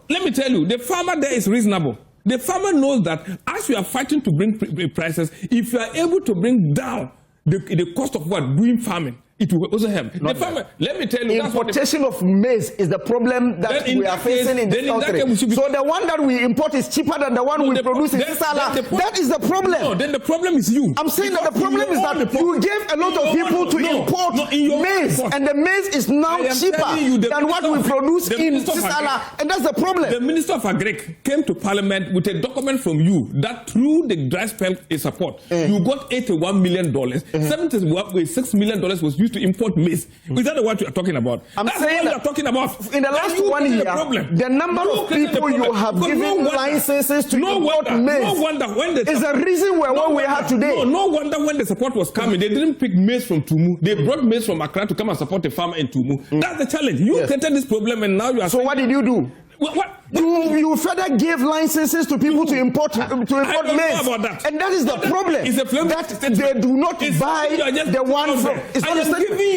Let me tell you, the farmer there is reasonable. The farmer knows that as we are fighting to bring prices, if you are able to bring down the cost of doing farming, it will also help. The farmer, let me tell you, importation of maize is the problem that we are facing in this country. So the one that we import is cheaper than the one we produce in Sisala. That is the problem. No, then the problem is you. I'm saying that the problem is that you gave a lot of people to import maize, and the maize is now cheaper than what we produce in Sisala, and that's the problem. The Minister of Agric came to Parliament with a document from you that through the dry spell support, you got $81 million. $76 million was used to import maize. Is that what you are talking about? That's saying what you are talking about. In the last 1 year, the number of people you have given licenses to import maize is the reason where we are today. No wonder when the support was coming, they didn't pick maize from Tumu. They brought maize from Accra to come and support a farmer in Tumu. That's the challenge. You created this problem and now you are. So what did you do? You further gave licenses to people to import maize, and that is the problem. That they do not buy the one from.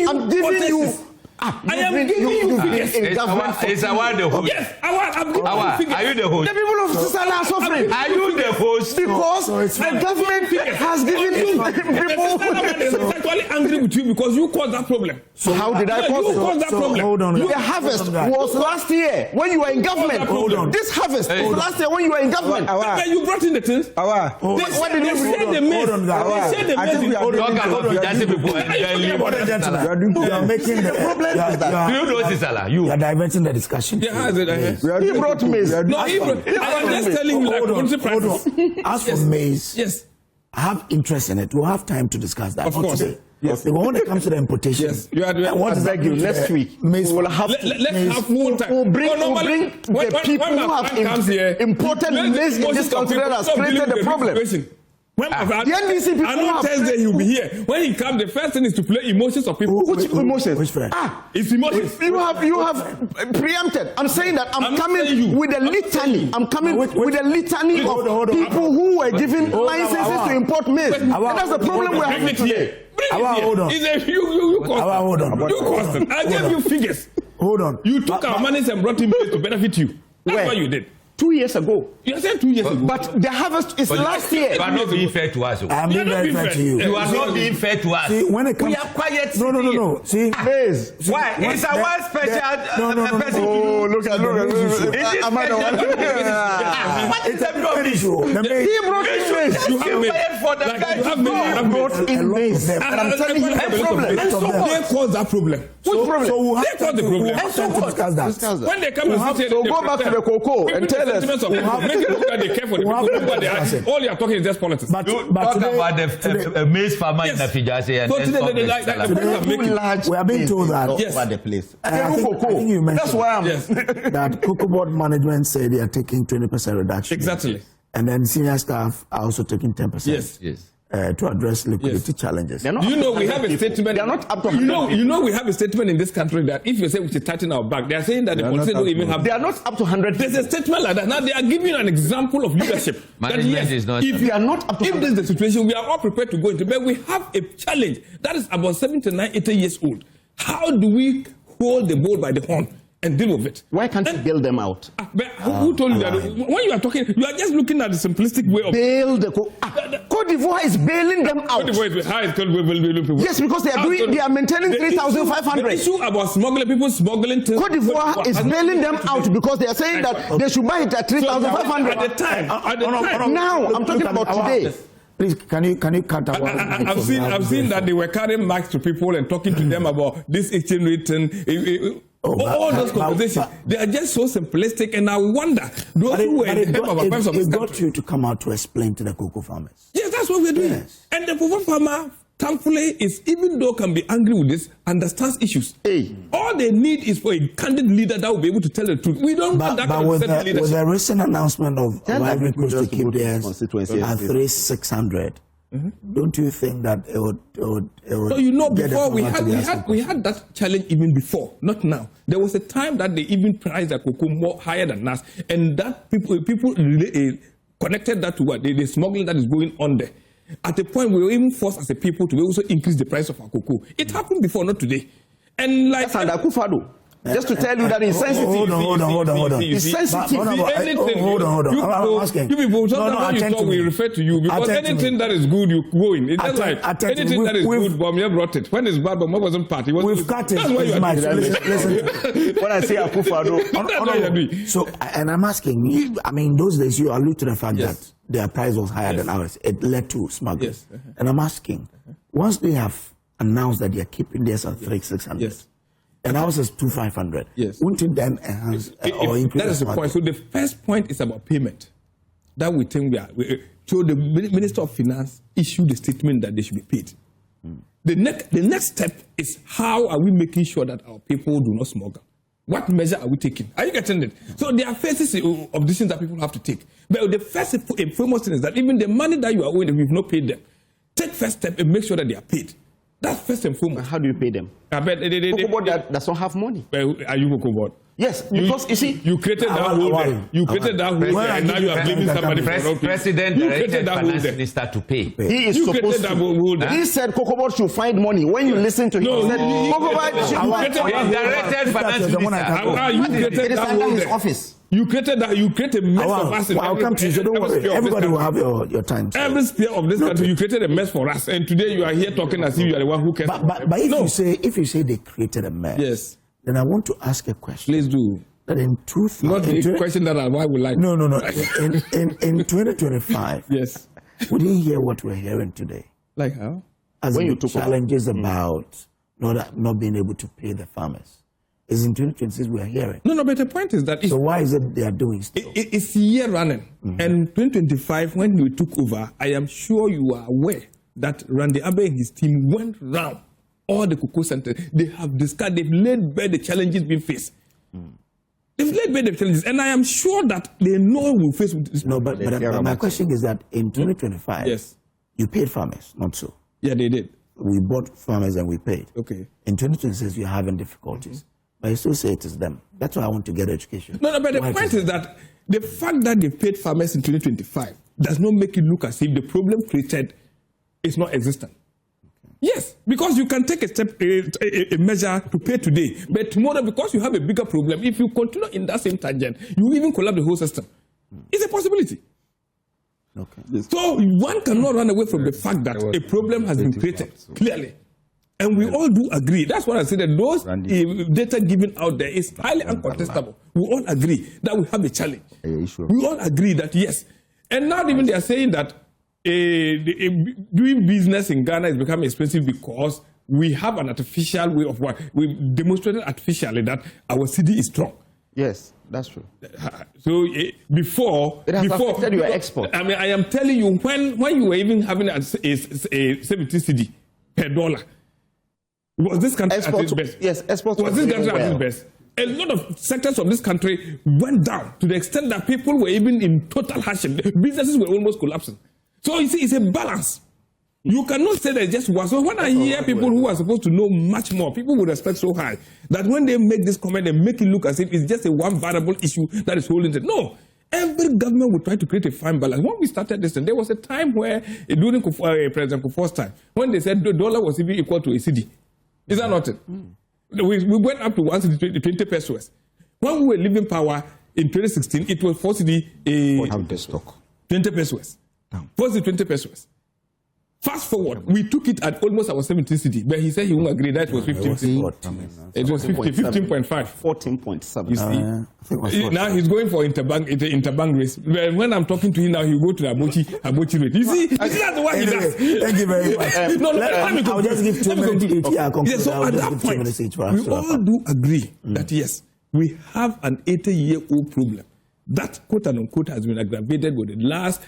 I'm giving you. I am giving you figures. It's Awar the host. Yes, I'm giving you figures. Are you the host? The people of Sisala are suffering. Are you the host? Because the government has given people. The actually angry with you because you caused that problem. So how did I cause that problem? Hold on. The harvest was last year when you were in government. Hold on. This harvest was last year when you were in government. You brought in the things. What did you say? The maize. I think we are making the problem. You know Sisala. You are diverting the discussion. He brought maize. No, he brought. I am just telling you that. As for maize, yes, I have interest in it. We'll have time to discuss that. Of course. Today. Yes. But when it comes to the importation, yes, what is that? Next week, maize. We'll have let's have full time. We'll bring the people who have imported maize in this country that has created the problem. When the NDC people on Thursday he'll be here. When he comes, the first thing is to play emotions of people. Which emotions? It's emotions. You have preempted. I'm saying that I'm coming with a litany. I'm coming with a litany of people who were given licenses to import maize. That's the problem we're having today. Hold on. You cost them. I gave you figures. Hold on. You took our money and brought him to benefit you. That's what you did. 2 years ago. You said 2 years ago. But the harvest is last year. You are not being fair to us. I'm being very fair to you. You are not being fair to us. See, when it comes, we are quiet. No. See, maize. Why? It's our special person. Oh, look at What is the problem? He brought in maize. You brought in maize. And I'm telling you, they caused that problem. Which problem? So we They caused the problem. discuss that. When they come and say, so go back to the cocoa and tell us. Make it look like they care for the people, but all you are talking is just politics. But talk about the maize farmer in Afijase and we are being told that over the place. I think you mentioned that's why I'm that cocoa board management say they are taking 20% reduction. Exactly. And then senior staff are also taking 10%. Yes. To address liquidity challenges. We have a statement. They are not up to we have a statement in this country that if you say we should tighten our back, they are saying that the politicians don't even have. They are not up to 100. There's a statement like that. Now they are giving an example of leadership. Management is not. If we are not up to. If this is the situation, we are all prepared to go into. But we have a challenge that is about 79, 80 years old. How do we hold the bull by the horn and deal with it? Why can't you bail them out? But who told you that? When you are talking, you are just looking at the simplistic way of bail the Cote d'Ivoire is bailing them out. Cote d'Ivoire is how it's called. Yes, because they are maintaining 3,500. The issue about smuggling, people smuggling things. Cote d'Ivoire is bailing them out because they are saying that they should buy it at 3,500 at the time. Now I'm talking about today. Please, can you cut out? I've seen that they were carrying mics to people and talking to them about this exchange rate and all those conversations. They are just so simplistic, and I wonder those who were in the help of our of this got you to come out to explain to the cocoa farmers. Yes, that's what we're doing. Yes. And the cocoa farmer, thankfully, is even though can be angry with this, understands issues. All they need is for a candid leader that will be able to tell the truth. We don't want that kind of leadership. With the recent announcement of Ivory Coast to keep theirs at 3,600. Don't you think that it would so before we had that challenge even before, not now. There was a time that they even priced the cocoa more higher than us, and that people connected that to what the smuggling that is going on there. At a point, we were even forced as a people to also increase the price of our cocoa. It happened before, not today. And like that's under Akufo-Addo. Just to tell you that it's sensitive. Hold on. It's sensitive. Hold on. I'm asking. You people, sometimes when you talk, we refer to you because anything that is good, you go in. It's just like anything that is good, Bamia brought it. When it's bad, Bamia wasn't part. We've cut it. That's why you are listen. When I say Akufo-Addo, so, and I'm asking you, I mean, those days you allude to the fact that their price was higher than ours. It led to smuggling. And I'm asking, once they have announced that they are keeping theirs at 3,600. And ours is 2,500. Wouldn't it then enhance or increase? That is the point. So the first point is about payment. That we think so the Minister of Finance issued the statement that they should be paid. The next step is how are we making sure that our people do not smuggle? What measure are we taking? Are you getting it? So there are phases of decisions that people have to take. But the first and foremost thing is that even the money that you are owing, if you've not paid them, take first step and make sure that they are paid. That's first and foremost. How do you pay them? Cocoa board that does not have money. Are you cocoa board? Yes, because you see, you created that hole there. You created that hole there, and now you are blaming somebody for not paying. President directed finance minister to pay. He is supposed to. He said cocoa board should find money. When you listen to him, he said cocoa board directed finance minister. You created that hole there. Office. You created that. You created a mess of us. I'll come to you. So don't worry. Everybody will have your time. Every sphere of this country, you created a mess for us, and today you are here talking as if you are the one who cares. But if you say they created a mess, then I want to ask a question. Please do. That in truth, not the question that I would like. No. In 2025, we didn't hear what we're hearing today. Like how? As when you took challenges about not being able to pay the farmers. Is in 2026 we are hearing. No, but the point is that... So why is it they are doing still? It's year running. And 2025, when we took over, I am sure you are aware that Randy Abe and his team went round all the cocoa centers. They have discussed, they've laid bare the challenges being faced. They've laid bare the challenges. And I am sure that they know we'll face with this. No, but my question is that in 2025, You paid farmers, not so. Yeah, they did. We bought farmers and we paid. Okay. In 2026, we're having difficulties. But you still say it is them. That's why I want to get education. No, but the point is that the fact that they paid farmers in 2025 does not make it look as if the problem created is not existent. Okay. Yes, because you can take a step, a measure to pay today, but tomorrow, because you have a bigger problem, if you continue in that same tangent, you even collapse the whole system. It's a possibility. Okay. So one cannot run away from the fact that a problem has been created, clearly. And we all do agree. That's what I said, that those data given out there is highly uncontestable. We all agree that we have a challenge. We all agree that yes. And now even they are saying that doing business in Ghana is becoming expensive because we have an artificial way of work. We demonstrated artificially that our CD is strong. Yes, that's true. So before it has affected your export. I mean, I am telling you, when you were even having a 70 CD per dollar, was this country at its best? Yes, export was this country at its best? A lot of sectors of this country went down to the extent that people were even in total hardship. Businesses were almost collapsing. So you see, it's a balance. You cannot say that just one. So when I hear people who are supposed to know much more, people would expect so high that when they make this comment, they make it look as if it's just a one variable issue that is holding it. No. Every government would try to create a fine balance. When we started this, there was a time where, during President Kufuor's time, when they said the dollar was even equal to a CD. Is that not it? We went up to 120 pesos. When we were leaving power in 2016, it was 20 pesos. 20 pesos. Fast forward, we took it at almost our 17 city, but he said he won't agree. That was 15. It was 15.5. 14.7. Now he's going for interbank race. But when I'm talking to him now, he go to the Abochi rate. You see that's what he does. Thank you very much. I'll just give 2 minutes. Yes, so at that point, we all do agree that yes, we have an 80-year-old problem that quote unquote has been aggravated with the last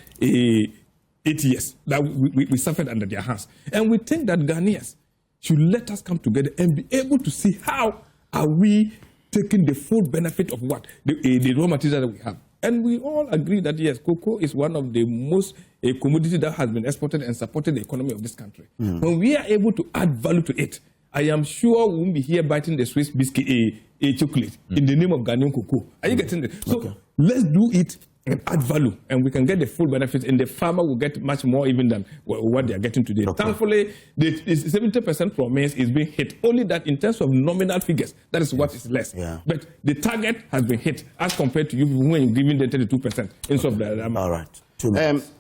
8 years that we suffered under their hands. And we think that Ghanaians should let us come together and be able to see how are we taking the full benefit of what? The raw material that we have. And we all agree that, yes, cocoa is one of the most commodity that has been exported and supported the economy of this country. When we are able to add value to it, I am sure we won't be here biting the Swiss biscuit chocolate in the name of Ghanaian cocoa. Are you getting it? So let's do it and add value, and we can get the full benefits, and the farmer will get much more even than what they are getting today. Thankfully, the 70% promise is being hit. Only that in terms of nominal figures, that is what is less. But the target has been hit as compared to you when you're giving the 32% instead of the All right. 2 minutes.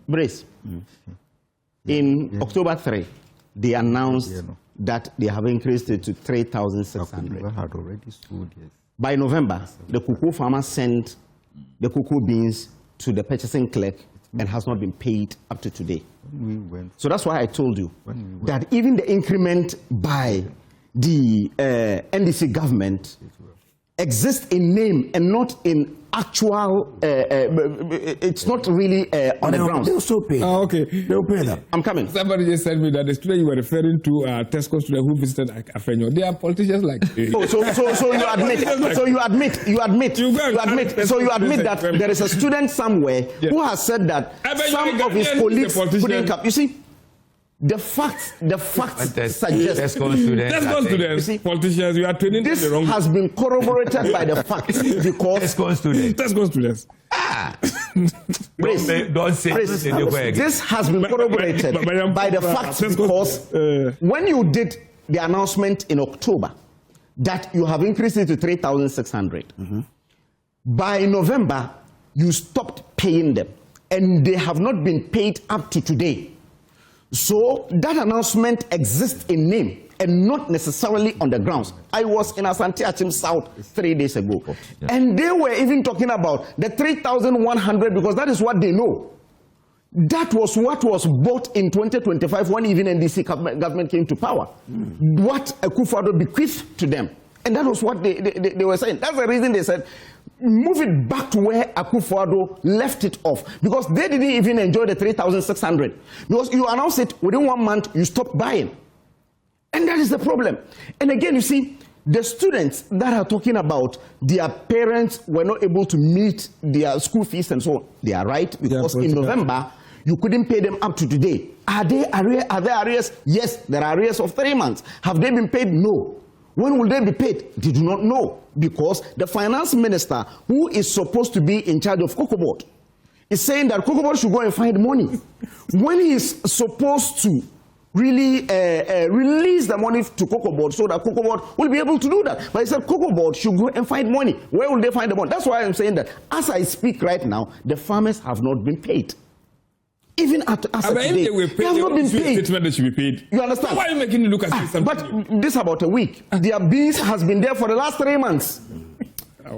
Brace. In October 3, they announced that they have increased it to 3,600. Had already sold, yes. By November, the cocoa farmer sent the cocoa beans to the purchasing clerk and has not been paid up to today. So that's why I told you that even the increment by the NDC government exists in name and not in actual, it's not really on the ground. They'll still pay. Oh, okay. They'll pay them. I'm coming. Somebody just said me that the student you were referring to, Tesco student who visited Afenyo, they are politicians like... So you admit that there is a student somewhere who has said that some of his colleagues couldn't come. You see, the facts suggest... Tesco students, politicians, you are training this the wrong... This has been corroborated by the facts because... Tesco students. Don't say this has been corroborated by the facts because when you did the announcement in October that you have increased it to 3,600, by November you stopped paying them and they have not been paid up to today. So that announcement exists in name and not necessarily on the grounds. I was in Asante Achim South 3 days ago, and they were even talking about the 3,100 because that is what they know. That was what was bought in 2025 when even NDC government came to power. What Akufo-Addo bequeathed to them. And that was what they were saying. That's the reason they said, move it back to where Akufo-Addo left it off. Because they didn't even enjoy the 3,600. Because you announce it, within 1 month, you stop buying. And that is the problem. And again, you see, the students that are talking about their parents were not able to meet their school fees and so on, they are right. Because in November, you couldn't pay them up to today. Are there arrears? Yes, there are arrears of 3 months. Have they been paid? No. When will they be paid? They do not know, because the finance minister, who is supposed to be in charge of Cocoa Board, is saying that Cocoa Board should go and find money. When he is supposed to really release the money to Cocoa Board so that Cocoa Board will be able to do that. But he said Cocoa Board should go and find money. Where will they find the money? That's why I'm saying that as I speak right now, the farmers have not been paid. Even as of today, they have not been paid. They should be paid. You understand? Why are you making it look as if something? But this about a week. Their beans has been there for the last 3 months.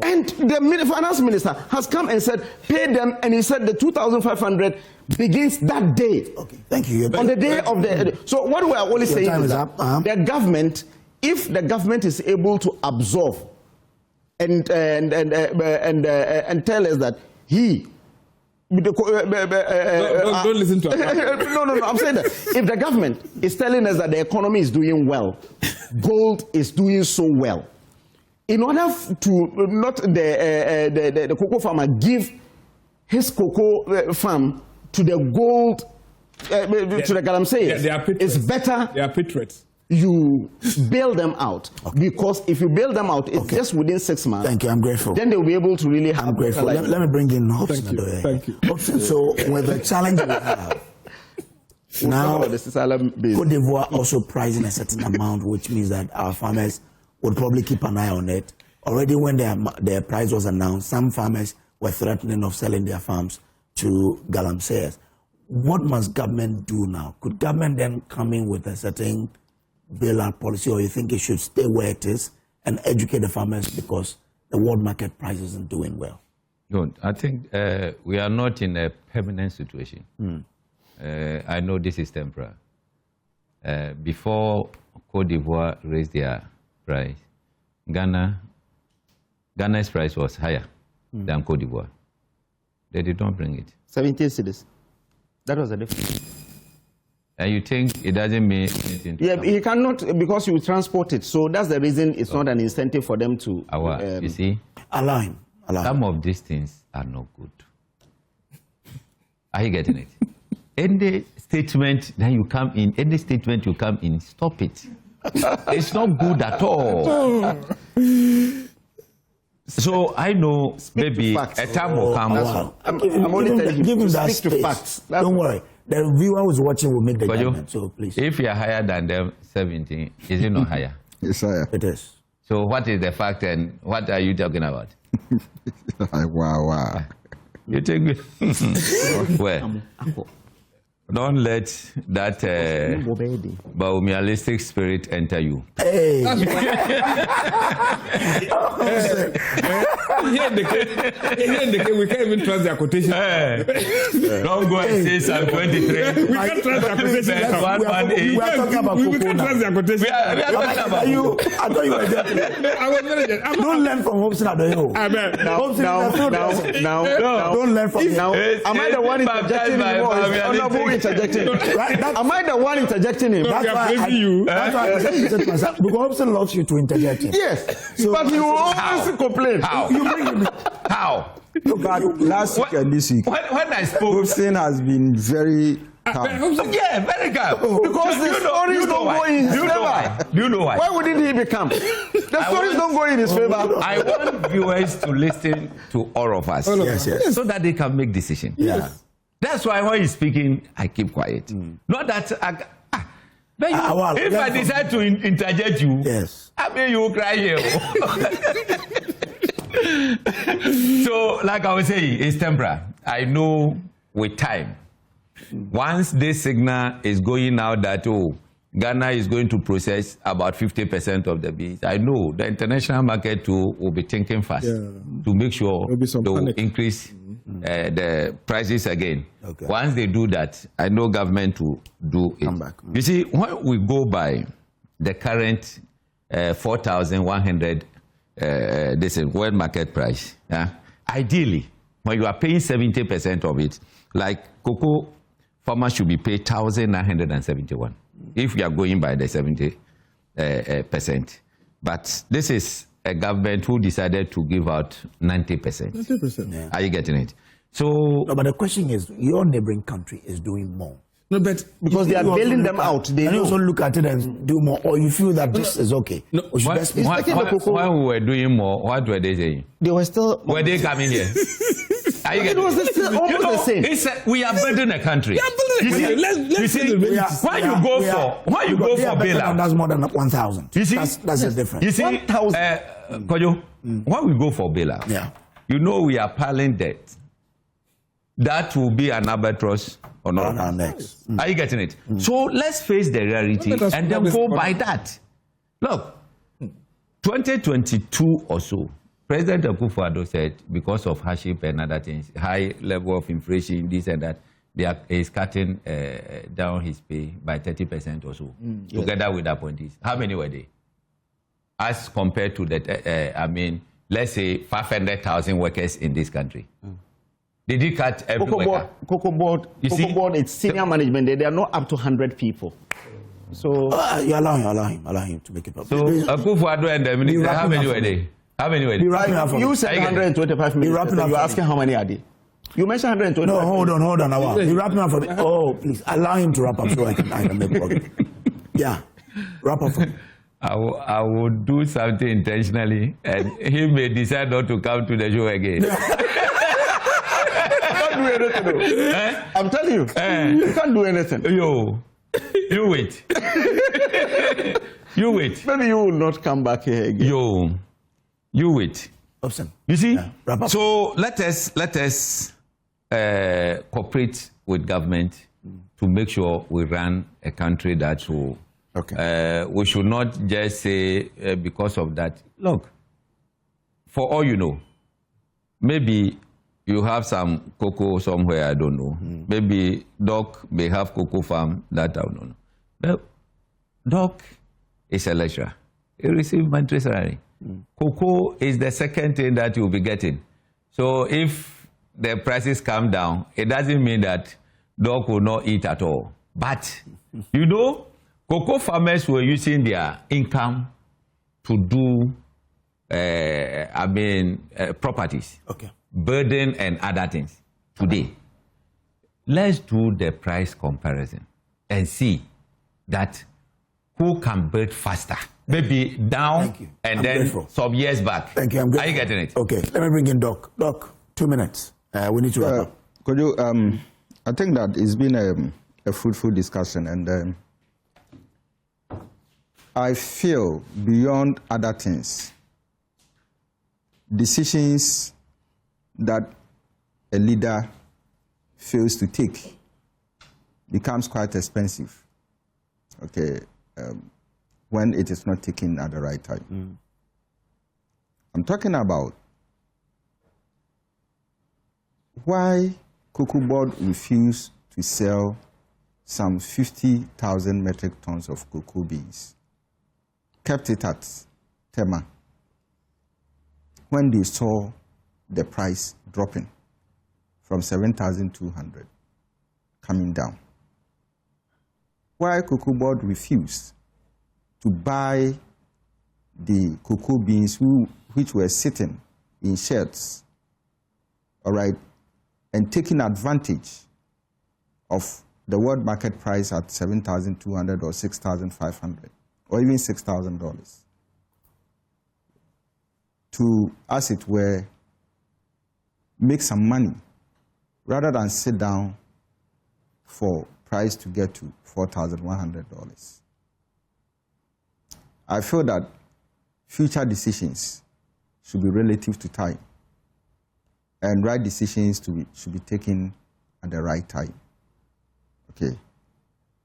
And the finance minister has come and said, pay them, and he said the 2,500 begins that day. Okay, thank you. On the day of the... So what we are only saying is that the government, if the government is able to absorb and tell us that he... don't listen to us. No, I'm saying that if the government is telling us that the economy is doing well, gold is doing so well, in order to not the cocoa farmer give his cocoa farm to the gold, to the galamseyers, it's better they are patriots. You bail them out. Because if you bail them out, it's just within 6 months. Thank you, I'm grateful. Then they will be able to really have... I'm grateful. Let me bring in Hobson. Thank you. Hobson, so with the challenge we have, now Cote d'Ivoire also pricing a certain amount, which means that our farmers would probably keep an eye on it. Already when their price was announced, some farmers were threatening of selling their farms to galamseyers. What must government do now? Could government then come in with a certain bailout policy, or you think it should stay where it is and educate the farmers because the world market price isn't doing well? No, I think we are not in a permanent situation. I know this is temporary. Before Cote d'Ivoire raised their price, Ghana's price was higher than Cote d'Ivoire. They did not bring it. 17 cedis. That was the difference. And you think it doesn't mean anything? Yeah, he cannot, because you transport it. So that's the reason it's not an incentive for them to... you see? Align. Some of these things are not good. Are you getting it? Any statement that you come in, stop it. It's not good at all. So I know maybe a time will come. I'm only telling you. Give him that space. Facts. Don't worry. The viewer who's watching will make the judgment. So please. If you are higher than them 17, is it not higher? It's higher. It is. So what is the fact and what are you talking about? Wow. You think well, don't let that baumialistic spirit enter you. Hey. Here in the case, we can't even trust their quotation. Don't go and say Psalm 23. We can't trust their quotation. We are talking about we can't trust their quotation. We are talking about I thought you were joking. I was very joking. Don't learn from Hobson Adoyo. Now, don't learn from him. Now, am I the one interjecting him or is the honorable interjecting him? Am I the one interjecting him? That's why I said to myself, because Hobson loves you to interject him. Yes, but he will always complain. How? Look, last week and this week, when I spoke, Hobson has been very calm. Yeah, very calm. Because the stories don't go in his favor. Do you know why? Why wouldn't he become? The stories don't go in his favor. I want viewers to listen to all of us. Yes. So that they can make decisions. Yeah. That's why when he's speaking, I keep quiet. Not that if I decide to interject you, yes, I mean you will cry here. So, like I was saying, it's temporary. I know with time, once this signal is going out that Ghana is going to process about 50% of the beans, I know the international market too will be thinking fast to make sure they will increase the prices again. Okay. Once they do that, I know government will do it. Come back. You see, when we go by the current 4,100 this is world market price. Ideally, when you are paying 70% of it, like cocoa farmers should be paid 1,971 if you are going by the 70%. But this is a government who decided to give out 90%. 90%. Yeah. Are you getting it? So, no, but the question is, your neighboring country is doing more. No, but because they are bailing them out. They also look at it and do more, or you feel that this is okay. No, why we were doing more, what were they saying? They were still. Were they coming here? Are you it was almost the same. We are building a country. We are building a country. You see, why you go for bailout? That's more than 1,000. You see, that's the difference. You see, 1,000. Kojo, why we go for bailout? Yeah. You know we are piling debt. That will be an albatross on our necks. Are you getting it? So let's face the reality and then go by that. Look, 2022 or so, President Akufo-Addo said because of hardship and other things, high level of inflation, this and that, he's cutting down his pay by 30% or so, together with appointees. How many were they? As compared to the, let's say 500,000 workers in this country. Did he cut every worker? Cocoa Board, it's senior management. They are not up to 100 people. So you allow him to make it public. So Akufo-Addo and the minister, how many were they? How many were they? You said 125 million. You're asking how many are they? You mentioned 125. No, hold on. You're wrapping up for me. Oh, please allow him to wrap up so I can make progress. Yeah, wrap up for me. I will do something intentionally, and he may decide not to come to the show again. Do anything. I'm telling you, you can't do anything. You wait. You wait. Maybe you will not come back here again. You wait. Option. You see? So let us cooperate with government to make sure we run a country that will. Okay. We should not just say because of that. Look, for all you know, maybe you have some cocoa somewhere, I don't know. Maybe Doc may have cocoa farm, that I don't know. But Doc is a lecturer. He receives monthly salary. Cocoa is the second thing that you'll be getting. So if the prices come down, it doesn't mean that Doc will not eat at all. But, you know, cocoa farmers were using their income to do, properties. Okay. Burden and other things. Today, let's do the price comparison and see that who can build faster. Maybe down and then grateful. Some years back. Thank you. Are you getting it? Okay, let me bring in Doc. Doc, 2 minutes. We need to wrap up. Could you, I think that it's been a fruitful discussion, and I feel beyond other things, decisions that a leader fails to take becomes quite expensive, okay, when it is not taken at the right time. I'm talking about why Cocoa Board refused to sell some 50,000 metric tons of cocoa beans, kept it at Tema, when they saw the price dropping from 7,200 coming down. Why Cocoa Board refused to buy the cocoa beans which were sitting in sheds, all right, and taking advantage of the world market price at 7,200 or 6,500 or even $6,000 to, as it were, make some money rather than sit down for price to get to $4,100. I feel that future decisions should be relative to time, and right decisions should be taken at the right time. Okay.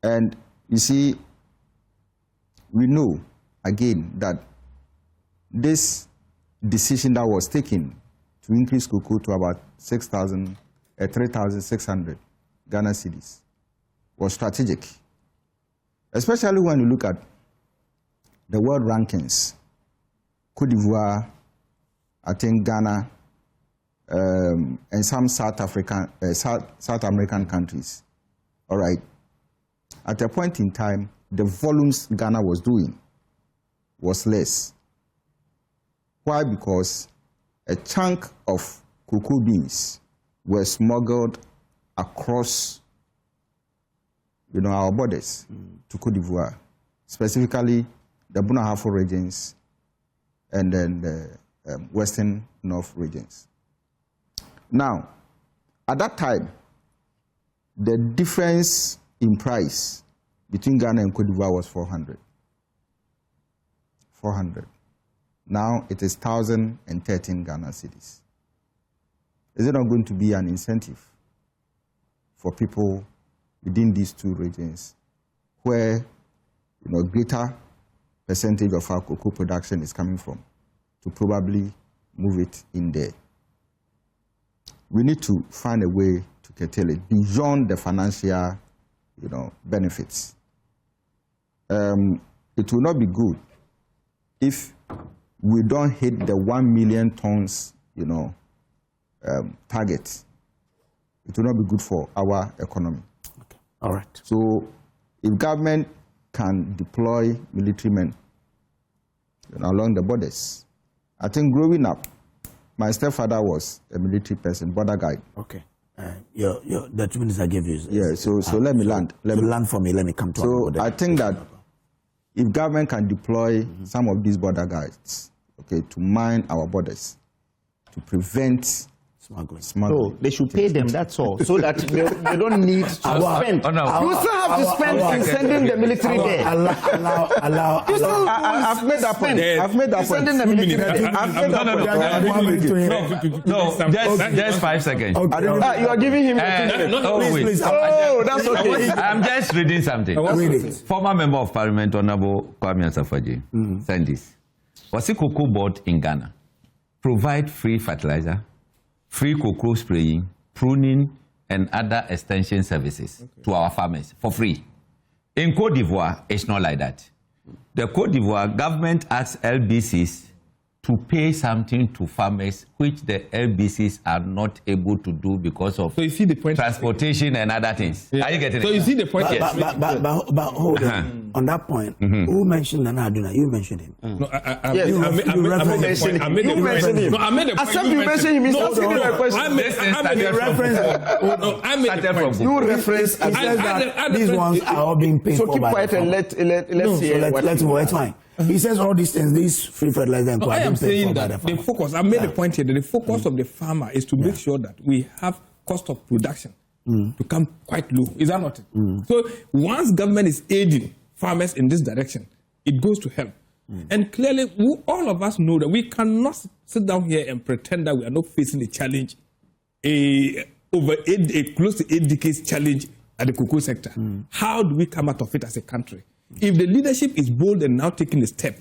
And you see, we know again that this decision that was taken to increase cocoa to about 3,600 Ghana cedis was strategic, especially when you look at the world rankings. Cote d'Ivoire, I think Ghana, and some South American countries. All right. At a point in time, the volumes Ghana was doing was less. Why? Because a chunk of cocoa beans were smuggled across, our borders to Cote d'Ivoire, specifically the Burkina Faso regions and then the Western North regions. Now, at that time, the difference in price between Ghana and Cote d'Ivoire was 400. 400. Now it is 1,013 Ghana cedis. Is it not going to be an incentive for people within these two regions where greater percentage of our cocoa production is coming from to probably move it in there? We need to find a way to curtail it beyond the financial benefits. It will not be good if we don't hit the 1 million tons target. It will not be good for our economy. Okay. All right. So if government can deploy military men along the borders, I think growing up, my stepfather was a military person, border guide. Okay. The 2 minutes I gave you. So let me land. Let me land for me. Let me come to. So I think that if government can deploy some of these border guides, to mine our borders, to prevent smuggling. No, they should pay them, that's all. So that they don't need to spend. You still have to spend in sending the military there. I've made that point. I've made that point. Sending the military there. No, just 5 seconds. You are giving him please. Oh, that's okay. I'm just reading something. Former Member of Parliament, Honorable Kwame Asafaji, send this. Kwesi Cocoa Board in Ghana provide free fertilizer, free cocoa spraying, pruning, and other extension services to our farmers for free. In Cote d'Ivoire, it's not like that. The Cote d'Ivoire government asks LBCs to pay something to farmers, which the LBCs are not able to do because of transportation and other things. Yeah. Are you getting it? So you see the point? Yes. But hold on. On that point, who mentioned Nana Aduna? You mentioned him. No, I made the point. I made the point. Accept you mentioned him. He's asking you a question. I made the reference. I made the point. You reference. He says that these ones are all being paid for. So keep quiet and let's see. Let's move. It's fine. He says all these things, these free fertilizer and I am saying that the focus, I made the point here that the focus of the farmer is to make sure that we have cost of production to come quite low. Is that not it? So once government is aiding farmers in this direction, it goes to help. And clearly, all of us know that we cannot sit down here and pretend that we are not facing a challenge, a close to 8 decades challenge at the cocoa sector. How do we come out of it as a country? If the leadership is bold and now taking a step,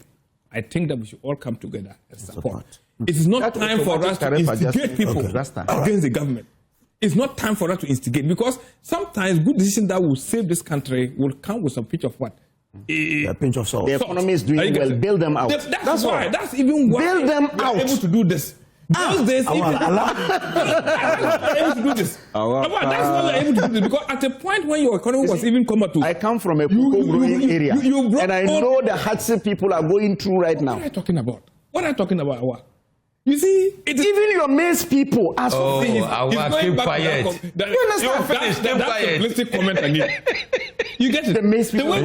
I think that we should all come together and support. It is not time for us to instigate people against the government. It's not time for us to instigate, because sometimes good decisions that will save this country will come with some pinch of what? A pinch of salt. The economy is doing well. Build them out. That's why. That's even why build them out. Able to do this. Those days, able to do this. That's why we're able to do this, because at a point when your economy was even comatose. I come from a cocoa growing area, and I know the hardship people are going through right now. What are you talking about? What are you talking about? What? You see, even your maize people ask for things. Keep quiet. You understand? That's a simplistic comment again. You get it? The maize the people way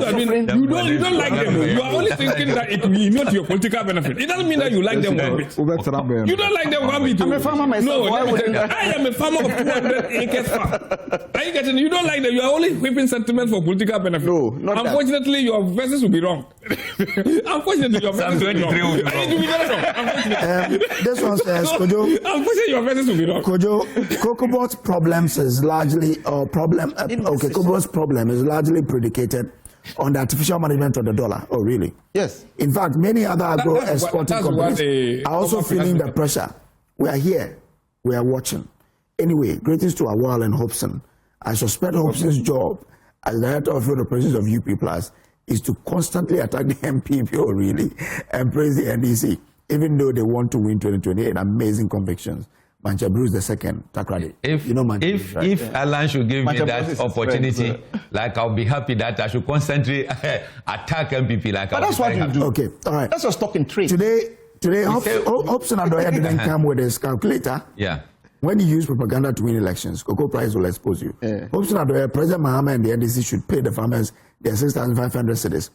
you don't like them. You are only thinking that it will be not your political benefit. It doesn't mean that you like them one bit. You don't like them one bit. I'm a farmer myself. No, I am a farmer of 200 acres farm. Are you getting it? You don't like them. You are only whipping sentiment for political benefit. No, not unfortunately, your verses will be wrong. Unfortunately, your verses will be wrong. This one says, Kojo, unfortunately, your verses will be wrong. Kojo, Cocobot's problems is largely, Cocobot's problem is largely predicated on the artificial management of the dollar. Oh, really? Yes. In fact, many other agro-exporting companies are also feeling the pressure. We are here. We are watching. Anyway, greetings to Awal and Hobson. I suspect Hobson's job as director of field operations of UP Plus is to constantly attack the MPPO, really, and praise the NDC, even though they want to win 2028. Amazing convictions. Mancha Bruce II, Takrady. If Alan should give me that opportunity, like I'll be happy that I should constantly attack MPP. But that's what you do. Okay, all right. That's your stock in trade. Today, Hobson Adoya didn't come with his calculator. Yeah. when you use propaganda to win elections, cocoa price will expose you. Hopes that President Mahama and the NDC should pay the farmers their 6,500 cedis.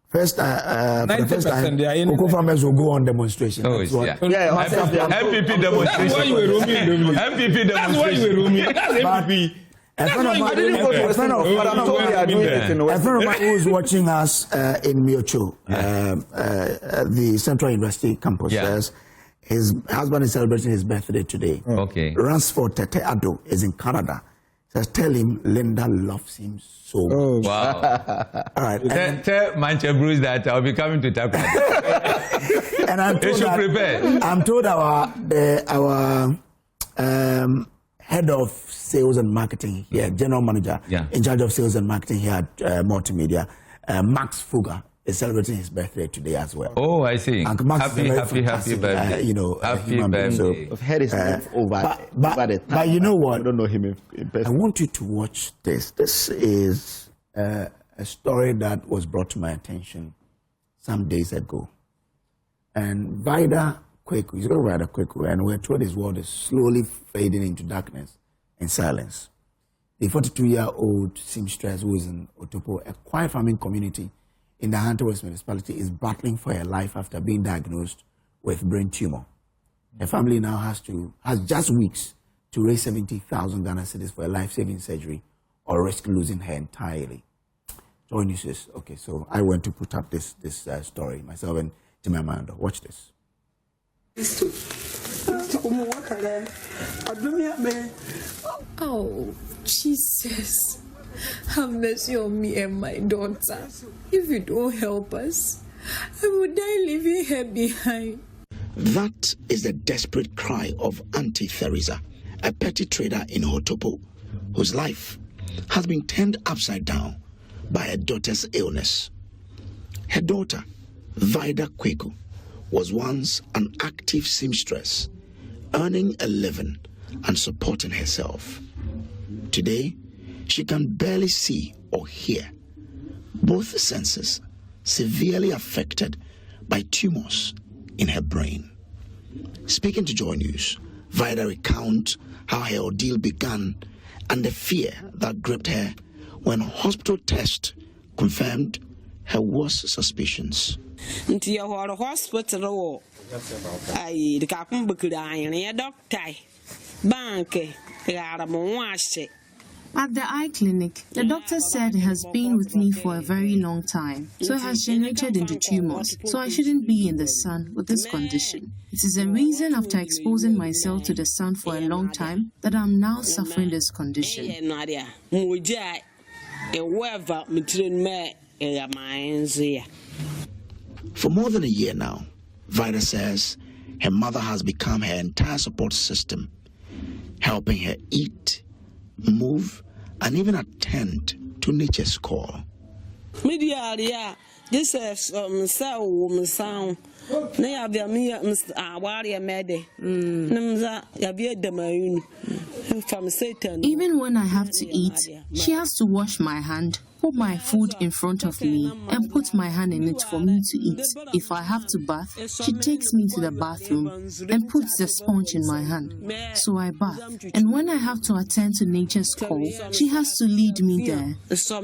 First, for the first time, cocoa farmers will go on demonstration. Oh, MPP demonstration. That's why you were roaming. MPP demonstration. That's why you were roaming. That's MPP. A friend of mine who is watching us in Miocho, the Central University campus, says his husband is celebrating his birthday today. Okay. Ransford Tete Ado is in Canada. Says, tell him Linda loves him so much. Oh, wow. All right. Tell Manchester Bruce that I'll be coming to Takwa. And I'm told our head of sales and marketing here, general manager in charge of sales and marketing here at Multimedia, Max Fugger, is celebrating his birthday today as well. Oh, I see. And Max happy birthday. Happy birthday. So, I've heard his name but you know what? I don't know him in person. I want you to watch this. This is a story that was brought to my attention some days ago. And Vida Kweku, he's called Vida Kweku, and we're told his world is slowly fading into darkness and silence. The 42-year-old seamstress who is in Otopo, a quiet farming community in the Hunter West municipality, is battling for her life after being diagnosed with brain tumor. Her family now has just weeks to raise 70,000 Ghana cedis for a life-saving surgery or risk losing her entirely. JoyNews says, okay, so I went to put up this story, myself and Timamando. Watch this. Oh, Jesus. Have mercy on me and my daughter. If you don't help us, I will die leaving her behind. That is the desperate cry of Auntie Theresa, a petty trader in Hotopo, whose life has been turned upside down by her daughter's illness. Her daughter, Vida Kweku, was once an active seamstress, earning a living and supporting herself. Today, she can barely see or hear, both senses severely affected by tumors in her brain. Speaking to JoyNews, Vida recounts how her ordeal began and the fear that gripped her when hospital tests confirmed her worst suspicions. At the eye clinic, the doctor said it has been with me for a very long time, so it has generated into tumors, so I shouldn't be in the sun with this condition. It is a reason after exposing myself to the sun for a long time that I'm now suffering this condition. For more than a year now, Vida says her mother has become her entire support system, helping her eat, move, and even attend to nature's call. Even when I have to eat, she has to wash my hand, put my food in front of me, and put my hand in it for me to eat. If I have to bath, she takes me to the bathroom and puts the sponge in my hand. So I bath. And when I have to attend to nature's call, she has to lead me there. So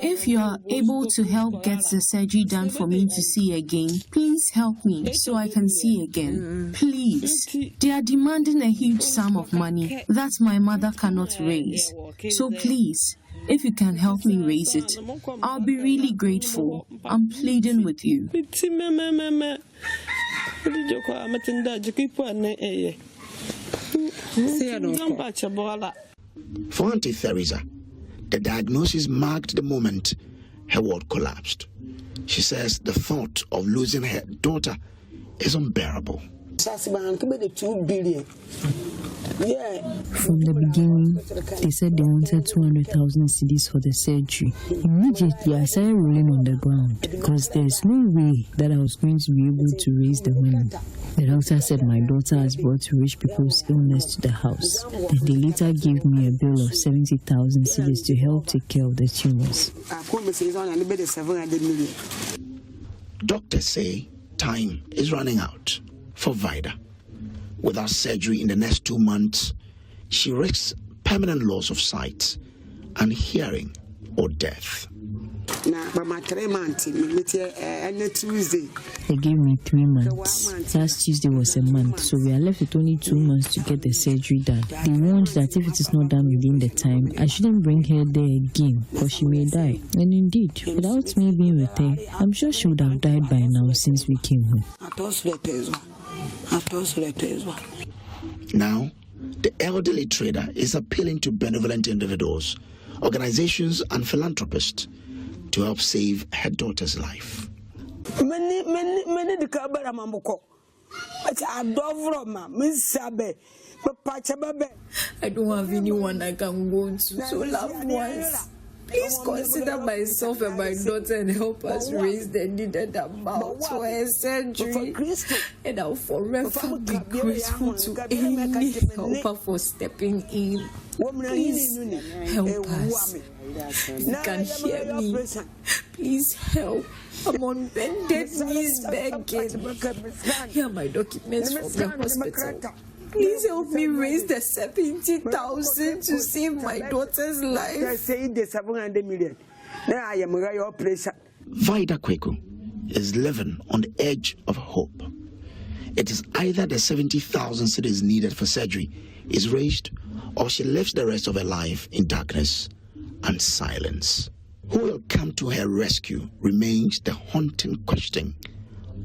if you are able to help get the surgery done for me to see again, please help me so I can see again. Please. They are demanding a huge sum of money that my mother cannot raise. So please, if you can help me raise it, I'll be really grateful. I'm pleading with you. For Auntie Theresa, the diagnosis marked the moment her world collapsed. She says the thought of losing her daughter is unbearable. From the beginning, they said they wanted 200,000 cedis for the surgery. Immediately, I started rolling on the ground because there's no way that I was going to be able to raise the money. The doctor said my daughter has brought rich people's illness to the house. Then they later gave me a bill of 70,000 cedis to help take care of the tumors. Doctors say time is running out for Vida. Without surgery in the next 2 months, she risks permanent loss of sight and hearing or death. They gave me 3 months. Last Tuesday was a month, so we are left with only 2 months to get the surgery done. They warned that if it is not done within the time, I shouldn't bring her there again, because she may die. And indeed, without me being with her, I'm sure she would have died by now since we came home. Now, the elderly trader is appealing to benevolent individuals, organizations, and philanthropists to help save her daughter's life. I don't have anyone I can go to, so loved ones, please consider myself and my daughter and help us raise the needed amount for her surgery. And I'll forever be grateful to any helper for stepping in. Please help us. If you can hear me, please help. I'm on bended knees begging. Here are my documents from the hospital. Please help me raise the 70,000 to save my daughter's life. Vida Kweku is living on the edge of hope. It is either the 70,000 cedis needed for surgery is raised, or she lives the rest of her life in darkness and silence. Who will come to her rescue remains the haunting question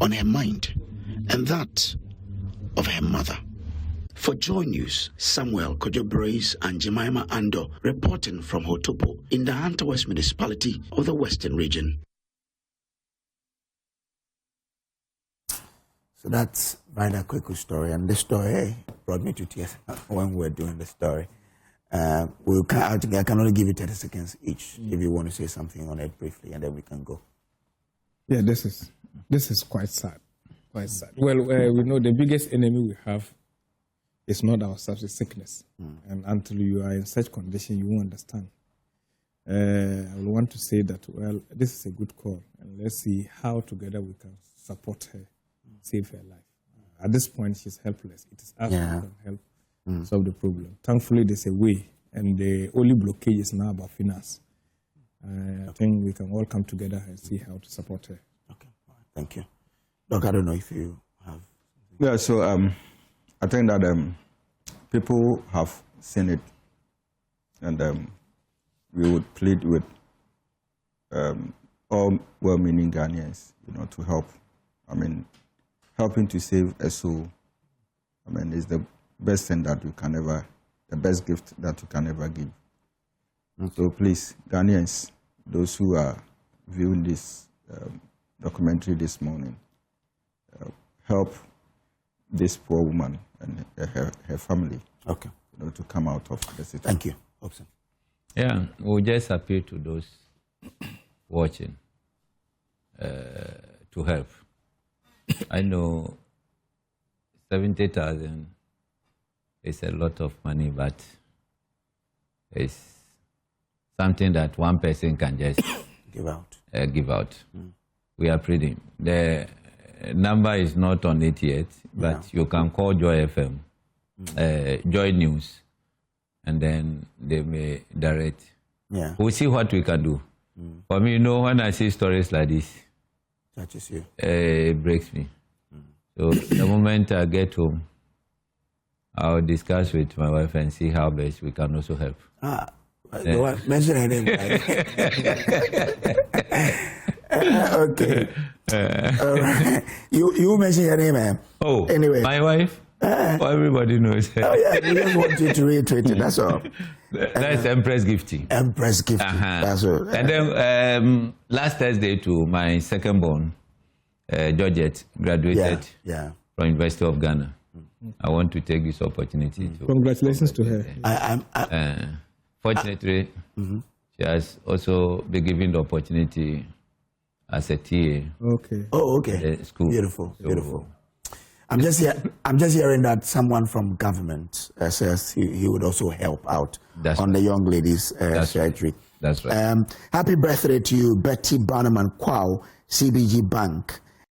on her mind, and that of her mother. For JoyNews, Samuel Kojo-Brace and Jemima Ando reporting from Hotopo in the Hunter West municipality of the Western region. So that's Vida Kweku's story, and this story brought me to tears when we were doing the story. I can only give you 30 seconds each if you want to say something on it briefly, and then we can go. Yeah, this is quite sad. Quite sad. Well, we know the biggest enemy we have is not ourselves, it's sickness. And until you are in such condition, you won't understand. I want to say that, well, this is a good call, and let's see how together we can support her, save her life. At this point, she's helpless. It is us who can help solve the problem. Thankfully, there's a way, and the only blockage is now about finance. I think we can all come together and see how to support her. Okay, thank you. Doc, I don't know if you have... Yeah, so I think that people have seen it, and we would plead with all well-meaning Ghanaians, to help. I mean, helping to save a soul, is the best thing that you can ever, the best gift that you can ever give. So please, Ghanaians, those who are viewing this documentary this morning, help this poor woman and her family to come out of the situation. Thank you. Hobson. Yeah, we'll just appeal to those watching to help. I know 70,000 is a lot of money, but it's something that one person can just give out. We are pleading. The number is not on it yet, but you can call Joy FM, JoyNews, and then they may direct. Yeah. We'll see what we can do. For me, when I see stories like this, touches you. It breaks me. So the moment I get home, I'll discuss with my wife and see how best we can also help. Mention her name. Okay. You mentioned your name, man. Oh, anyway. My wife? Everybody knows. Oh, yeah, we just want you to reiterate it, that's all. That's Empress Gifty. Empress Gifty, that's all. And then last Thursday too, my second born, Georgette, graduated from University of Ghana. I want to take this opportunity to... Congratulations to her. Fortunately, she has also been given the opportunity as a TA. Okay. Oh, okay. School. Beautiful, beautiful. I'm just hearing that someone from government says he would also help out on the young ladies' surgery. That's right. Happy birthday to you, Betty Barnum and Kwao, CBG Bank.